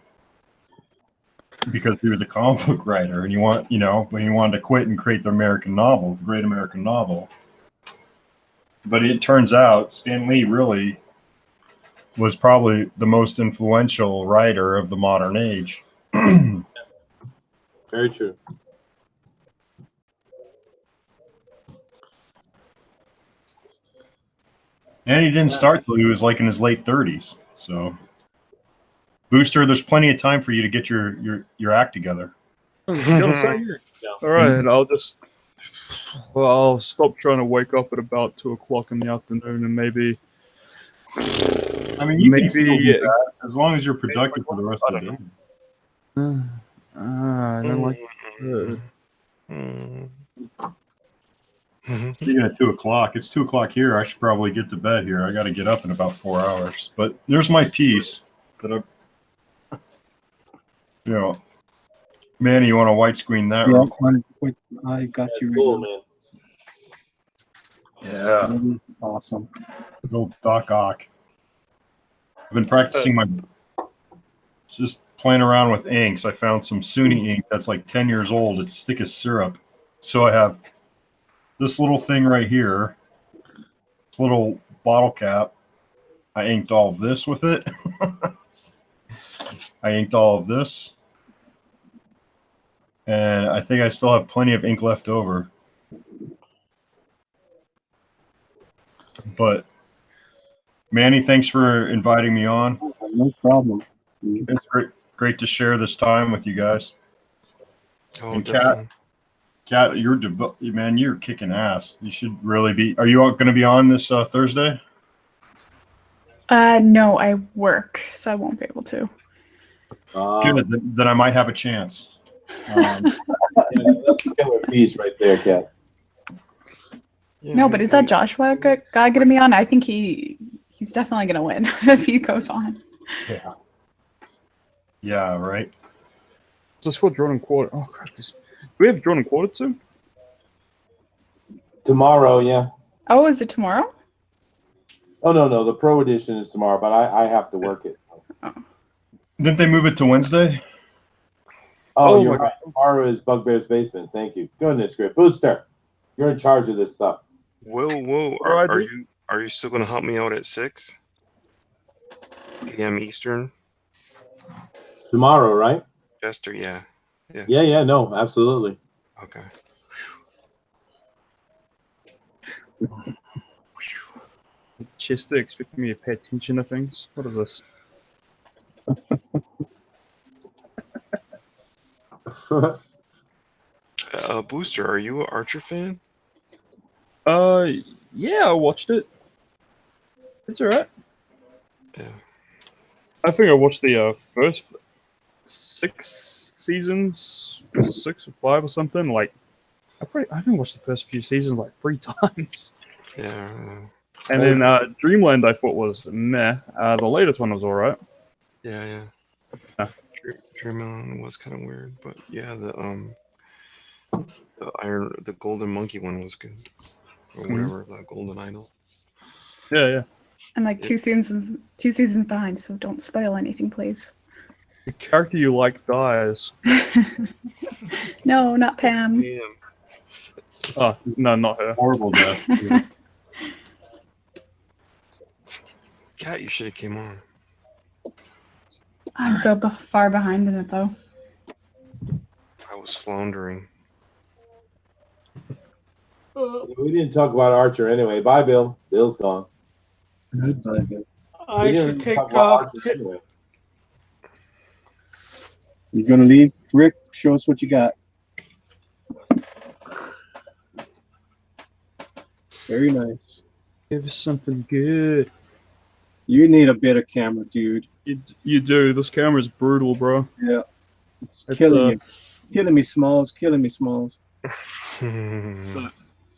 because he was a comic book writer, and when he wanted to quit and create the American novel, the great American novel. But it turns out Stan Lee really was probably the most influential writer of the modern age. Very true. And he didn't start till he was like in his late 30s. So, Booster, there's plenty of time for you to get your act together. All right, I'll stop trying to wake up at about 2:00 in the afternoon, and maybe. I mean, you can still do that as long as you're productive for the rest of the day. I don't like. Speaking of 2:00, it's 2:00 here. I should probably get to bed here. I got to get up in about 4 hours. But there's my piece that Manny, you want to white screen that? Yeah, real quick? I got That's you. cool, Right man. Yeah. That's awesome. Little Doc Ock. I've been practicing just playing around with inks. I found some Sunni ink that's like 10 years old. It's thick as syrup. So I have this little thing right here, this little bottle cap. I inked all of this with it. I inked all of this. And I think I still have plenty of ink left over. But Manny, thanks for inviting me on. No problem. It's great to share this time with you guys. Oh, and definitely. Kat, you're kicking ass. You should really be. Are you going to be on this Thursday? No, I work, so I won't be able to. Good. Then I might have a chance. That's a killer piece right there, Kat. No, but is that Joshua guy gonna be on? I think he's definitely gonna win if he goes on. Yeah. Yeah. Right. Is this for drawn and quarter? Oh, crap. Do we have drawn and quarter too? Tomorrow, yeah. Oh, is it tomorrow? Oh no, the pro edition is tomorrow, but I have to work it. Didn't they move it to Wednesday? Oh, you're right. Tomorrow is Bugbear's Basement. Thank you. Goodness, great. Booster, you're in charge of this stuff. Whoa! Are you still gonna help me out at 6 p.m. Eastern? Tomorrow, right? Chester, yeah. Yeah. No, absolutely. Okay. Chester expecting me to pay attention to things. What is this? Booster, are you an Archer fan? Yeah, I watched it. It's alright. Yeah. I think I watched the first 6 seasons. Was it 6 or 5 or something? Like, I think I watched the first few seasons like 3 times. Yeah. And then Dreamland I thought was meh. The latest one was alright. Yeah. Dreamland was kind of weird, but yeah, the Golden Monkey one was good, or whatever, the Golden Idol. Yeah. I'm like 2 seasons behind, so don't spoil anything, please. The character you like dies. No, not Pam. Oh, no, not her. Horrible death. Kat, you should have came on. I'm so far behind in it, though. I was floundering. We didn't talk about Archer anyway. Bye, Bill. Bill's gone. Goodbye, Bill. I We didn't should really take talk about off. Archer anyway. You're gonna leave, Rick? Show us what you got. Very nice. Give us something good. You need a better camera, dude. You do. This camera's brutal, bro. Yeah, it's It's, killing you. Killing me, Smalls. Killing me, Smalls.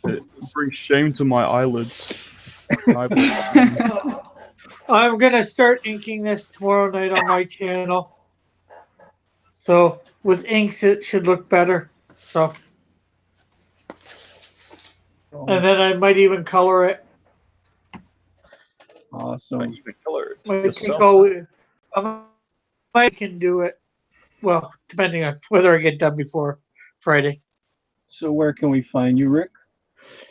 It brings shame to my eyelids. I'm gonna start inking this tomorrow night on my channel. So with inks, it should look better. So, and then I might even color it. Awesome. Even color it I yourself. I can do it. Well, depending on whether I get done before Friday. So where can we find you, Rick?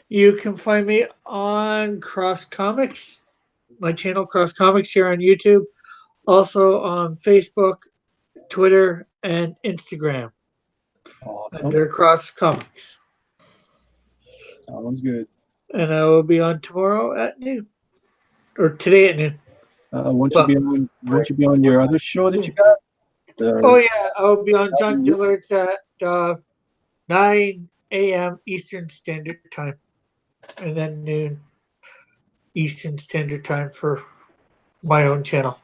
You can find me on Cross Comics, my channel Cross Comics here on YouTube, also on Facebook, Twitter, and Instagram Awesome. under Cross Comics. Sounds good. And I will be on tomorrow at noon, or today at noon. Won't you be on your other show that you got? Oh yeah, I'll be on John Dillard's at 9 a.m. Eastern Standard Time, and then noon Eastern Standard Time for my own channel.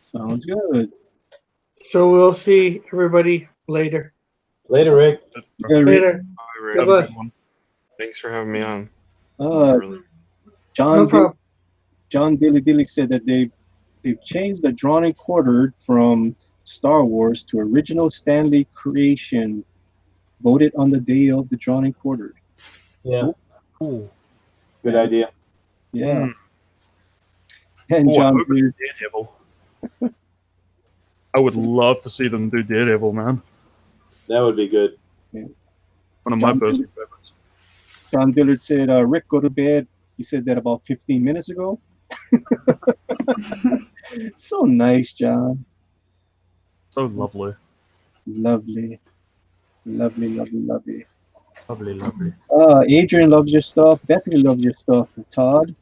Sounds good. So we'll see everybody later. Later, Rick. Later. Bye, Rick. God bless. Thanks for having me on. No John problem. John Dilly said that they've changed the drawing quarter from Star Wars to original Stanley creation, voted on the day of the drawing quarter. Yeah. Cool. Good idea. Yeah. And I John hope it's Daredevil. I would love to see them do Daredevil, man. That would be good. Yeah. One of my personal favorites. John Dillard said, Rick, go to bed. He said that about 15 minutes ago. So nice, John. So lovely. Lovely. Lovely, lovely, lovely. Lovely, lovely. Adrian loves your stuff. Bethany loves your stuff. Todd.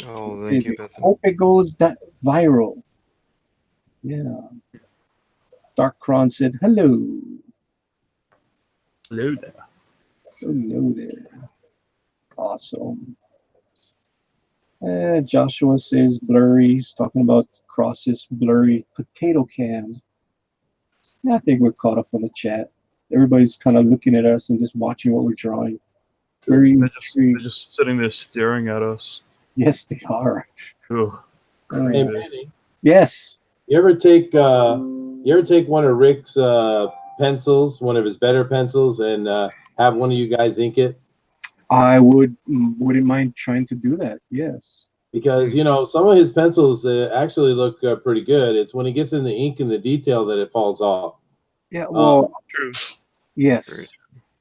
Oh, thank you, Bethany. Hope it goes that viral. Yeah. Dark Cron said, hello. Hello there. Hello there. Awesome. And Joshua says blurry. He's talking about Cross's blurry potato cam. I think we're caught up on the chat. Everybody's kind of looking at us and just watching what we're drawing. They're just sitting there staring at us. Yes, they are. Ugh. Hey, Manny, Yes. you ever take one of Rick's pencils, one of his better pencils, and have one of you guys ink it? I wouldn't mind trying to do that. Yes. Because some of his pencils actually look pretty good. It's when he gets in the ink and the detail that it falls off. Yeah. Well. True. Yes.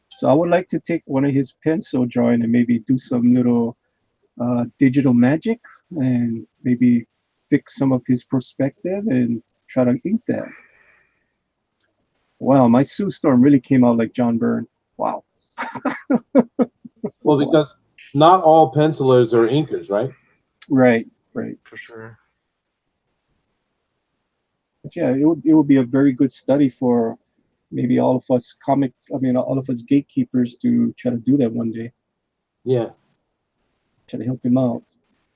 So I would like to take one of his pencil drawing and maybe do some little digital magic and maybe fix some of his perspective and try to ink that. Wow, my Sue Storm really came out like John Byrne. Wow. Well, because not all pencilers are inkers, right? Right. For sure. But yeah, it would be a very good study for maybe all of us all of us gatekeepers to try to do that one day. Yeah. Try to help him out.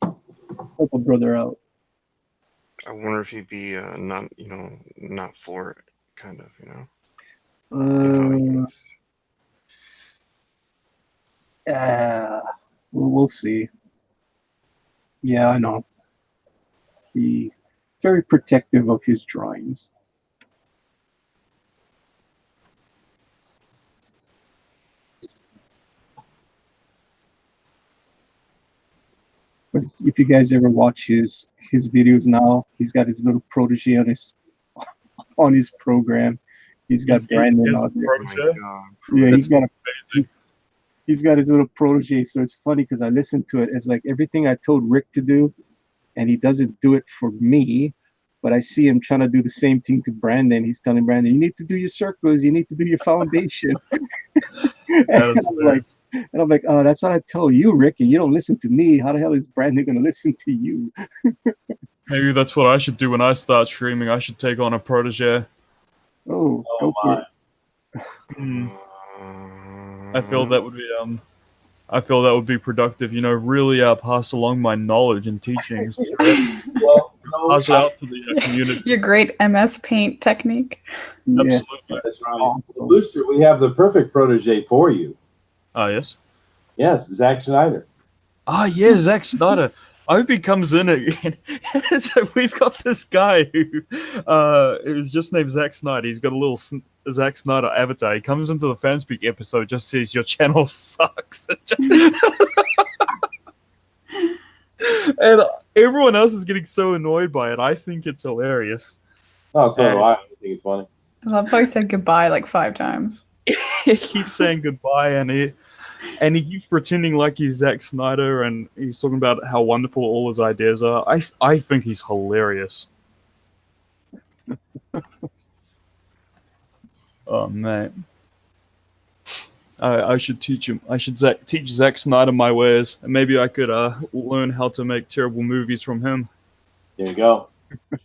Help a brother out. I wonder if he'd be not for it, kind of, We'll see. Yeah, I know. He very protective of his drawings. But if you guys ever watch his videos now, he's got his little protege on his program. He's got Brandon out there. Yeah, he's got his little protege. So it's funny because I listen to it. It's like everything I told Rick to do, and he doesn't do it for me, but I see him trying to do the same thing to Brandon. He's telling Brandon, "You need to do your circles. You need to do your foundation." That's hilarious. And I'm like, "Oh, that's what I tell you, Rick, and you don't listen to me. How the hell is Brandon gonna listen to you?" Maybe that's what I should do when I start streaming. I should take on a protege. Oh, go for it. I feel that would be I feel that would be productive. You know, really pass along my knowledge and teachings. Well, Pass it out to the community. Your great MS Paint technique. Yeah. Absolutely. That's right. Booster, we have the perfect protege for you. Ah, yes. Yes, Zack Schneider. Ah, yeah, Zack Snyder. I hope he comes in again. So we've got this guy who's just named Zack Snyder. He's got a little Zack Snyder avatar. He comes into the Fanspeak episode, just says your channel sucks, and everyone else is getting so annoyed by it. I think it's hilarious. Oh, so do I. I think it's funny. I love how he said goodbye like 5 times. He keeps saying goodbye, and he keeps pretending like he's Zack Snyder, and he's talking about how wonderful all his ideas are. I think he's hilarious. Oh man, I should teach him. I should teach Zack Snyder my ways, and maybe I could learn how to make terrible movies from him. There you go.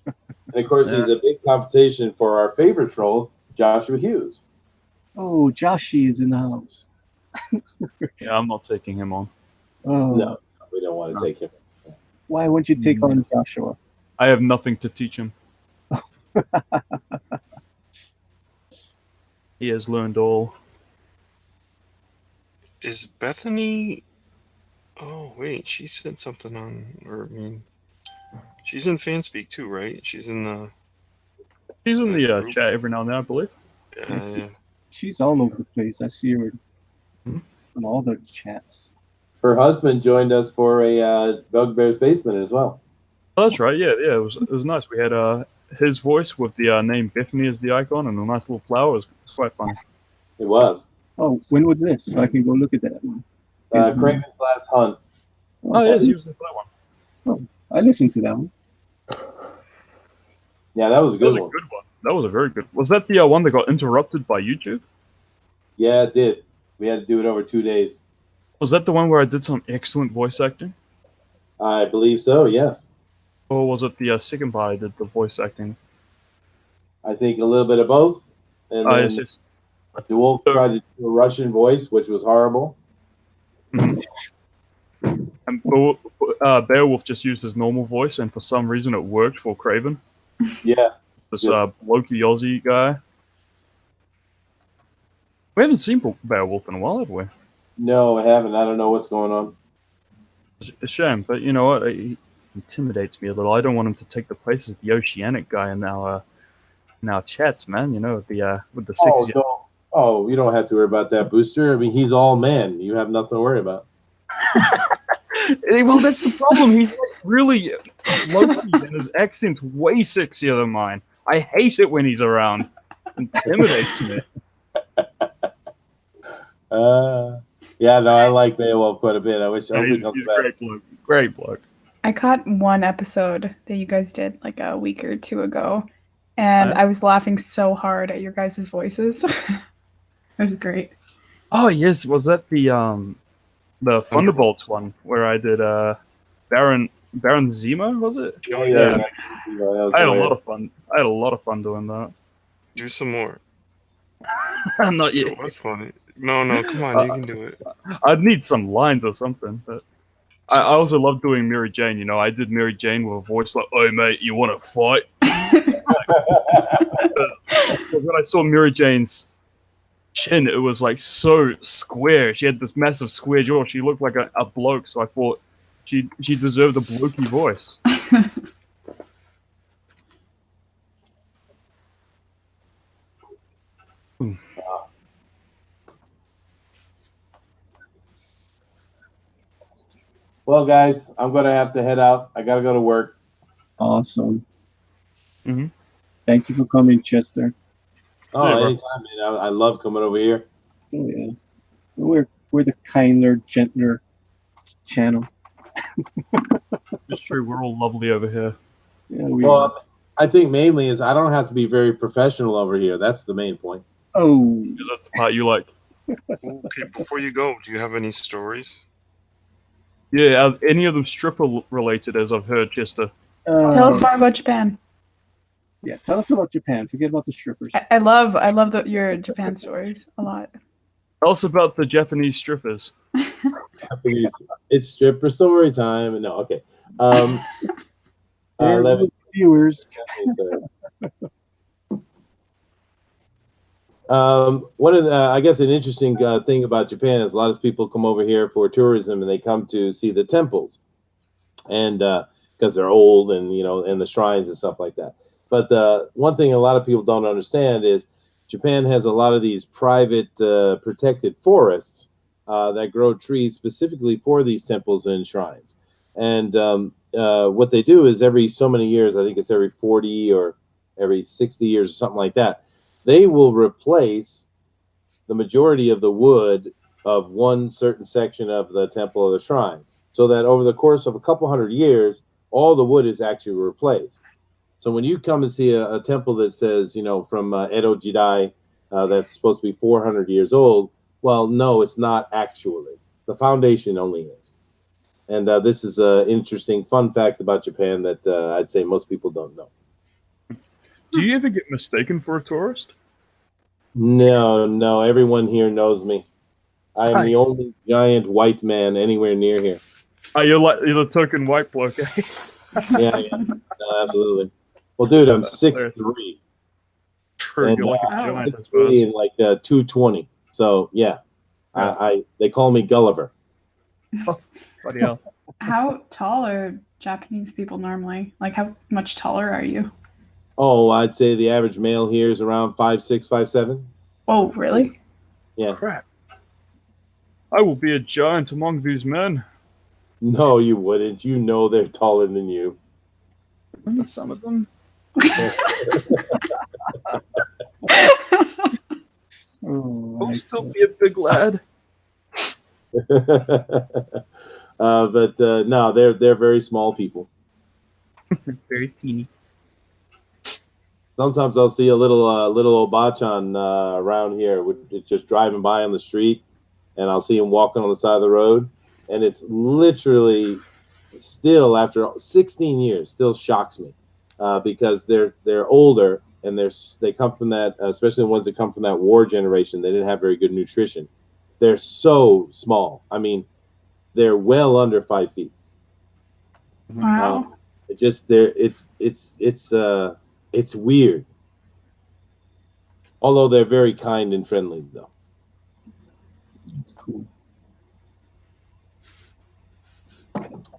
And of course, he's a big competition for our favorite troll, Joshua Hughes. Oh, Joshy is in the house. Yeah, I'm not taking him on. Oh, No, we don't want to take him. why won't you take on Joshua? I have nothing to teach him. He has learned all. Is Bethany? Oh wait, she said something on, or I mean, she's in Fanspeak too, right? She's in the the chat every now and then, I believe. Yeah. She's all over the place. I see her in all the chats. Her husband joined us for a Bugbear's Basement as well. Oh, that's right. Yeah. It was nice. We had his voice with the name Bethany as the icon and a nice little flower. It was quite funny. It was. Oh, when was this? So I can go look at that one. Craven's Last Hunt. Oh, yes, he was in that one. Oh, I listened to that one. Yeah, that was a good one. That was a very good. Was that the one that got interrupted by YouTube? Yeah, it did. We had to do it over 2 days. Was that the one where I did some excellent voice acting? I believe so, yes. Or was it the second part I did the voice acting? I think a little bit of both. And then yes. DeWolf tried to do a Russian voice, which was horrible. And Beowulf just used his normal voice, and for some reason it worked for Craven. Yeah. This blokey Aussie guy. We haven't seen Beowulf in a while, have we? No, I haven't. I don't know what's going on. It's a shame, but you know what? He intimidates me a little. I don't want him to take the place of the Oceanic guy in our chats, man. You know, with the six. Oh, you don't have to worry about that, Booster. I mean, he's all man. You have nothing to worry about. Well, that's the problem. He's like really low-key, and his accent's way sexier than mine. I hate it when he's around. It intimidates me. Yeah, no, I like Beowulf quite a bit. I wish Yeah, he's a great bloke. Great bloke. I caught one episode that you guys did like a week or two ago, and I was laughing so hard at your guys' voices. It was great. Oh yes, was that the Thunderbolts one where I did Baron Zima? Was it? Yeah. I had a lot of fun. I had a lot of fun doing that. Do some more. Not yet. That's funny. No, come on, you can do it. I'd need some lines or something, but I also love doing Mary Jane. You know, I did Mary Jane with a voice like, "Oh mate, you want to fight?" Because when I saw Mary Jane's chin, it was like so square. She had this massive square jaw. She looked like a bloke, so I thought she deserved a blokey voice. Well, guys, I'm going to have to head out. I got to go to work. Awesome. Mm-hmm. Thank you for coming, Chester. Oh, anytime, man. I love coming over here. Oh yeah, we're the kinder, gentler channel. It's true. We're all lovely over here. Yeah, we are. I think mainly is I don't have to be very professional over here. That's the main point. Oh, Is that the part you like? Okay, before you go, do you have any stories? Yeah, are any of them stripper related, as I've heard, Chester? Tell us more about Japan. Yeah, tell us about Japan. Forget about the strippers. I love your Japan stories a lot. Tell us about the Japanese strippers. It's stripper story time. No, okay. There viewers. One of the, I guess, an interesting thing about Japan is a lot of people come over here for tourism and they come to see the temples, and because they're old and and the shrines and stuff like that. But the one thing a lot of people don't understand is Japan has a lot of these private protected forests that grow trees specifically for these temples and shrines. And what they do is every so many years, I think it's every 40 or every 60 years or something like that, they will replace the majority of the wood of one certain section of the temple or the shrine, so that over the course of a couple hundred years, all the wood is actually replaced. So when you come and see a temple that says, from Edo Jidai, that's supposed to be 400 years old, well, no, it's not actually. The foundation only is. And this is an interesting fun fact about Japan that I'd say most people don't know. Do you ever get mistaken for a tourist? No, everyone here knows me. I am the only giant white man anywhere near here. Oh, you're the token white bloke, eh? Yeah, no, absolutely. Well, dude, I'm 6'3". True, And, you're like a I'm giant, I 6'3" suppose. and like 220. So yeah, they call me Gulliver. Bloody hell. How tall are Japanese people normally? Like, how much taller are you? Oh, I'd say the average male here is around 5'6", 5'7". Oh, really? Yeah. Crap. I will be a giant among these men. No, you wouldn't. You know they're taller than you. Some of them. I'll still be a big lad. But no, they're very small people. Very teeny. Sometimes I'll see a little obachan around here, just driving by on the street, and I'll see him walking on the side of the road, and it's literally still after 16 years still shocks me because they're older and they come from that, especially the ones that come from that war generation. They didn't have very good nutrition. They're so small. I mean, they're well under 5 feet. Wow. It's weird. Although they're very kind and friendly, though. That's cool.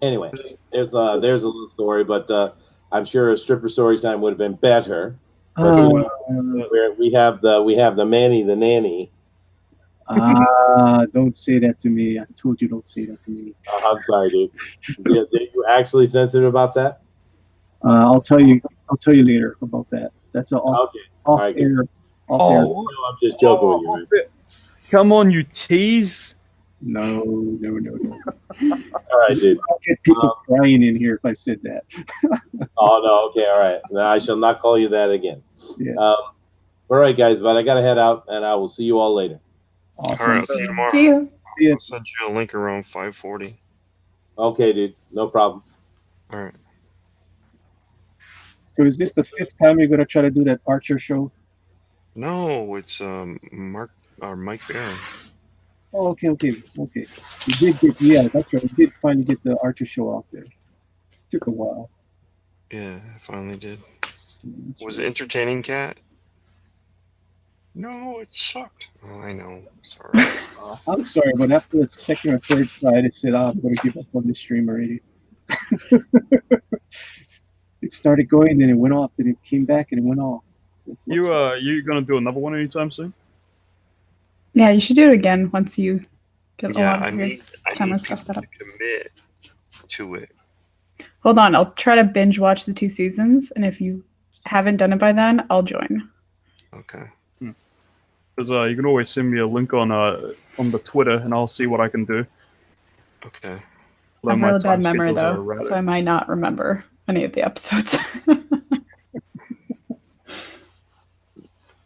Anyway, there's a little story, but I'm sure a stripper story time would have been better. But we have the Manny the nanny. Don't say that to me. I told you don't say that to me. I'm sorry, dude. Are you actually sensitive about that? I'll tell you later about that. That's off right, air. No, I'm just joking with you. Right? Come on, you tease. No. All right, dude. I'll get people crying in here if I said that. Oh no, okay, all right. No, I shall not call you that again. Yes. All right, guys, but I gotta head out, and I will see you all later. Awesome. All right, I'll see you tomorrow. See you. I'll send you a link around 5:40. Okay, dude. No problem. All right. So is this the 5th time you're gonna try to do that Archer show? No, it's Mike Barron. Oh, okay. You did get, that's right. You did finally get the Archer show out there. Took a while. Yeah, I finally did. That's Was right. it entertaining, Cat? No, it sucked. Oh, I know. Sorry. I'm sorry, but after the second or third try, I said, I'm going to give up on this stream already. It started going, then it went off, then it came back, and it went off. You gonna do another one anytime soon? Yeah, you should do it again once you get a Yeah, lot I of your need camera stuff set up. to commit to it. Hold on, I'll try to binge watch the 2 seasons, and if you haven't done it by then, I'll join. Okay. Because you can always send me a link on the Twitter, and I'll see what I can do. Okay. I have a really bad memory though, so I might not remember any of the episodes.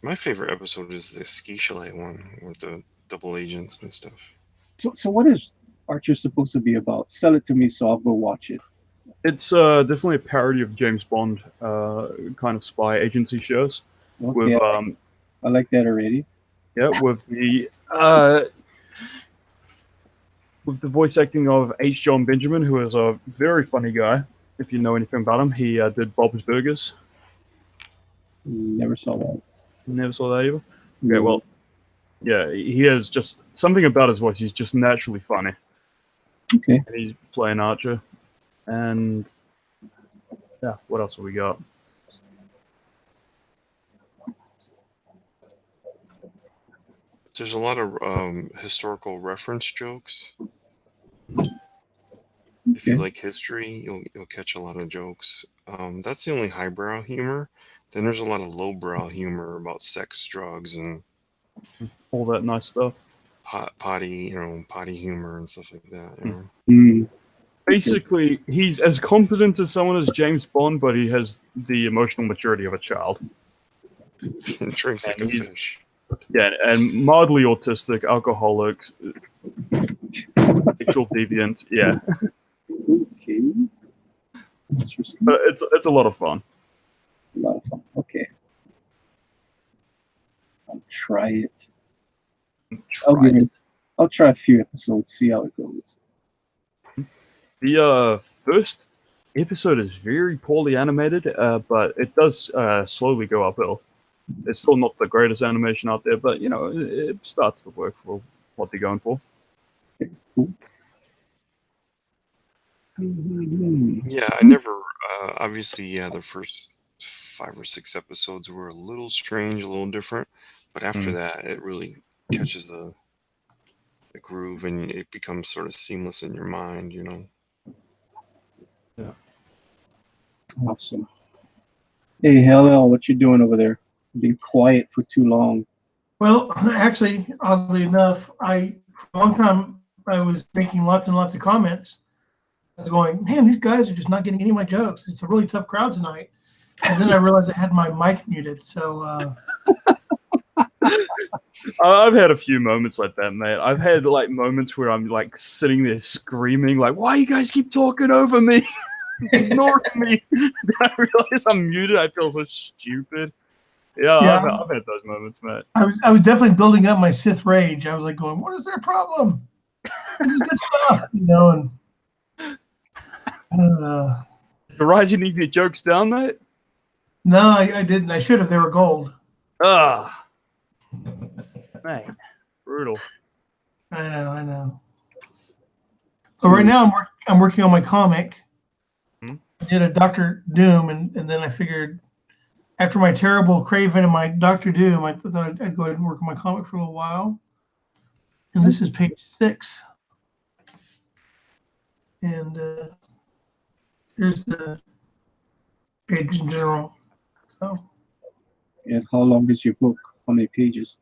My favorite episode is the ski chalet one with the double agents and stuff. So what is Archer supposed to be about? Sell it to me so I'll go watch it. It's definitely a parody of James Bond kind of spy agency shows. Okay, With I like that already. yeah, with the voice acting of H. John Benjamin, who is a very funny guy. If you know anything about him, he did Bob's Burgers. Never saw that. Never saw that either. No. Okay, well, yeah, he has just something about his voice. He's just naturally funny. Okay. And he's playing Archer. And yeah, what else have we got? There's a lot of historical reference jokes. If you like history, you'll catch a lot of jokes. That's the only highbrow humor. Then there's a lot of lowbrow humor about sex, drugs, and all that nice stuff. Potty humor and stuff like that. You know? Basically, he's as competent as someone as James Bond, but he has the emotional maturity of a child. Drinks like a fish. Yeah, and mildly autistic, alcoholic, sexual deviant. Yeah. Okay. Interesting. But it's a lot of fun. A lot of fun. Okay. I'll try it. I'll try a few episodes, see how it goes. The first episode is very poorly animated, but it does slowly go uphill. It's still not the greatest animation out there, but it starts to work for what they're going for. Cool. Yeah, I never. Obviously, the first 5 or 6 episodes were a little strange, a little different, but after that, it really catches the groove, and it becomes sort of seamless in your mind. Yeah. Awesome. Hey, hello, what you doing over there? Been quiet for too long. Well, actually, oddly enough, for a long time I was making lots and lots of comments. I was going, man, these guys are just not getting any of my jokes. It's a really tough crowd tonight. And then I realized I had my mic muted. So I've had a few moments like that, mate. I've had moments where I'm sitting there screaming, why you guys keep talking over me? Ignoring me. Then I realize I'm muted. I feel so stupid. Yeah. I've had those moments, mate. I was definitely building up my Sith rage. I was going, what is their problem? This is good stuff, and Did you need your jokes down, mate? No, I didn't. I should have. They were gold. Ah, man, brutal. I know. So right now I'm working on my comic. I did a Doctor Doom, and then I figured after my terrible Craven and my Doctor Doom, I thought I'd go ahead and work on my comic for a little while. And this is page 6. And here's the page in general. So. And how long is your book? How many pages?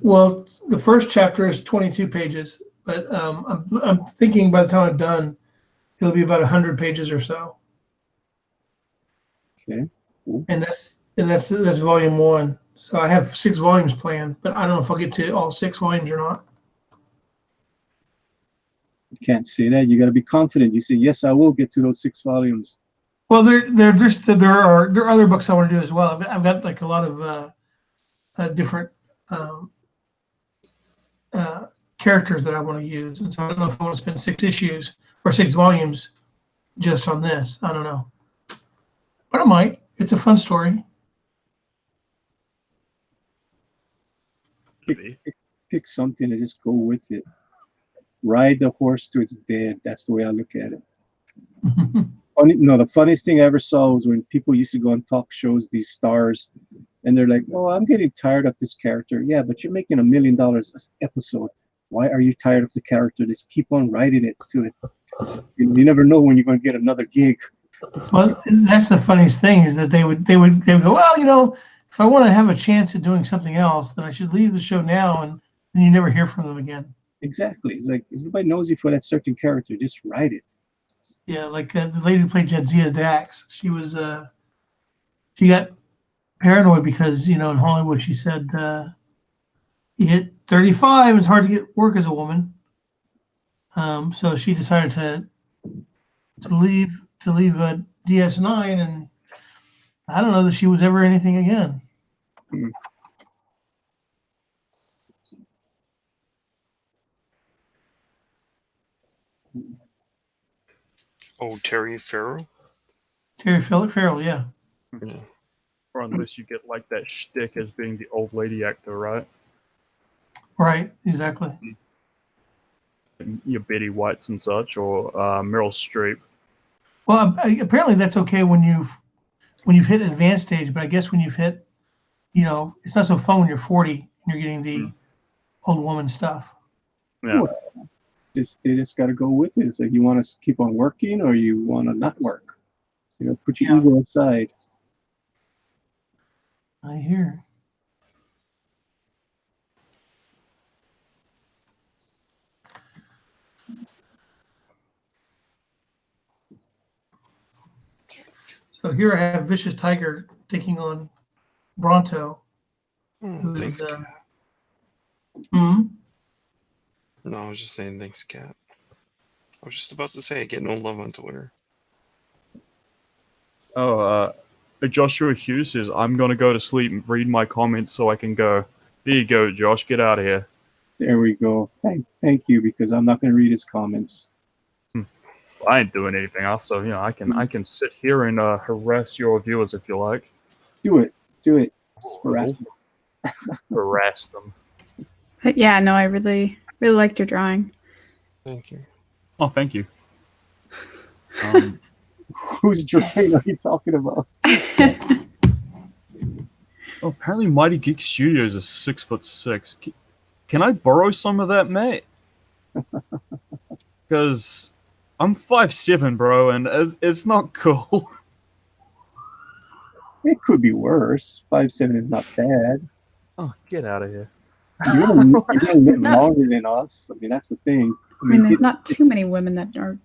Well, the first chapter is 22 pages, but I'm thinking by the time I'm done, it'll be about 100 pages or so. Okay. Cool. And that's volume 1. So I have 6 volumes planned, but I don't know if I'll get to all 6 volumes or not. You can't say that. You got to be confident. You say, yes, I will get to those 6 volumes. Well, there are other books I want to do as well. I've got a lot of different characters that I want to use, and so I don't know if I want to spend 6 issues or 6 volumes just on this. I don't know, but I might. It's a fun story. Pick something and just go with it. Ride the horse to its dead. That's the way I look at it. The funniest thing I ever saw was when people used to go on talk shows, these stars, and they're like, oh, I'm getting tired of this character. Yeah, but you're making $1 million an episode. Why are you tired of the character? Just keep on writing it to it. You never know when you're going to get another gig. Well, that's the funniest thing is that they would go, well, if I want to have a chance at doing something else, then I should leave the show now, and then you never hear from them again. Exactly. It's like, everybody knows you for that certain character. Just write it. Yeah, the lady who played Jadzia Dax, she got paranoid because, in Hollywood, she said, you hit 35, it's hard to get work as a woman. So she decided to leave DS9, and I don't know that she was ever anything again. Oh, Terry Farrell? Terry Farrell, yeah. Yeah. Or unless you get like that shtick as being the old lady actor, right? Right, exactly. Your Betty Whites and such, or Meryl Streep. Well, apparently that's okay when you've hit advanced stage, but I guess when you've hit, it's not so fun when you're 40 and you're getting the old woman stuff. Yeah. Well, they just got to go with it. It's like you want to keep on working or you want to not work. Put your ego aside. I hear. So here I have Vicious Tiger taking on Bronto. Thanks, Cat. Hmm? No, I was just saying thanks, Cat. I was just about to say I get no love on Twitter. Oh, Joshua Hughes says, I'm going to go to sleep and read my comments so I can go. There you go, Josh. Get out of here. There we go. Thank you, because I'm not going to read his comments. I ain't doing anything else, so I can sit here and harass your viewers if you like. Do it. Harass them. Harass them. But yeah, no, I really liked your drawing. Thank you. Oh, thank you. Whose drawing are you talking about? Oh, apparently Mighty Geek Studios is 6'6". Can I borrow some of that, mate? Because I'm 5'7", bro, and it's not cool. It could be worse. 5'7" is not bad. Oh, get out of here. You're gonna live longer than us. I mean, that's the thing. I mean, there's not too many women that are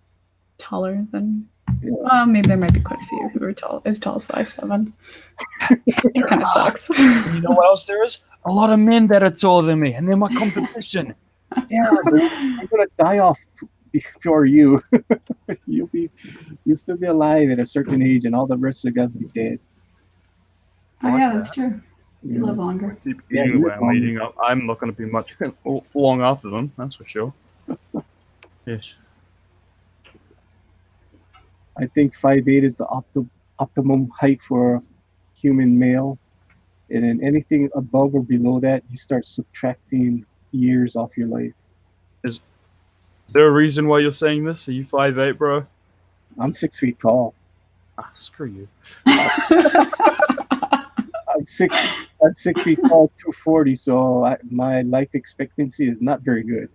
taller than. Yeah. Well, maybe there might be quite a few who are as tall as 5'7". It kind of sucks. You know what else there is? A lot of men that are taller than me, and they're my competition. Yeah, I'm gonna die off before you. You'll still be alive at a certain age, and all the rest of the guys will be dead. Oh yeah, that's true. You live longer. Keep eating away. I'm eating up. I'm not going to be much long after them. That's for sure. Yes. I think 5'8" is the optimum height for a human male, and then anything above or below that, you start subtracting years off your life. Is there a reason why you're saying this? Are you 5'8", bro? I'm 6 feet tall. Ah, screw you. I'm 6 feet tall, 240. So my life expectancy is not very good.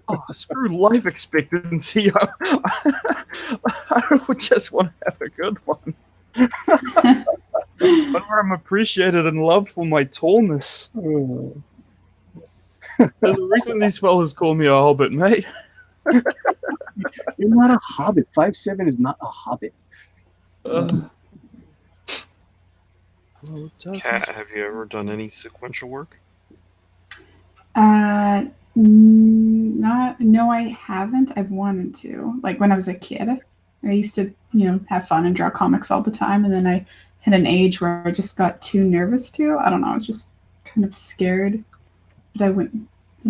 Oh, screw life expectancy. I would just want to have a good one. One where I'm appreciated and loved for my tallness. There's a reason these fellas call me a hobbit, mate. You're not a hobbit. 5'7" is not a hobbit. Kat, have you ever done any sequential work? No, I haven't. I've wanted to. Like when I was a kid, I used to, have fun and draw comics all the time, and then I hit an age where I just got too nervous to. I don't know. I was just kind of scared that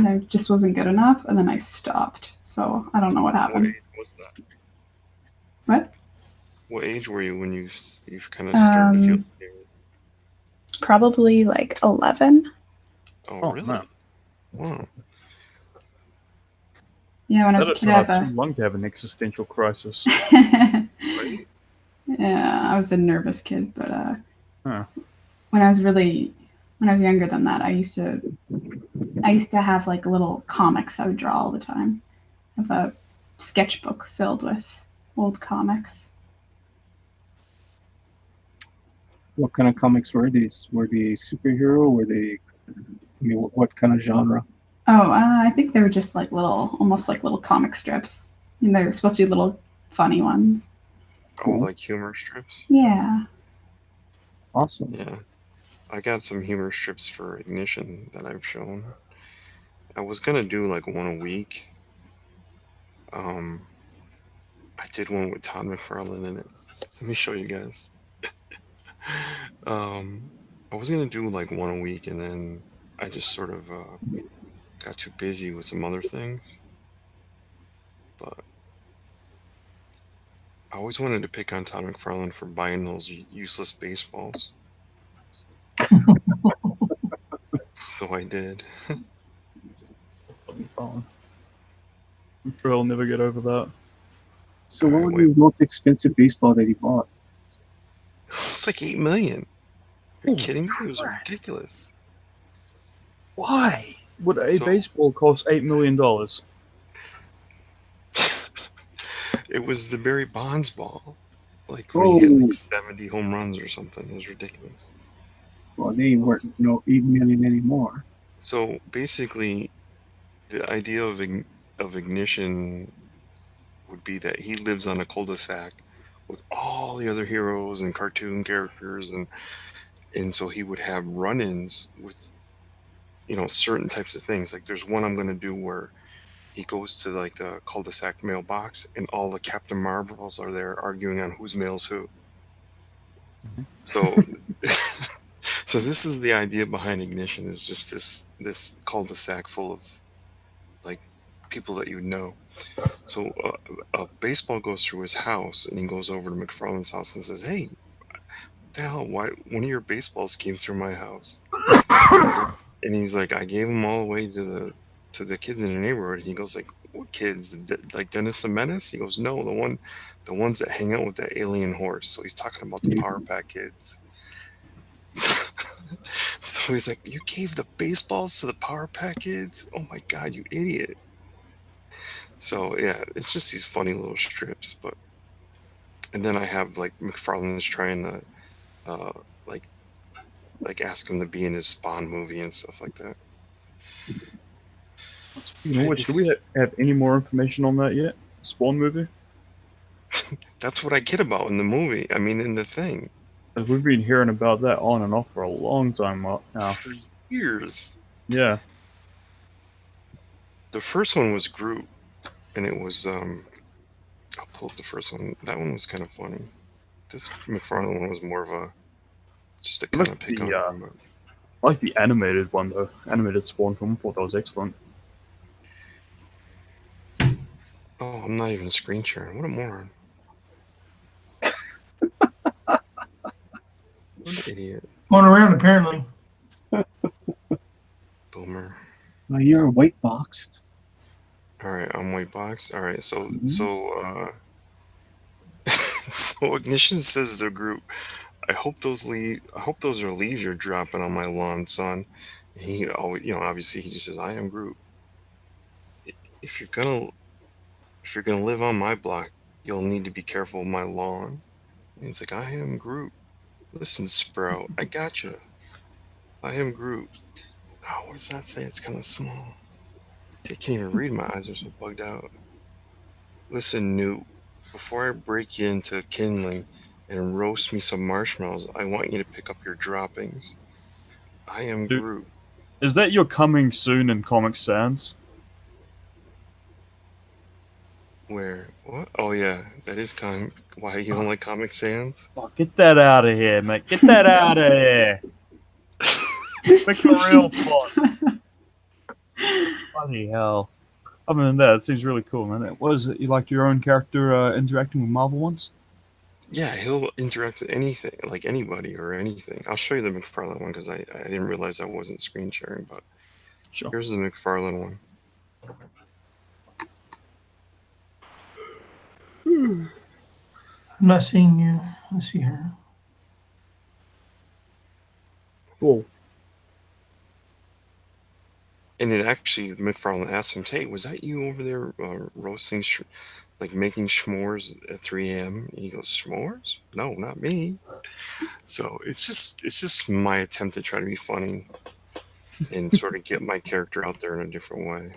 I just wasn't good enough, and then I stopped. So I don't know what happened. What age was that? What? What age were you when you kind of started to feel scared? Probably like 11. Oh, really? Man. Wow. Yeah, when I was a kid, I too long to have an existential crisis. Yeah, I was a nervous kid, but Huh. when I was younger than that, I used to have like little comics I would draw all the time. I have a sketchbook filled with old comics. What kind of comics were these? Were they superhero? Were they? What kind of genre? Oh, I think they were just like almost like little comic strips. And they're supposed to be little funny ones. Oh, like humor strips? Yeah. Awesome. Yeah. I got some humor strips for Ignition that I've shown. I was gonna do like one a week. Um, I did one with Todd McFarlane in it. Let me show you guys. Um, I was gonna do like one a week, and then I just sort of got too busy with some other things. But I always wanted to pick on Todd McFarlane for buying those useless baseballs. So I did. I'm sure I'll never get over that. So what was the most expensive baseball that he bought? It's like 8 million. Are you kidding me? It was ridiculous. Why would a baseball cost $8 million? It was the Barry Bonds ball. Like when he hit like 70 home runs or something. It was ridiculous. Well, they ain't worth 8 million anymore. So basically, the idea of Ignition would be that he lives on a cul-de-sac with all the other heroes and cartoon characters, and so he would have run-ins with certain types of things. Like there's one I'm going to do where he goes to like the cul-de-sac mailbox and all the Captain Marvels are there arguing on whose mails who. So so this is the idea behind Ignition, is just this cul-de-sac full of like people that you know. So a baseball goes through his house, and he goes over to McFarlane's house and says, "Hey, what the hell? Why one of your baseballs came through my house?" And he's like, "I gave them all away to the kids in the neighborhood." And he goes like, "What kids? Like Dennis the Menace?" He goes, "No, the ones that hang out with that alien horse." So he's talking about the Power Pack kids. So he's like, "You gave the baseballs to the Power Pack kids? Oh my God, you idiot!" So yeah, it's just these funny little strips. But and then I have like McFarlane's trying to uh, like ask him to be in his Spawn movie and stuff like that. Speaking of which, do we have any more information on that yet? Spawn movie? That's what I get about in the movie. I mean, in the thing. We've been hearing about that on and off for a long time now. For years. Yeah. The first one was Groot, and it was I'll pull up the first one. That one was kind of funny. This McFarlane one was more of a just to kind of pick on him. I like the animated one though. Animated Spawn film. I thought that was excellent. Oh, I'm not even screen sharing. What a moron. What an idiot. Going around apparently. Boomer. Well, you're white boxed. All right, I'm white boxed. All right, so so Ignition says to the group, I hope those are leaves you're dropping on my lawn, son. And he always, obviously he just says, I am Groot. If you're gonna live on my block, you'll need to be careful of my lawn. And he's like, I am Groot. Listen, Sprout, I gotcha. I am Groot. Oh, what does that say? It's kind of small. I can't even read. My eyes are so bugged out. Listen, Newt, before I break you into kindling and roast me some marshmallows, I want you to pick up your droppings. I am Groot. Is that your coming soon in Comic Sans? Where? What? Oh, yeah. That is coming. Why, you don't like Comic Sans? Oh, get that out of here, mate. Get that out of here. Make it real fun. Bloody hell. Other than that, it seems really cool, man. What is it? You like your own character interacting with Marvel ones? Yeah, he'll interact with anything, like anybody or anything. I'll show you the McFarlane one because I didn't realize I wasn't screen sharing, but sure. Here's the McFarlane one. I'm not seeing you. I see her. Cool. And it actually, McFarlane asked him, hey, was that you over there roasting, like making s'mores at 3 a.m.? He goes, s'mores? No, not me. So it's just my attempt to try to be funny and sort of get my character out there in a different way.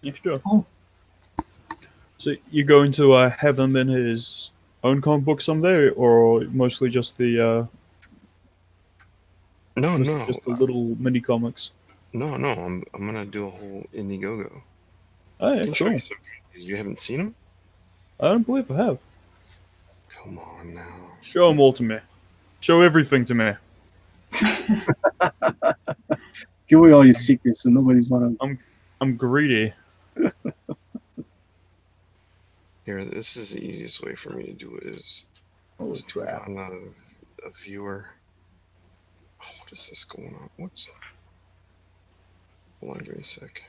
Yeah, sure. Oh. So you going to have him in his own comic book someday, or mostly just the No, Was it no, just the little mini comics? no. I'm gonna do a whole Indiegogo. Oh, I yeah, can show you cool. some pages. You haven't seen them? I don't believe I have. Come on now. Show them all to me. Show everything to me. Give away all your secrets so nobody's gonna. I'm greedy. Here, this is the easiest way for me to do it is Holy to do it crap. on a viewer. Oh, what is this going on? What's? Hold on, give me a sec.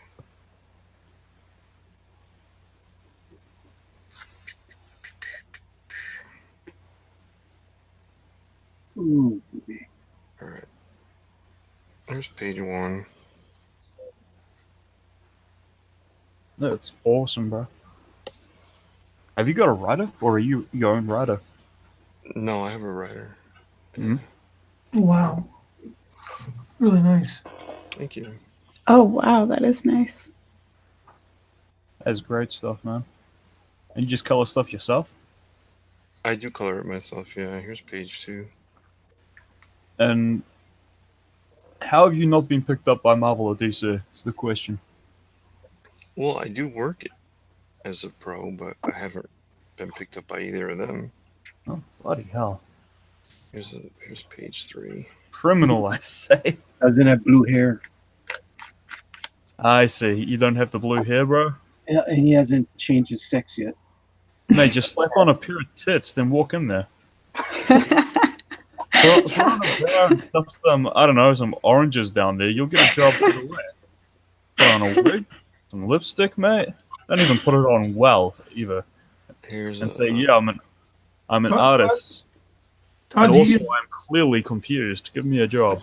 Ooh, All right. There's page 1. That's awesome, bro. Have you got a writer, or are you your own writer? No, I have a writer. Mhm. Wow. Really nice. Thank you. Oh wow, that is nice. That's great stuff, man. And you just color stuff yourself? I do color it myself. Yeah. Here's page 2. And how have you not been picked up by Marvel or DC? Is the question. Well, I do work as a pro, but I haven't been picked up by either of them. Oh, bloody hell. Here's page 3. Criminal, I say. doesn't have blue hair. I see. You don't have the blue hair, bro? Yeah, and he hasn't changed his sex yet. Mate, just slap on a pair of tits, then walk in there. Put on a bra and stuff some, I don't know, some oranges down there. You'll get a job right away. Put on a wig, some lipstick, mate. Don't even put it on well, either. Here's And say, yeah, I'm an Todd- artist. Todd, And do also, you I'm clearly confused. Give me a job.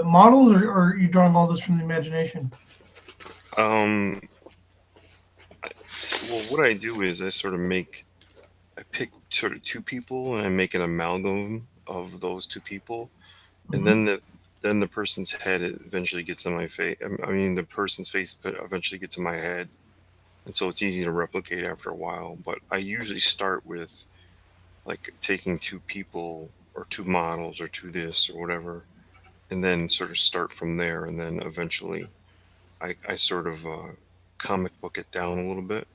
models, or are you drawing all this from the imagination? well, what I do is I pick sort of 2 people and I make an amalgam of those 2 people, and then the person's head eventually gets on my face. I mean, the person's face eventually gets in my head, and so it's easy to replicate after a while. But I usually start with like taking 2 people or 2 models or 2 this or whatever, and then sort of start from there, and then eventually I sort of comic book it down a little bit,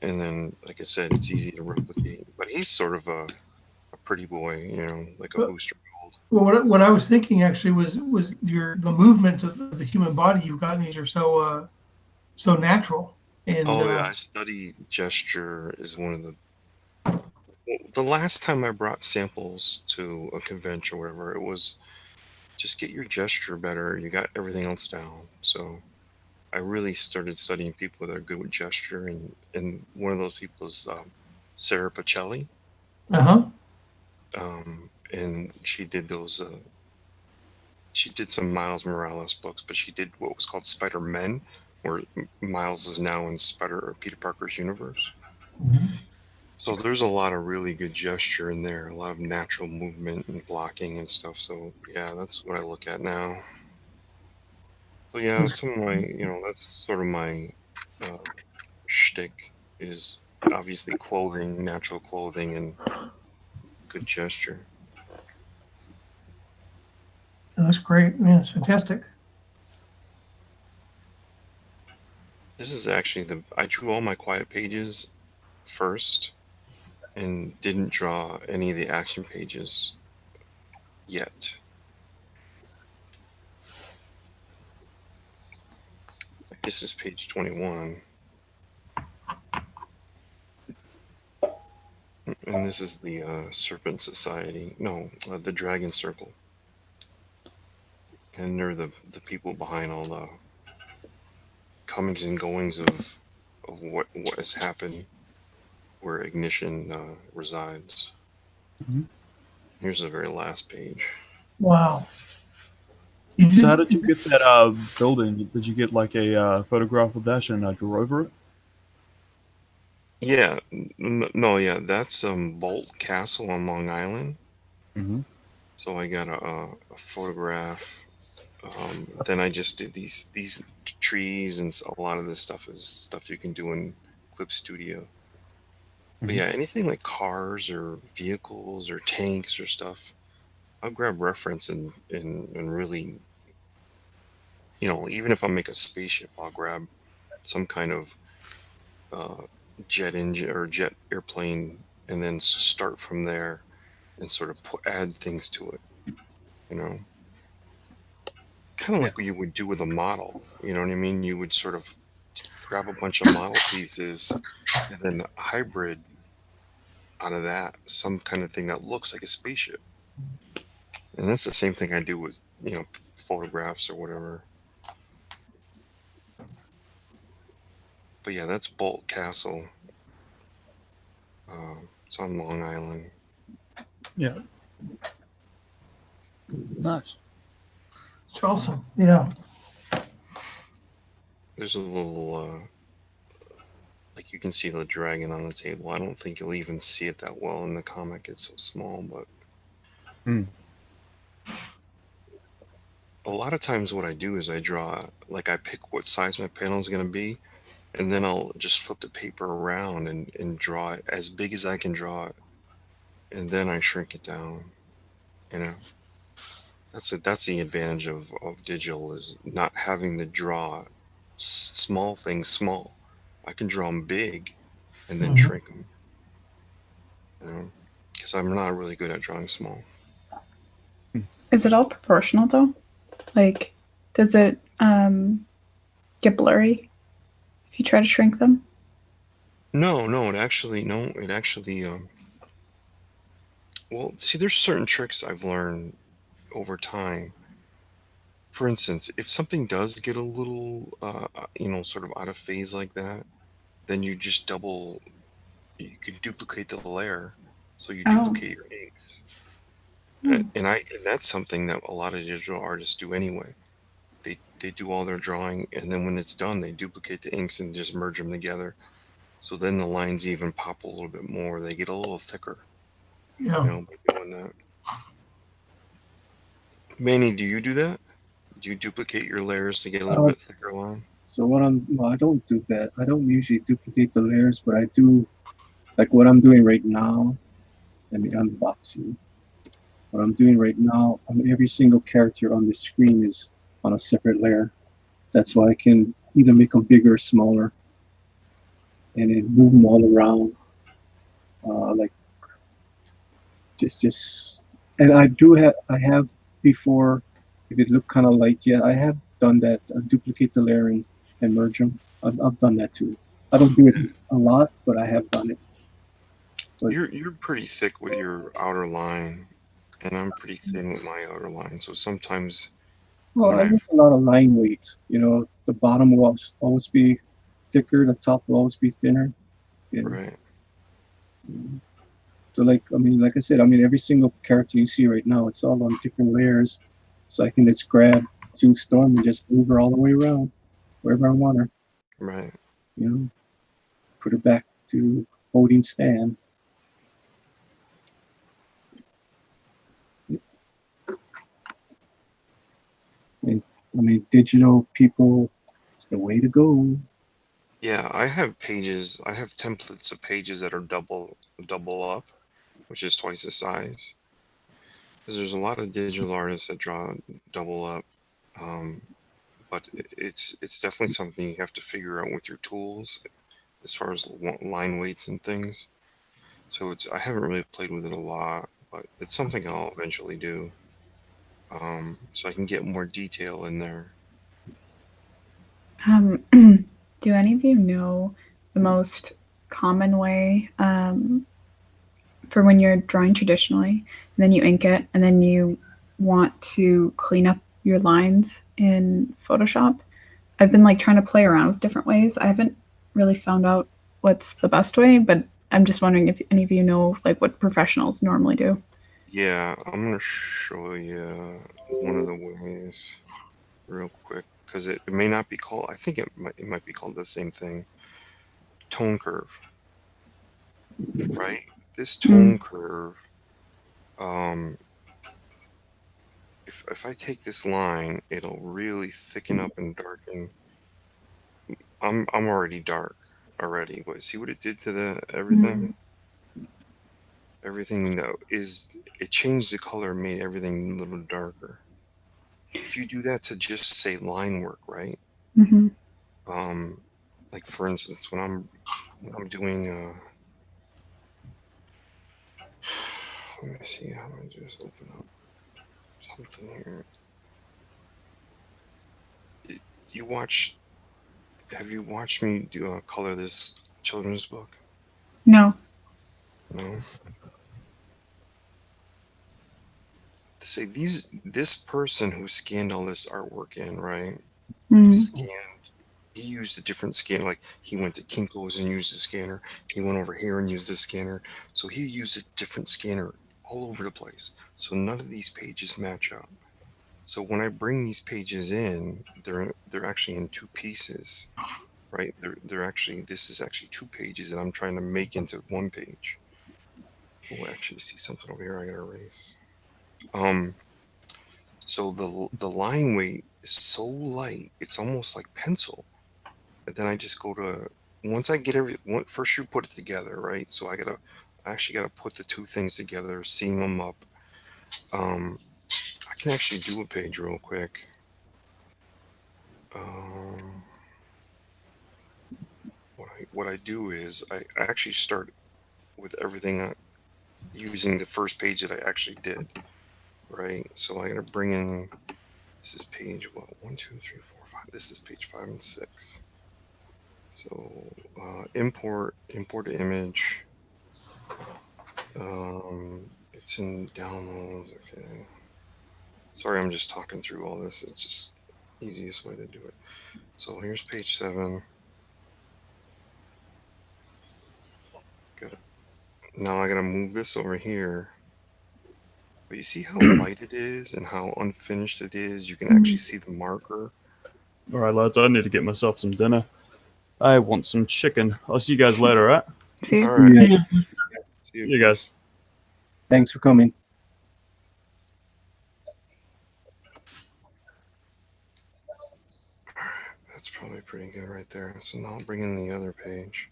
and then like I said, it's easy to replicate. But he's sort of a pretty boy, like a But- booster gold. Well, what I was thinking actually was the movements of the human body you've gotten. These are so natural. And Oh yeah, I study gesture is one of the last time I brought samples to a convention or whatever, it was just get your gesture better. You got everything else down. So I really started studying people that are good with gesture, and one of those people is Sarah Pacelli. And she did those. She did some Miles Morales books, but she did what was called Spider Men, where Miles is now in Spider or Peter Parker's universe. So there's a lot of really good gesture in there, a lot of natural movement and blocking and stuff. So yeah, that's what I look at now. So yeah, some of my, that's sort of my shtick is obviously clothing, natural clothing, and good gesture. that's great. Yeah, it's fantastic. This is actually I drew all my quiet pages first and didn't draw any of the action pages yet. This is page 21. And this is the Serpent Society. No, the Dragon Circle. And they're the people behind all the comings and goings of what has happened where Ignition resides. Here's the very last page. Wow. So how did you get that building? Did you get like a photograph of that and draw over it? Yeah, no, yeah, that's Bolt Castle on Long Island. So I got a photograph. Then I just did these trees, and a lot of this stuff is stuff you can do in Clip Studio. But yeah, anything like cars or vehicles or tanks or stuff, I'll grab reference and really, even if I make a spaceship, I'll grab some kind of uh, jet engine or jet airplane, and then start from there and sort of add things to it. You know, kind of like what you would do with a model. You know what I mean? You would sort of grab a bunch of model pieces and then hybrid out of that some kind of thing that looks like a spaceship. And that's the same thing I do with photographs or whatever. But yeah, that's Bolt Castle. It's on Long Island. Yeah. Nice. It's awesome. Yeah. There's a little like you can see the dragon on the table. I don't think you'll even see it that well in the comic. It's so small, but Hmm. a lot of times what I do is I draw, like I pick what size my panel is going to be, and then I'll just flip the paper around and draw it as big as I can draw it, and then I shrink it down. You know, that's the advantage of digital, is not having to draw small things small. I can draw them big and then Mhm. shrink them. You know, because I'm not really good at drawing small. Is it all proportional though? Like, does it get blurry if you try to shrink them? No, it actually well, see, there's certain tricks I've learned over time. For instance, if something does get a little, sort of out of phase like that, then you can duplicate the layer. So you Oh. duplicate your inks. Hmm. And that's something that a lot of digital artists do anyway. They do all their drawing, and then when it's done, they duplicate the inks and just merge them together. So then the lines even pop a little bit more. They get a little thicker, Yeah. by doing that. Manny, do you do that? Do you duplicate your layers to get a little Uh, bit thicker line? so well, I don't do that. I don't usually duplicate the layers, but I do like what I'm doing right now. Let me unbox you. What I'm doing right now, every single character on the screen is on a separate layer. That's why I can either make them bigger or smaller, and then move them all around. Like just, and I have before. If it looked kind of light, yeah, I have done that. Duplicate the layering and merge them. I've done that too. I don't do it a lot, but I have done it. But You're pretty thick with your outer line, and I'm pretty thin with my outer line. So sometimes well, when I use I've a lot of line weight. The bottom will always be thicker. The top will always be thinner. And right, so, like I said, every single character you see right now, it's all on different layers. So I can just grab Sue Storm and just move her all the way around wherever I want her. right. You know, put her back to holding stand. And, digital people, it's the way to go. Yeah, I have pages. I have templates of pages that are double up, which is twice the size. Because there's a lot of digital artists that draw double up, um, but it's definitely something you have to figure out with your tools as far as line weights and things. So I haven't really played with it a lot, but it's something I'll eventually do. So I can get more detail in there. Do any of you know the most common way for when you're drawing traditionally, and then you ink it, and then you want to clean up your lines in Photoshop? I've been like trying to play around with different ways. I haven't really found out what's the best way, but I'm just wondering if any of you know like what professionals normally do. Yeah, I'm gonna show you one of the ways real quick because it may not be called. I think it might be called the same thing. Tone curve, right? This tone Mm. curve. Um, if I take this line, it'll really thicken up and darken. I'm already dark already, but see what it did to the everything? Mm. everything that is, it changed the color, made everything a little darker. If you do that to just say line work, right? Mm-hmm. Like for instance, when I'm doing let me see how I just open up something here. You watch? Have you watched me do color this children's book? No. No. To say this person who scanned all this artwork in, right? Mm. Scanned. He used a different scanner. Like he went to Kinko's and used the scanner. He went over here and used the scanner. So he used a different scanner all over the place. So none of these pages match up. So when I bring these pages in, they're actually in two pieces, right? They're actually, this is actually two pages that I'm trying to make into one page. Oh, actually, see something over here I gotta erase. So the line weight is so light, it's almost like pencil. And then I just go to, once I get first you put it together, right? So I actually gotta put the two things together, seam them up. I can actually do a page real quick. Um, what I do is I actually start with everything using the first page that I actually did, right? So I gotta bring in, this is page what, 1, 2, 3, 4, 5. This is page 5 and 6. So import image. It's in downloads. Okay. Sorry, I'm just talking through all this. It's just easiest way to do it. So here's page 7. Got it. Now I gotta move this over here. But you see how light it is and how unfinished it is? You can actually see the marker. All right, lads, I need to get myself some dinner. I want some chicken. I'll see you guys later, right? See you. All right. Yeah. See You guys. Thanks for coming. That's probably pretty good right there. So now I'll bring in the other page.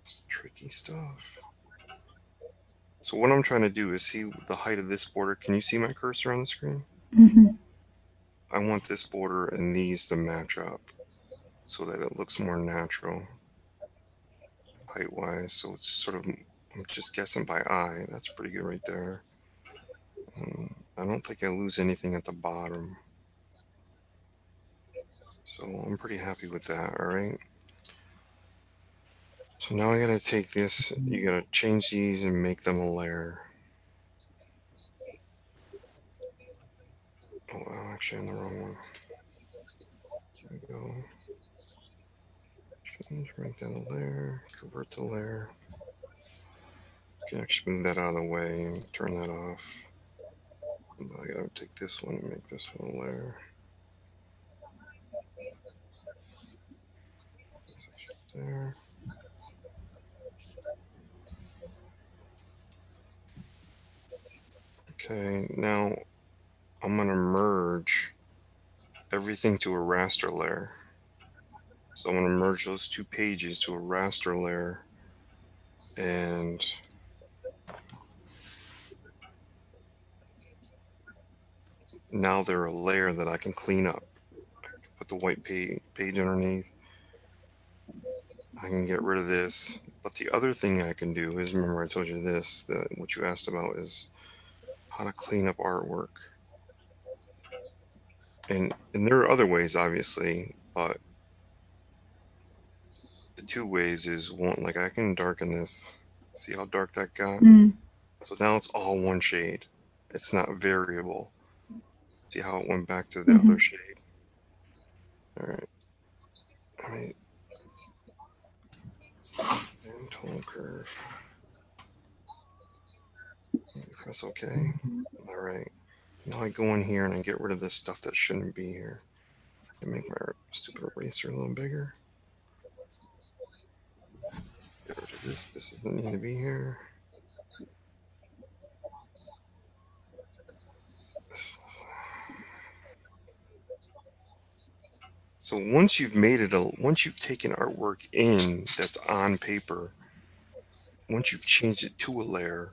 It's tricky stuff. So what I'm trying to do is see the height of this border. Can you see my cursor on the screen? Mm-hmm. I want this border and these to match up so that it looks more natural height-wise. So it's sort of, I'm just guessing by eye. That's pretty good right there. I don't think I lose anything at the bottom. So I'm pretty happy with that, all right? So now I gotta take this, you gotta change these and make them a layer. Oh, I'm actually on the wrong one. There we go. Change, make that a layer, convert to layer. You can actually move that out of the way and turn that off. I gotta take this one and make this one a layer. That's actually there. Okay, now I'm gonna merge everything to a raster layer. So I'm gonna merge those two pages to a raster layer, and now they're a layer that I can clean up. I can put the white page underneath. I can get rid of this. But the other thing I can do is, remember I told you this, that what you asked about is how to clean up artwork. And there are other ways, obviously, but the two ways is one, like I can darken this. See how dark that got? Mm. So now it's all one shade. It's not variable. See how it went back to the Mm-hmm. other shade? All right. All right. And total curve. Press OK. All right. Now I go in here and I get rid of this stuff that shouldn't be here. I make my stupid eraser a little bigger. Get rid of this. This doesn't need to be here. So once you've made it, once you've taken artwork in that's on paper, once you've changed it to a layer,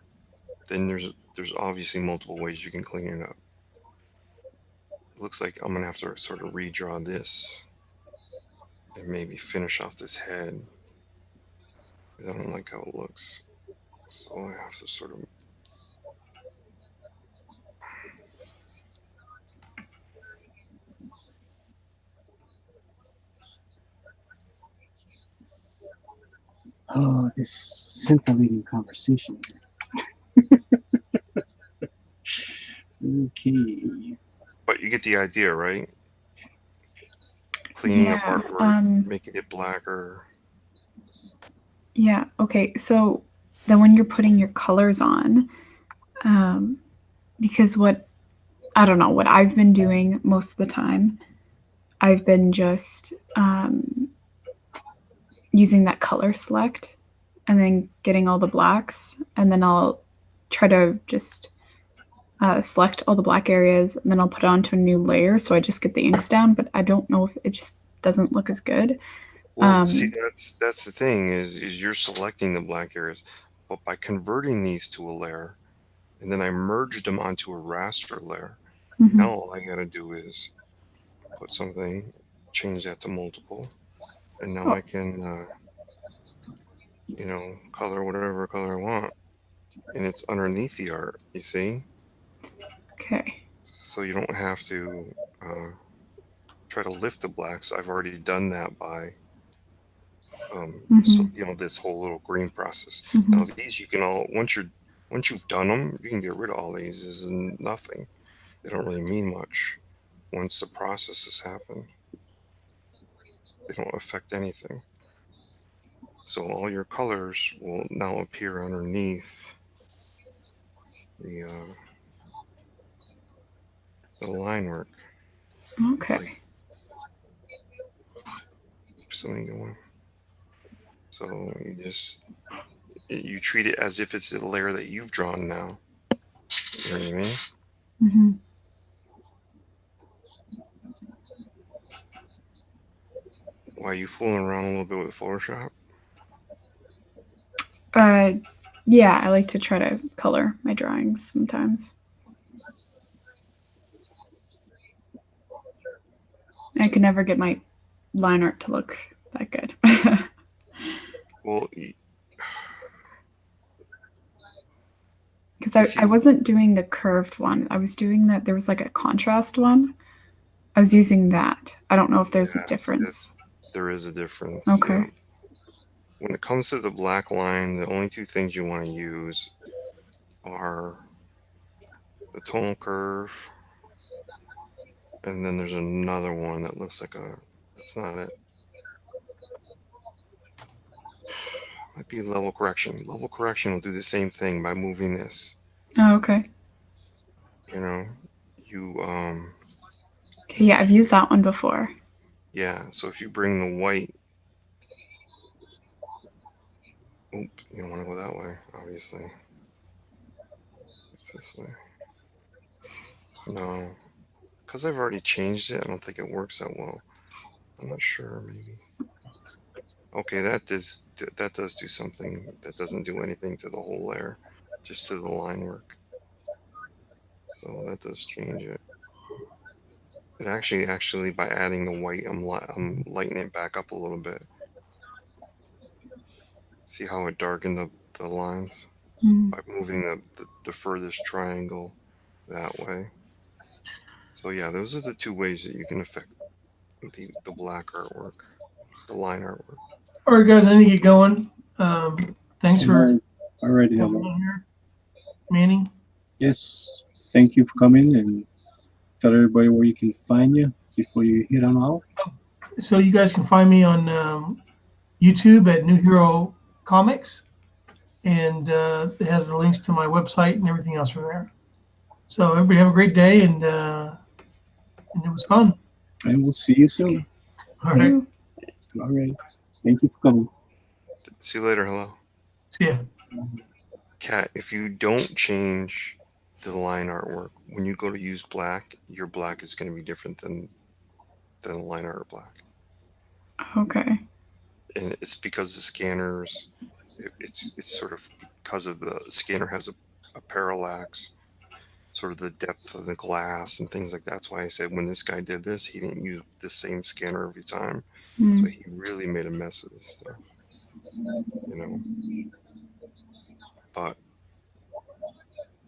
then there's obviously multiple ways you can clean it up. It looks like I'm gonna have to sort of redraw this and maybe finish off this head. I don't like how it looks, so I have to sort of. Oh, this scintillating conversation. Okay. But you get the idea, right? Cleaning up Yeah. artwork, making it blacker. Yeah. Okay. So then when you're putting your colors on, because what I don't know what I've been doing most of the time, I've been just using that color select and then getting all the blacks, and then I'll try to just select all the black areas, and then I'll put it onto a new layer, so I just get the inks down. But I don't know if it just doesn't look as good. Well, see, that's the thing is you're selecting the black areas, but by converting these to a layer, and then I merged them onto a raster layer. Now all I gotta do is put something, change that to multiple, and now I can, color whatever color I want, and it's underneath the art. You see? Okay. So you don't have to try to lift the blacks. I've already done that by so this whole little green process. Now these you can all once you've done them, you can get rid of all these. This is nothing. They don't really mean much once the process has happened. They don't affect anything. So all your colors will now appear underneath the line work. Okay. Something going. So you treat it as if it's a layer that you've drawn now. You know what I mean? Mm-hmm. Why, you fooling around a little bit with Photoshop? Yeah, I like to try to color my drawings sometimes. I could never get my line art to look that good. Well, because I wasn't doing the curved one. I was doing that. There was like a contrast one. I was using that. I don't know if there's a difference. There is a difference. Okay. Yeah. When it comes to the black line, the only two things you want to use are the tonal curve, and then there's another one that looks like that's not it. Might be level correction. Level correction will do the same thing by moving this. Oh, okay. Yeah, I've used that one before. Yeah, so if you bring the white, you don't want to go that way, obviously. It's this way. No, because I've already changed it, I don't think it works that well. I'm not sure, maybe. Okay, that does do something. That doesn't do anything to the whole layer, just to the line work. So that does change it. And actually, by adding the white, I'm lightening it back up a little bit. See how it darkened the lines by moving the furthest triangle that way. So yeah, those are the two ways that you can affect the black artwork, the line artwork. All right, guys, I need to get going. Thanks for already coming on here, Manny. Yes, thank you for coming, and tell everybody where you can find you before you head on out. So you guys can find me on YouTube at New Hero Comics, and it has the links to my website and everything else from there. So everybody have a great day, and it was fun. And we'll see you soon. All right. All right. Thank you for coming. See you later. Hello. See ya. Kat, if you don't change the line artwork, when you go to use black, your black is going to be different than the line art black. Okay. And it's because the scanners, it's sort of because of the scanner has a parallax, sort of the depth of the glass and things like that. That's why I said when this guy did this, he didn't use the same scanner every time. So Mm. he really made a mess of this stuff, you know. But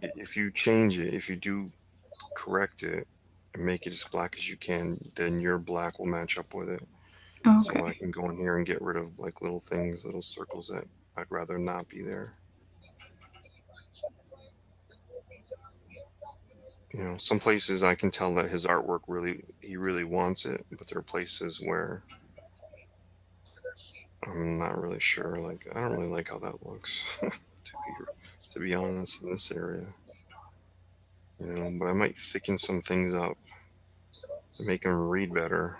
if you change it, if you do correct it and make it as black as you can, then your black will match up with it. So I Okay. can go in here and get rid of like little things, little circles that I'd rather not be there. You know, some places I can tell that his artwork he really wants it, but there are places where I'm not really sure. Like, I don't really like how that looks, to be honest, in this area. You know, but I might thicken some things up to make them read better.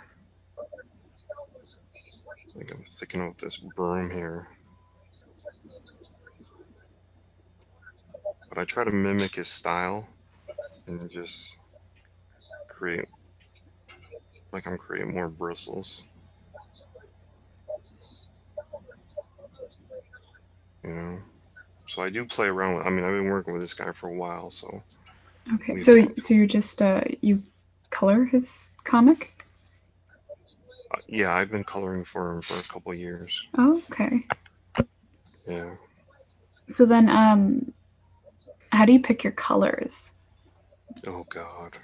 Like I'm thickening up this broom here. But I try to mimic his style and just create, like I'm creating more bristles, you know? So I do play around with, I mean, I've been working with this guy for a while, so Okay. we've So talked. so you just you color his comic? Yeah, I've been coloring for him for a couple years. Oh, okay. Yeah. So then how do you pick your colors? Oh God.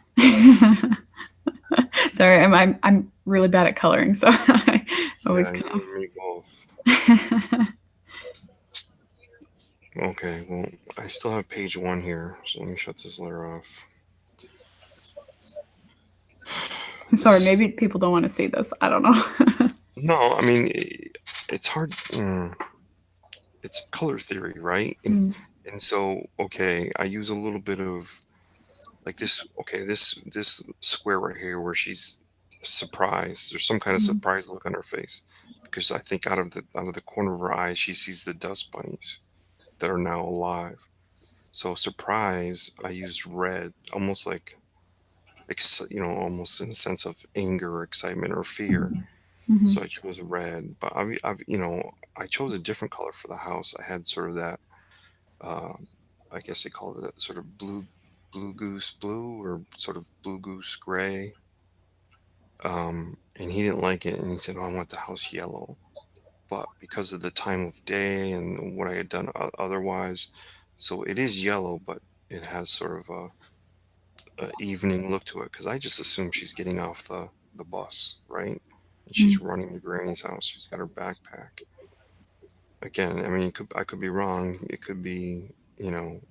Sorry, I'm really bad at coloring, so I always Yeah, you kind and me both. of. Okay, well, I still have page 1 here, so let me shut this letter off. Sorry, This, maybe people don't want to see this. I don't know. no, I mean, it's hard. It's color theory, right? Mm. And so, okay, I use a little bit of like this. Okay, this square right here where she's surprised. There's some kind of Mm. surprise look on her face because I think out of the corner of her eye, she sees the dust bunnies that are now alive. So surprise, I used red, almost like almost in a sense of anger or excitement or fear. Mm-hmm. So I chose red, but I chose a different color for the house. I had sort of that, uh, I guess they call it sort of blue goose blue or sort of blue goose gray. And he didn't like it, and he said, "Oh, I want the house yellow." But because of the time of day and what I had done otherwise, so it is yellow, but it has sort of a evening look to it because I just assume she's getting off the bus, right? And she's Mm. running to Granny's house. She's got her backpack. Again, I mean, I could be wrong. It could be,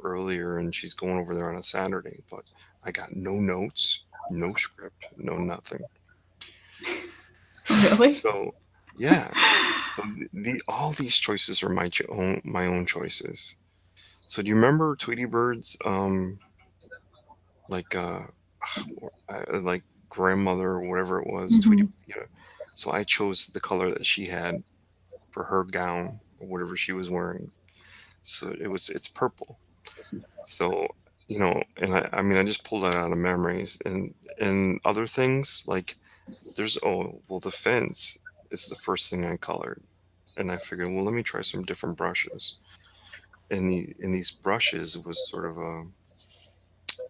earlier and she's going over there on a Saturday, but I got no notes, no script, no nothing. Really? So, yeah. So all these choices are my own choices. So do you remember Tweety Bird's like like grandmother or whatever it was, Tweety, Mm-hmm. So I chose the color that she had for her gown or whatever she was wearing. So it's purple. So, and I mean I just pulled that out of memories and other things like the fence is the first thing I colored. And I figured, well, let me try some different brushes. And these brushes was sort of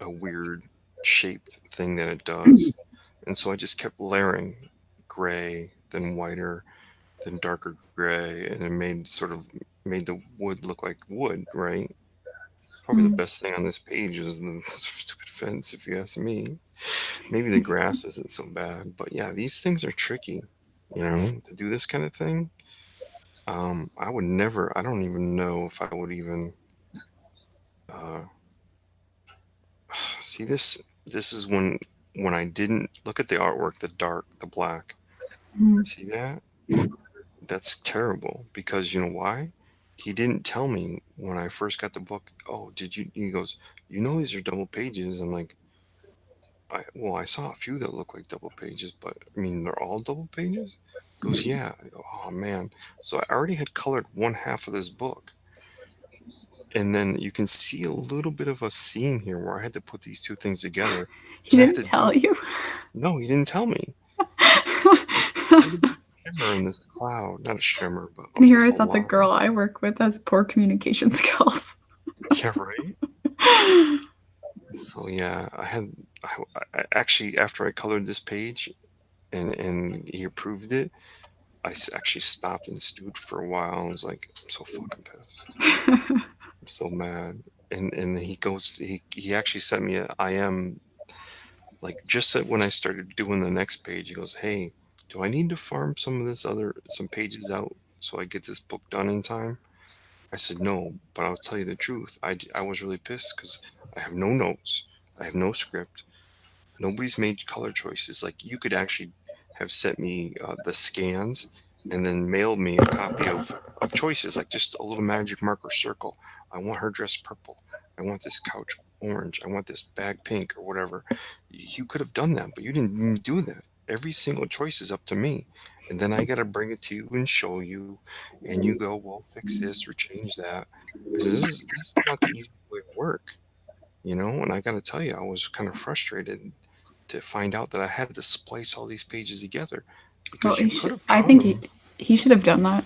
a weird shaped thing that it does. And so I just kept layering gray, then whiter, then darker gray, and it made the wood look like wood, right? Probably the Mm. best thing on this page is the stupid fence, if you ask me. Maybe the grass isn't so bad, but yeah, these things are tricky, to do this kind of thing. I would never. I don't even know if I would even uh, see this. This is when I didn't look at the artwork, the dark, the black. Mm. See that? That's terrible because you know why? He didn't tell me when I first got the book. Oh, did you? He goes, these are double pages. I'm like, I saw a few that look like double pages, but I mean, they're all double pages. He goes, yeah. I go, oh man. So I already had colored one half of this book. And then you can see a little bit of a seam here where I had to put these two things together. He And I had didn't to do tell it. you. No, he didn't tell me. So shimmer in this cloud. Not a shimmer, but And here I almost a thought the line. girl I work with has poor communication skills. Yeah, right. So yeah, I actually after I colored this page and he approved it, actually stopped and stewed for a while. I was like, I'm so fucking pissed. I'm so mad. And he actually sent me a IM like just when I started doing the next page. He goes, "Hey, do I need to farm some pages out so I get this book done in time?" I said, "No, but I'll tell you the truth. I was really pissed because I have no notes. I have no script. Nobody's made color choices. Like you could actually have sent me the scans and then mailed me a copy of choices, like just a little magic marker circle. I want her dressed purple. I want this couch orange. I want this bag pink or whatever. You could have done that, but you didn't even do that. Every single choice is up to me. And then I got to bring it to you and show you. And you go, well, fix this or change that. I said, this is not the easy way to work, you know? And I got to tell you, I was kind of frustrated to find out that I had to splice all these pages together Well, because you could have I drawn think them. he should have done that.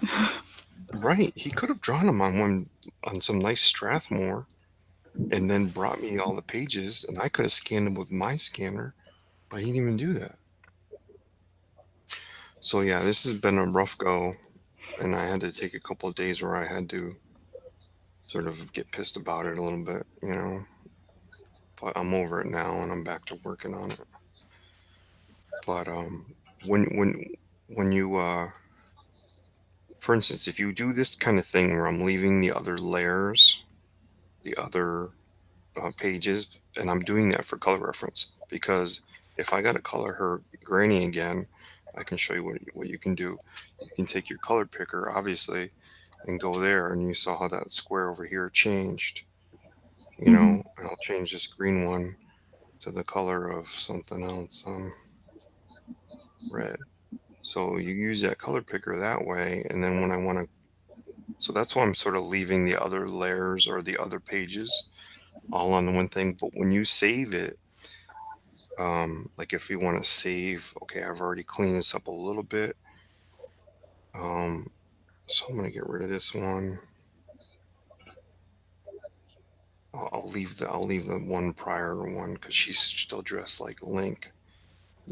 Right. He could have drawn them on some nice Strathmore and then brought me all the pages and I could have scanned them with my scanner, but he didn't even do that. So yeah, this has been a rough go and I had to take a couple of days where I had to sort of get pissed about it a little bit, you know. But I'm over it now and I'm back to working on it. But when when when you for instance, if you do this kind of thing where I'm leaving the other layers, the other pages, and I'm doing that for color reference, because if I got to color her granny again, I can show you what you can do. You can take your color picker, obviously, and go there, and you saw how that square over here changed, you Mm-hmm. know, and I'll change this green one to the color of something else, red. So you use that color picker that way, and then when I want to, so that's why I'm sort of leaving the other layers or the other pages all on one thing. But when you save it, like if you want to save, okay, I've already cleaned this up a little bit. So I'm gonna get rid of this one. I'll leave the one prior one because she's still dressed like Link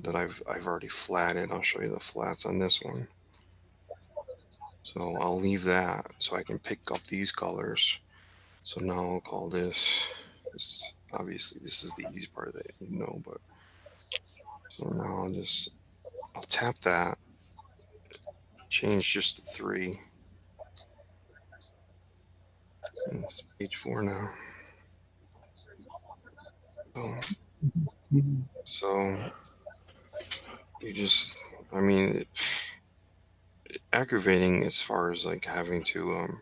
that I've already flatted. I'll show you the flats on this one. So I'll leave that so I can pick up these colors. So now I'll call this obviously this is the easy part that you know, but so now I'll tap that, change just the 3. And it's page 4 now. So you just, I mean, aggravating as far as like having to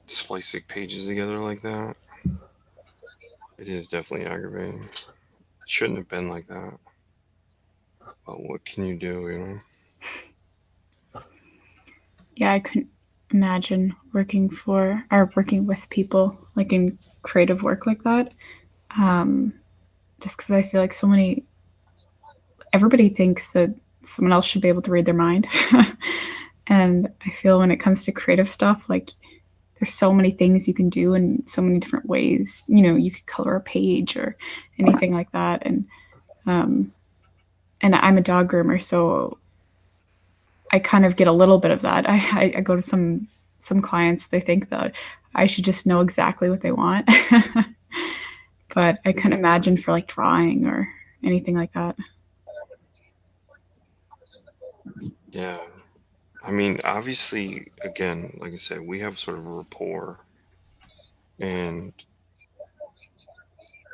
splice the pages together like that. It is definitely aggravating. It shouldn't have been like that. But what can you do, you know? Yeah, I couldn't imagine working with people like in creative work like that. Just because I feel like everybody thinks that someone else should be able to read their mind. And I feel when it comes to creative stuff, like there's so many things you can do in so many different ways. You know, you could color a page or anything like that. And I'm a dog groomer, so I kind of get a little bit of that. I go to some clients, they think that I should just know exactly what they want. But I couldn't imagine for like drawing or anything like that. Yeah. I mean, obviously, again, like I said, we have sort of a rapport. And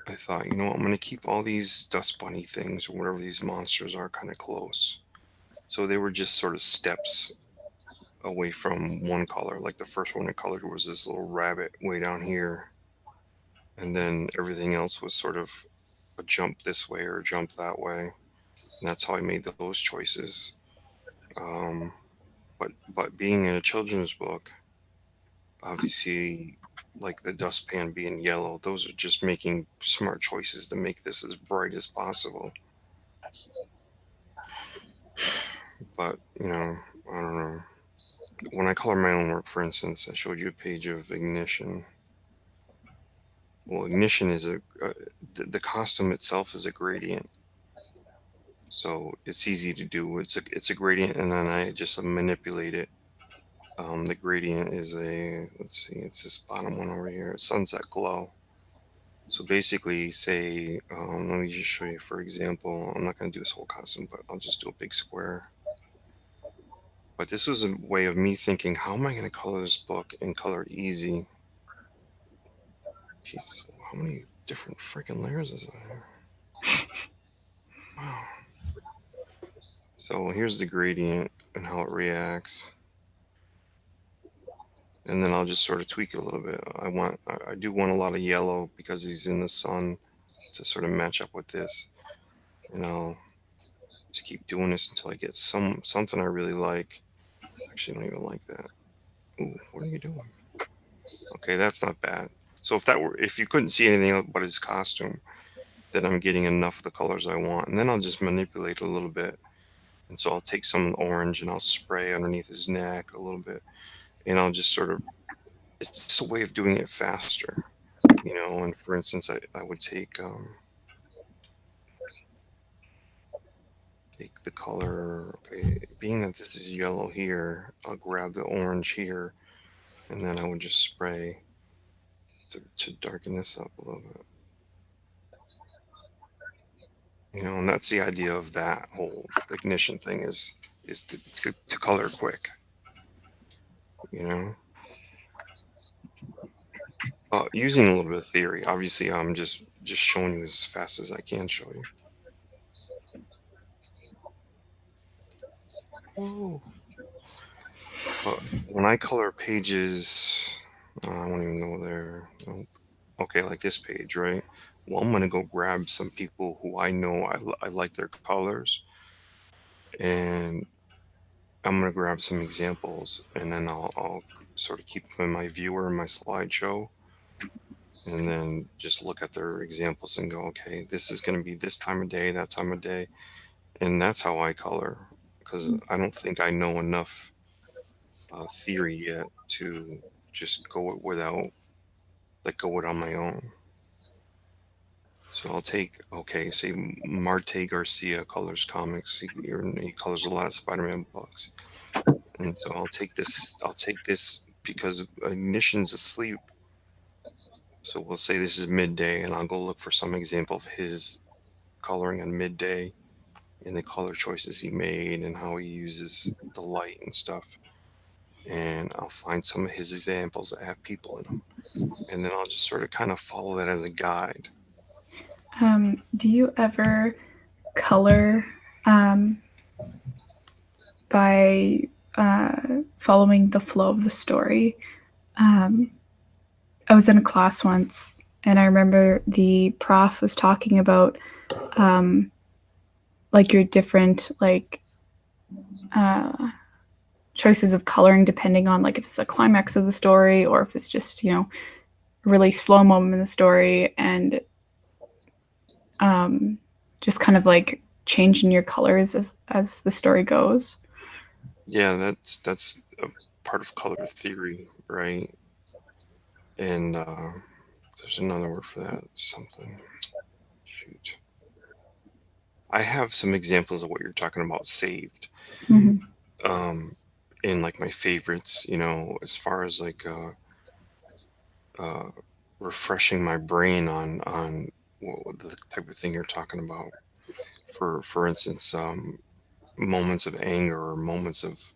I thought, you know what, I'm going to keep all these dust bunny things or whatever these monsters are kind of close. So they were just sort of steps away from one color. Like the first one I colored was this little rabbit way down here. And then everything else was sort of a jump this way or a jump that way. And that's how I made those choices. Um, but being in a children's book, obviously, like the dustpan being yellow, those are just making smart choices to make this as bright as possible. But I don't know. When I color my own work, for instance, I showed you a page of ignition. Well, ignition is the costume itself is a gradient, so it's easy to do. It's a gradient, and then I just manipulate it. The gradient is let's see, it's this bottom one over here, sunset glow. So basically, say, let me just show you, for example, I'm not going to do this whole costume, but I'll just do a big square. But this was a way of me thinking, how am I going to color this book and color it easy? Jesus, how many different freaking layers is there? Wow. So here's the gradient and how it reacts. And then I'll just sort of tweak it a little bit. I do want a lot of yellow because he's in the sun to sort of match up with this. And I'll just keep doing this until I get something I really like. Actually, I don't even like that. Ooh, what are you doing? Okay, that's not bad. So if you couldn't see anything but his costume, then I'm getting enough of the colors I want. And then I'll just manipulate it a little bit. And so I'll take some orange and I'll spray underneath his neck a little bit. And I'll just sort of, it's just a way of doing it faster. And for instance, I would take the color, okay, being that this is yellow here, I'll grab the orange here, and then I would just spray to darken this up a little bit. And that's the idea of that whole ignition thing is to color quick. Using a little bit of theory. Obviously, I'm just showing you as fast as I can show you. Whoa. But when I color pages, I won't even go there. Nope. Okay, like this page, right? Well, I'm gonna go grab some people who I know I like their colors, and I'm gonna grab some examples, and then I'll sort of keep them in my viewer in my slideshow, and then just look at their examples and go, okay, this is gonna be this time of day, that time of day, and that's how I color, because I don't think I know enough theory yet to just go it on my own. So I'll take, okay, say Marte Garcia colors comics. He colors a lot of Spider-Man books, and so I'll take this because Ignition's asleep. So we'll say this is midday, and I'll go look for some example of his coloring on midday, and the color choices he made, and how he uses the light and stuff. And I'll find some of his examples that have people in them, and then I'll just sort of kind of follow that as a guide. Do you ever color by following the flow of the story? I was in a class once, and I remember the prof was talking about like your different choices of coloring depending on like if it's the climax of the story or if it's just a really slow moment in the story, and just kind of like changing your colors as the story goes. Yeah, that's a part of color theory, right? And there's another word for that. Something. Shoot. I have some examples of what you're talking about saved. Mm-hmm. In like my favorites, as far as like refreshing my brain on what the type of thing you're talking about. For instance, moments of anger or moments of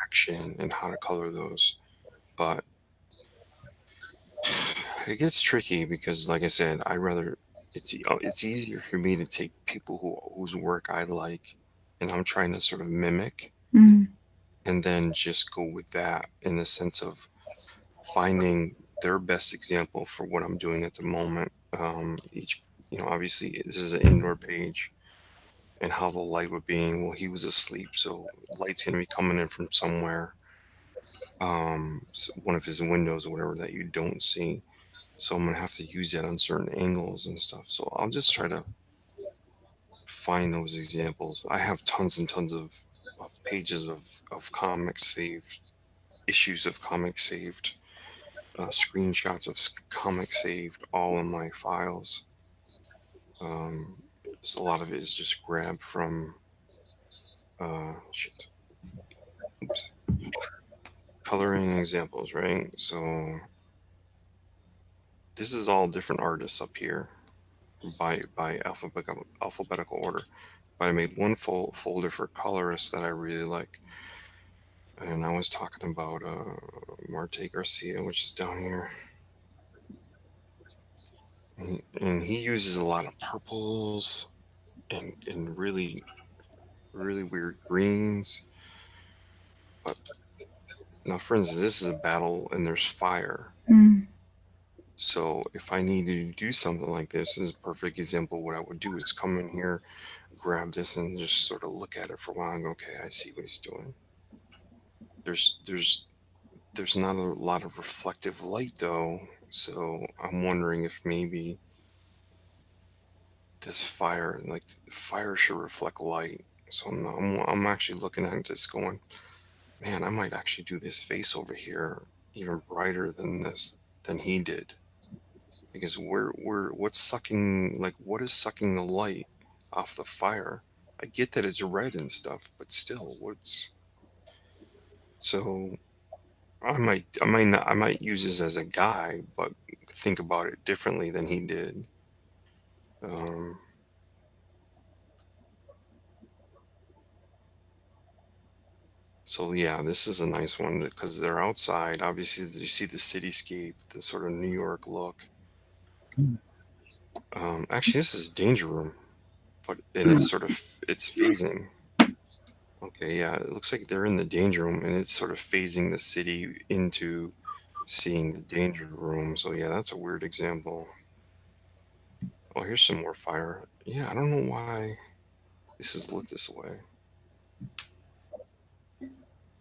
action and how to color those. But it gets tricky because, like I said, it's easier for me to take people whose work I like, and I'm trying to sort of mimic, Mm-hmm. and then just go with that in the sense of finding their best example for what I'm doing at the moment. Obviously, this is an indoor page, and how the light would be. Well, he was asleep, so light's gonna be coming in from somewhere. So one of his windows or whatever that you don't see. So I'm gonna have to use that on certain angles and stuff. So I'll just try to find those examples. I have tons and tons of pages of comics saved, issues of comics saved, screenshots of comics saved, all in my files. So a lot of it is just grabbed from shit. Oops. Coloring examples, right? So this is all different artists up here by alphabetical order. But I made one folder for colorists that I really like. And I was talking about Marte Garcia, which is down here. And he uses a lot of purples and really, really weird greens. But now, for instance, this is a battle and there's fire. Mm. So if I needed to do something like this is a perfect example. What I would do is come in here, grab this, and just sort of look at it for a while and go, okay, I see what he's doing. There's not a lot of reflective light though, so I'm wondering if maybe this fire, like fire, should reflect light. So I'm actually looking at this, going, man, I might actually do this face over here even brighter than he did. Because what's sucking, like, what is sucking the light off the fire? I get that it's red and stuff, but still, what's so? I might use this as a guide, but think about it differently than he did. Um, so yeah, this is a nice one because they're outside. Obviously, you see the cityscape, the sort of New York look. Actually, this is Danger Room, and it's sort of it's phasing. Okay, yeah, it looks like they're in the danger room, and it's sort of phasing the city into seeing the danger room. So yeah, that's a weird example. Oh, here's some more fire. Yeah, I don't know why this is lit this way.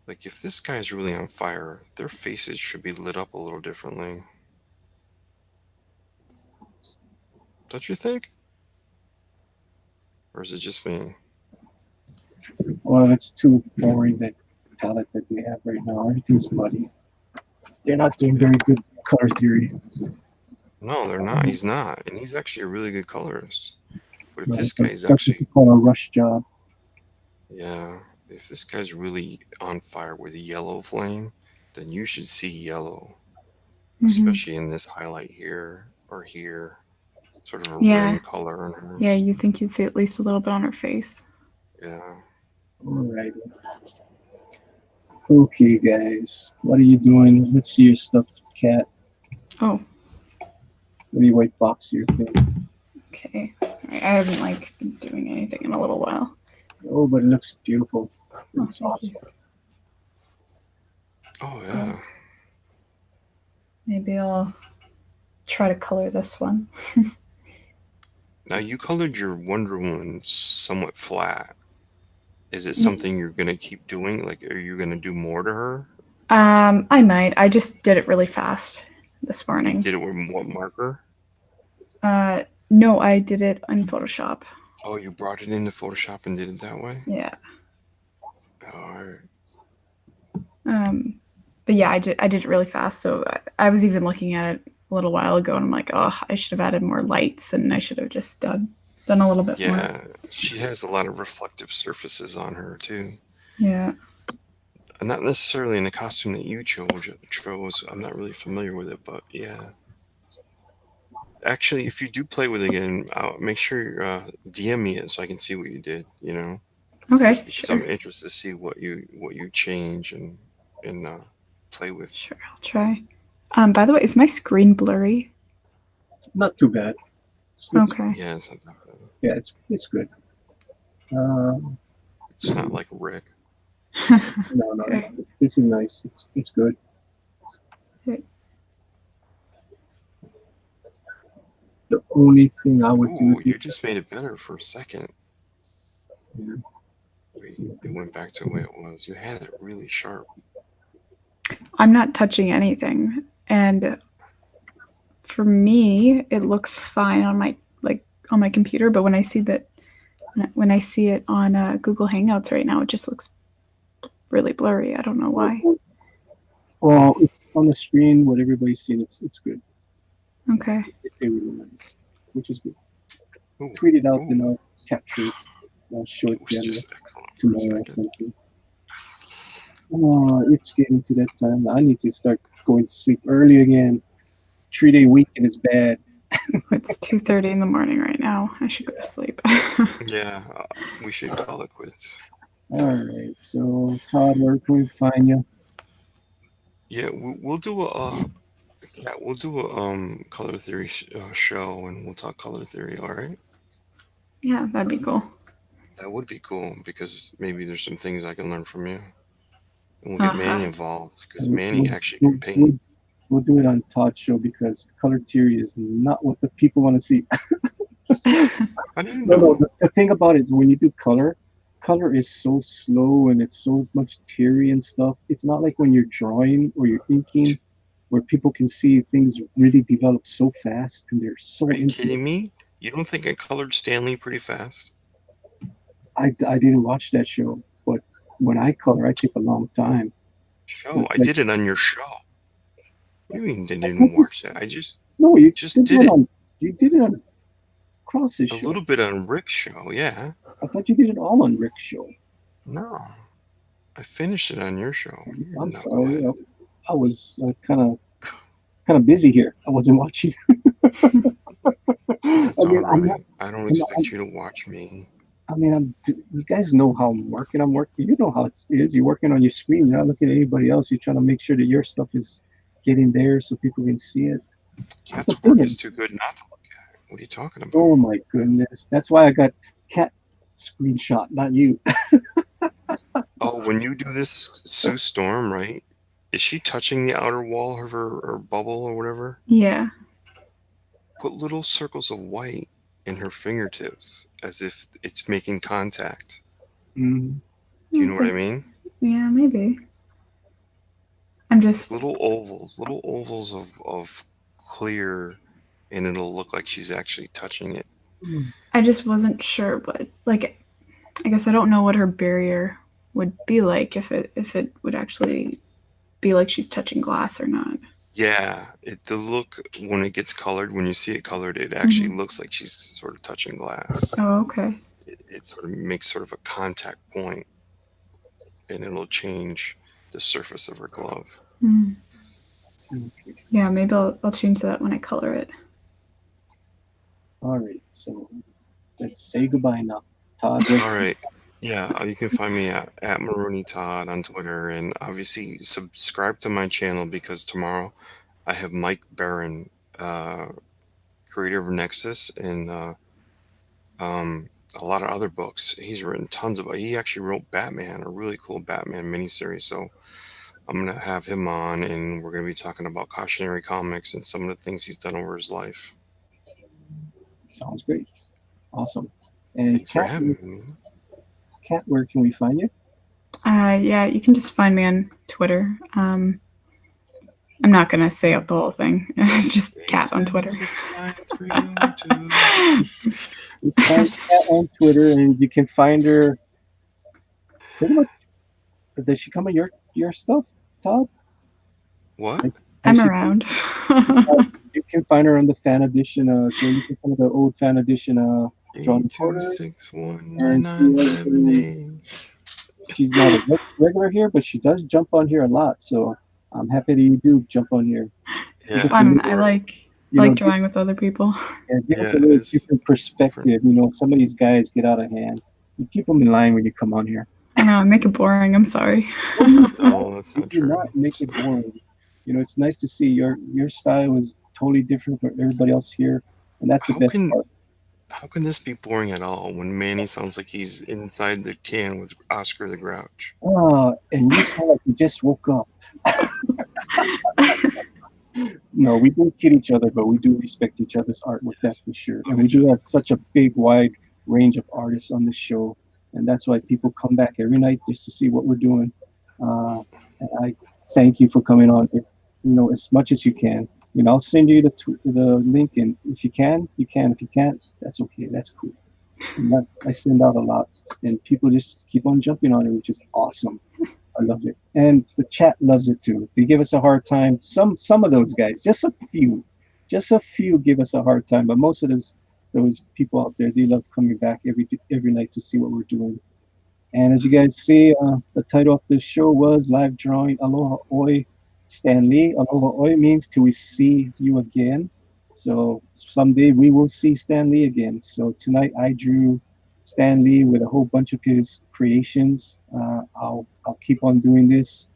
Like, if this guy's really on fire, their faces should be lit up a little differently. Don't you think? Or is it just me? Well, it's too boring, that palette that we have right now. Everything's muddy. They're not doing very good color theory. No, they're not. He's not. And he's actually a really good colorist. But if Right, this but guy's that's what actually, we call a rush job. yeah, if this guy's really on fire with a yellow flame, then you should see yellow, Mhm. especially in this highlight here or here. Sort of a Yeah. red color on her. Yeah, you think you'd see at least a little bit on her face. Yeah. Alrighty. Okay, guys. What are you doing? Let's see your stuffed cat. Oh, What do you white box your thing? okay. Sorry, I haven't been doing anything in a little while. Oh, but it looks beautiful. Oh, It's thank awesome. you. Oh yeah. Maybe I'll try to color this one. Now you colored your Wonder Woman somewhat flat. Is it something you're gonna keep doing? Like, are you gonna do more to her? I might. I just did it really fast this morning. Did it with what marker? No, I did it in Photoshop. Oh, you brought it into Photoshop and did it that way? Yeah. Alright. But yeah, I did it really fast. So I was even looking at it a little while ago, and I'm like, oh, I should have added more lights, and I should have just done a little bit more. Yeah, she has a lot of reflective surfaces on her too. Yeah. Not necessarily in the costume that you chose. I'm not really familiar with it, but yeah. Actually, if you do play with it again, make sure you DM me it so I can see what you did. Okay. Because Sure. I'm interested to see what you change and play with. Sure, I'll try. By the way, is my screen blurry? Not too bad. Okay. Yeah, it's not that bad. Yeah, it's good. It's not like Rick. No, Okay. this is nice. It's good. Okay. The only thing I would Ooh, do. you just made it better for a second. Yeah. Wait, it went back to the way it was. You had it really sharp. I'm not touching anything, and for me, it looks fine on my computer. But when I see that When I see it on Google Hangouts right now, it just looks really blurry. I don't know why. Well, on the screen, what everybody's seeing, it's good. Okay. It's really nice, which is good. Ooh, Tweet it out ooh. and I'll capture it. I'll show it It was to you just excellent for a tomorrow or second. something. It's getting to that time. I need to start going to sleep early again. 3-day weekend is bad. It's 2:30 in the morning right now. I should go to sleep. Yeah, we should call it quits. All right. So, Todd, where can we find you? Yeah, we'll do a color theory show, and we'll talk color theory. All right. Yeah, that'd be cool. That would be cool because maybe there's some things I can learn from you, and we'll get Manny involved because Manny actually can paint. We'll do it on Todd's show because color theory is not what the people want to see. How do you No, know? the thing about it is when you do color is so slow and it's so much theory and stuff. It's not like when you're drawing or you're inking where people can see things really develop so fast and they're so Are you into it. kidding me? You don't think I colored Stanley pretty fast? I didn't watch that show, but when I color, I take a long time. Show. I did it on your show. What do you mean I didn't watch that? I just you just did did it it. on you did it on Cross's A show. little bit on Rick's show, yeah. I thought you did it all on Rick's show. No, I finished it on your show. You I'm knucklehead. sorry. I was kind of busy here. I wasn't watching. That's I mean, all right. I don't expect you to watch me. you guys know how I'm working. You know how it is. You're working on your screen. You're not looking at anybody else. You're trying to make sure that your stuff is getting there so people can see it. Cat's work is too good not to look at. What are you talking about? Oh my goodness. That's why I got Cat screenshot, not you. Oh, when you do this Sue Storm, right? Is she touching the outer wall of her bubble or whatever? Yeah. Put little circles of white in her fingertips as if it's making contact. Mm. Do you know what I mean? Yeah, maybe. I'm just little ovals of clear, and it'll look like she's actually touching it. I just wasn't sure what, like, I guess I don't know what her barrier would be like if it would actually be like she's touching glass or not. Yeah, the look when it gets colored, when you see it colored, it actually looks like she's sort of touching glass. Oh, okay. It sort of makes sort of a contact point, and it'll change the surface of her glove. Mm. Yeah, maybe I'll change that when I color it. All right, so let's say goodbye now, Todd. All right. Yeah, you can find me at Marooney Todd on Twitter, and obviously subscribe to my channel because tomorrow I have Mike Barron, creator of Nexus, and a lot of other books. He's written tons of. He actually wrote Batman, a really cool Batman miniseries. So I'm gonna have him on, and we're gonna be talking about cautionary comics and some of the things he's done over his life. Sounds great. Awesome. And thanks for having me. Kat, where can we find you? Yeah, you can just find me on Twitter. I'm not gonna say out the whole thing. Just Kat on Twitter. You find Kat on Twitter, and you can find her pretty much. Does she come on your stuff, Todd? What? I'm around. You can find her on the fan edition. You can find the old fan edition. 8261997. She's not a regular here, but she does jump on here a lot. So I'm happy that you do jump on here. It's fun. I like drawing with other people. Yeah, give us a little different perspective. Some of these guys get out of hand. You keep them in line when you come on here. I know, I make it boring. I'm sorry. No, that's not true. Do not make it boring. It's nice to see your style is totally different from everybody else here, and that's the best part. How can this be boring at all when Manny sounds like he's inside the can with Oscar the Grouch? Oh, and you sound like you just woke up. No, we do kid each other, but we do respect each other's artwork, that's for sure. And we do have such a big, wide range of artists on this show, and that's why people come back every night just to see what we're doing. And I thank you for coming on, as much as you can. I'll send you the link, and if you can, you can. If you can't, that's okay. That's cool. And I send out a lot, and people just keep on jumping on it, which is awesome. I love it, and the chat loves it too. They give us a hard time. Some of those guys, just a few give us a hard time, but most of those people out there, they love coming back every night to see what we're doing. And as you guys see, the title of this show was Live Drawing Aloha Oi Stanley. Aloha Oi means till we see you again. So someday we will see Stan Lee again. So tonight I drew Stan Lee with a whole bunch of his creations. I'll keep on doing this,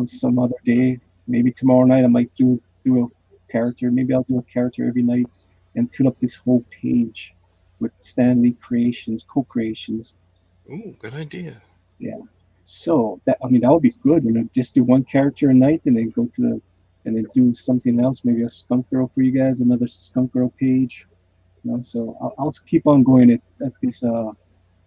some other day. Maybe tomorrow night I might do a character. Maybe I'll do a character every night and fill up this whole page with Stan Lee creations, co-creations. Ooh, good idea. Yeah. So that would be good. Just do one character a night and then and then do something else. Maybe a skunk girl for you guys, another skunk girl page. So I'll keep on going at this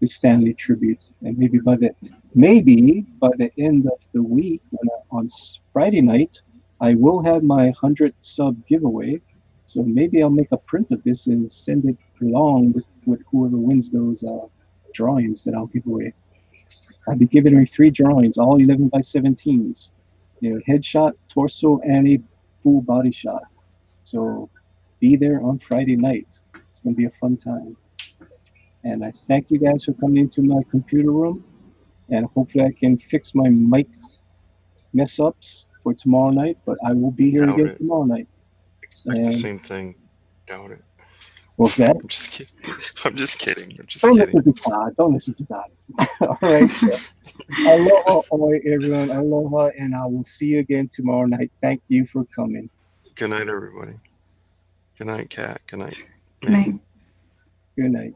Stanley tribute, and maybe by the end of the week, on Friday night, I will have my 100 sub giveaway. So maybe I'll make a print of this and send it along with whoever wins those drawings that I'll give away. I'll be giving her 3 drawings, all 11 by 17s. Headshot, torso, and a full body shot. So be there on Friday night. It's going to be a fun time. And I thank you guys for coming into my computer room. And hopefully I can fix my mic mess ups for tomorrow night. But I will be here Doubt again it. tomorrow night. Like the And same thing. Doubt it. what's that? I'm just kidding. I'm just kidding. I'm just Don't kidding. listen to God. Don't listen to God. All right. So, aloha, oi, everyone. Aloha, and I will see you again tomorrow night. Thank you for coming. Good night, everybody. Good night, Kat. Good night. Good night. Good night.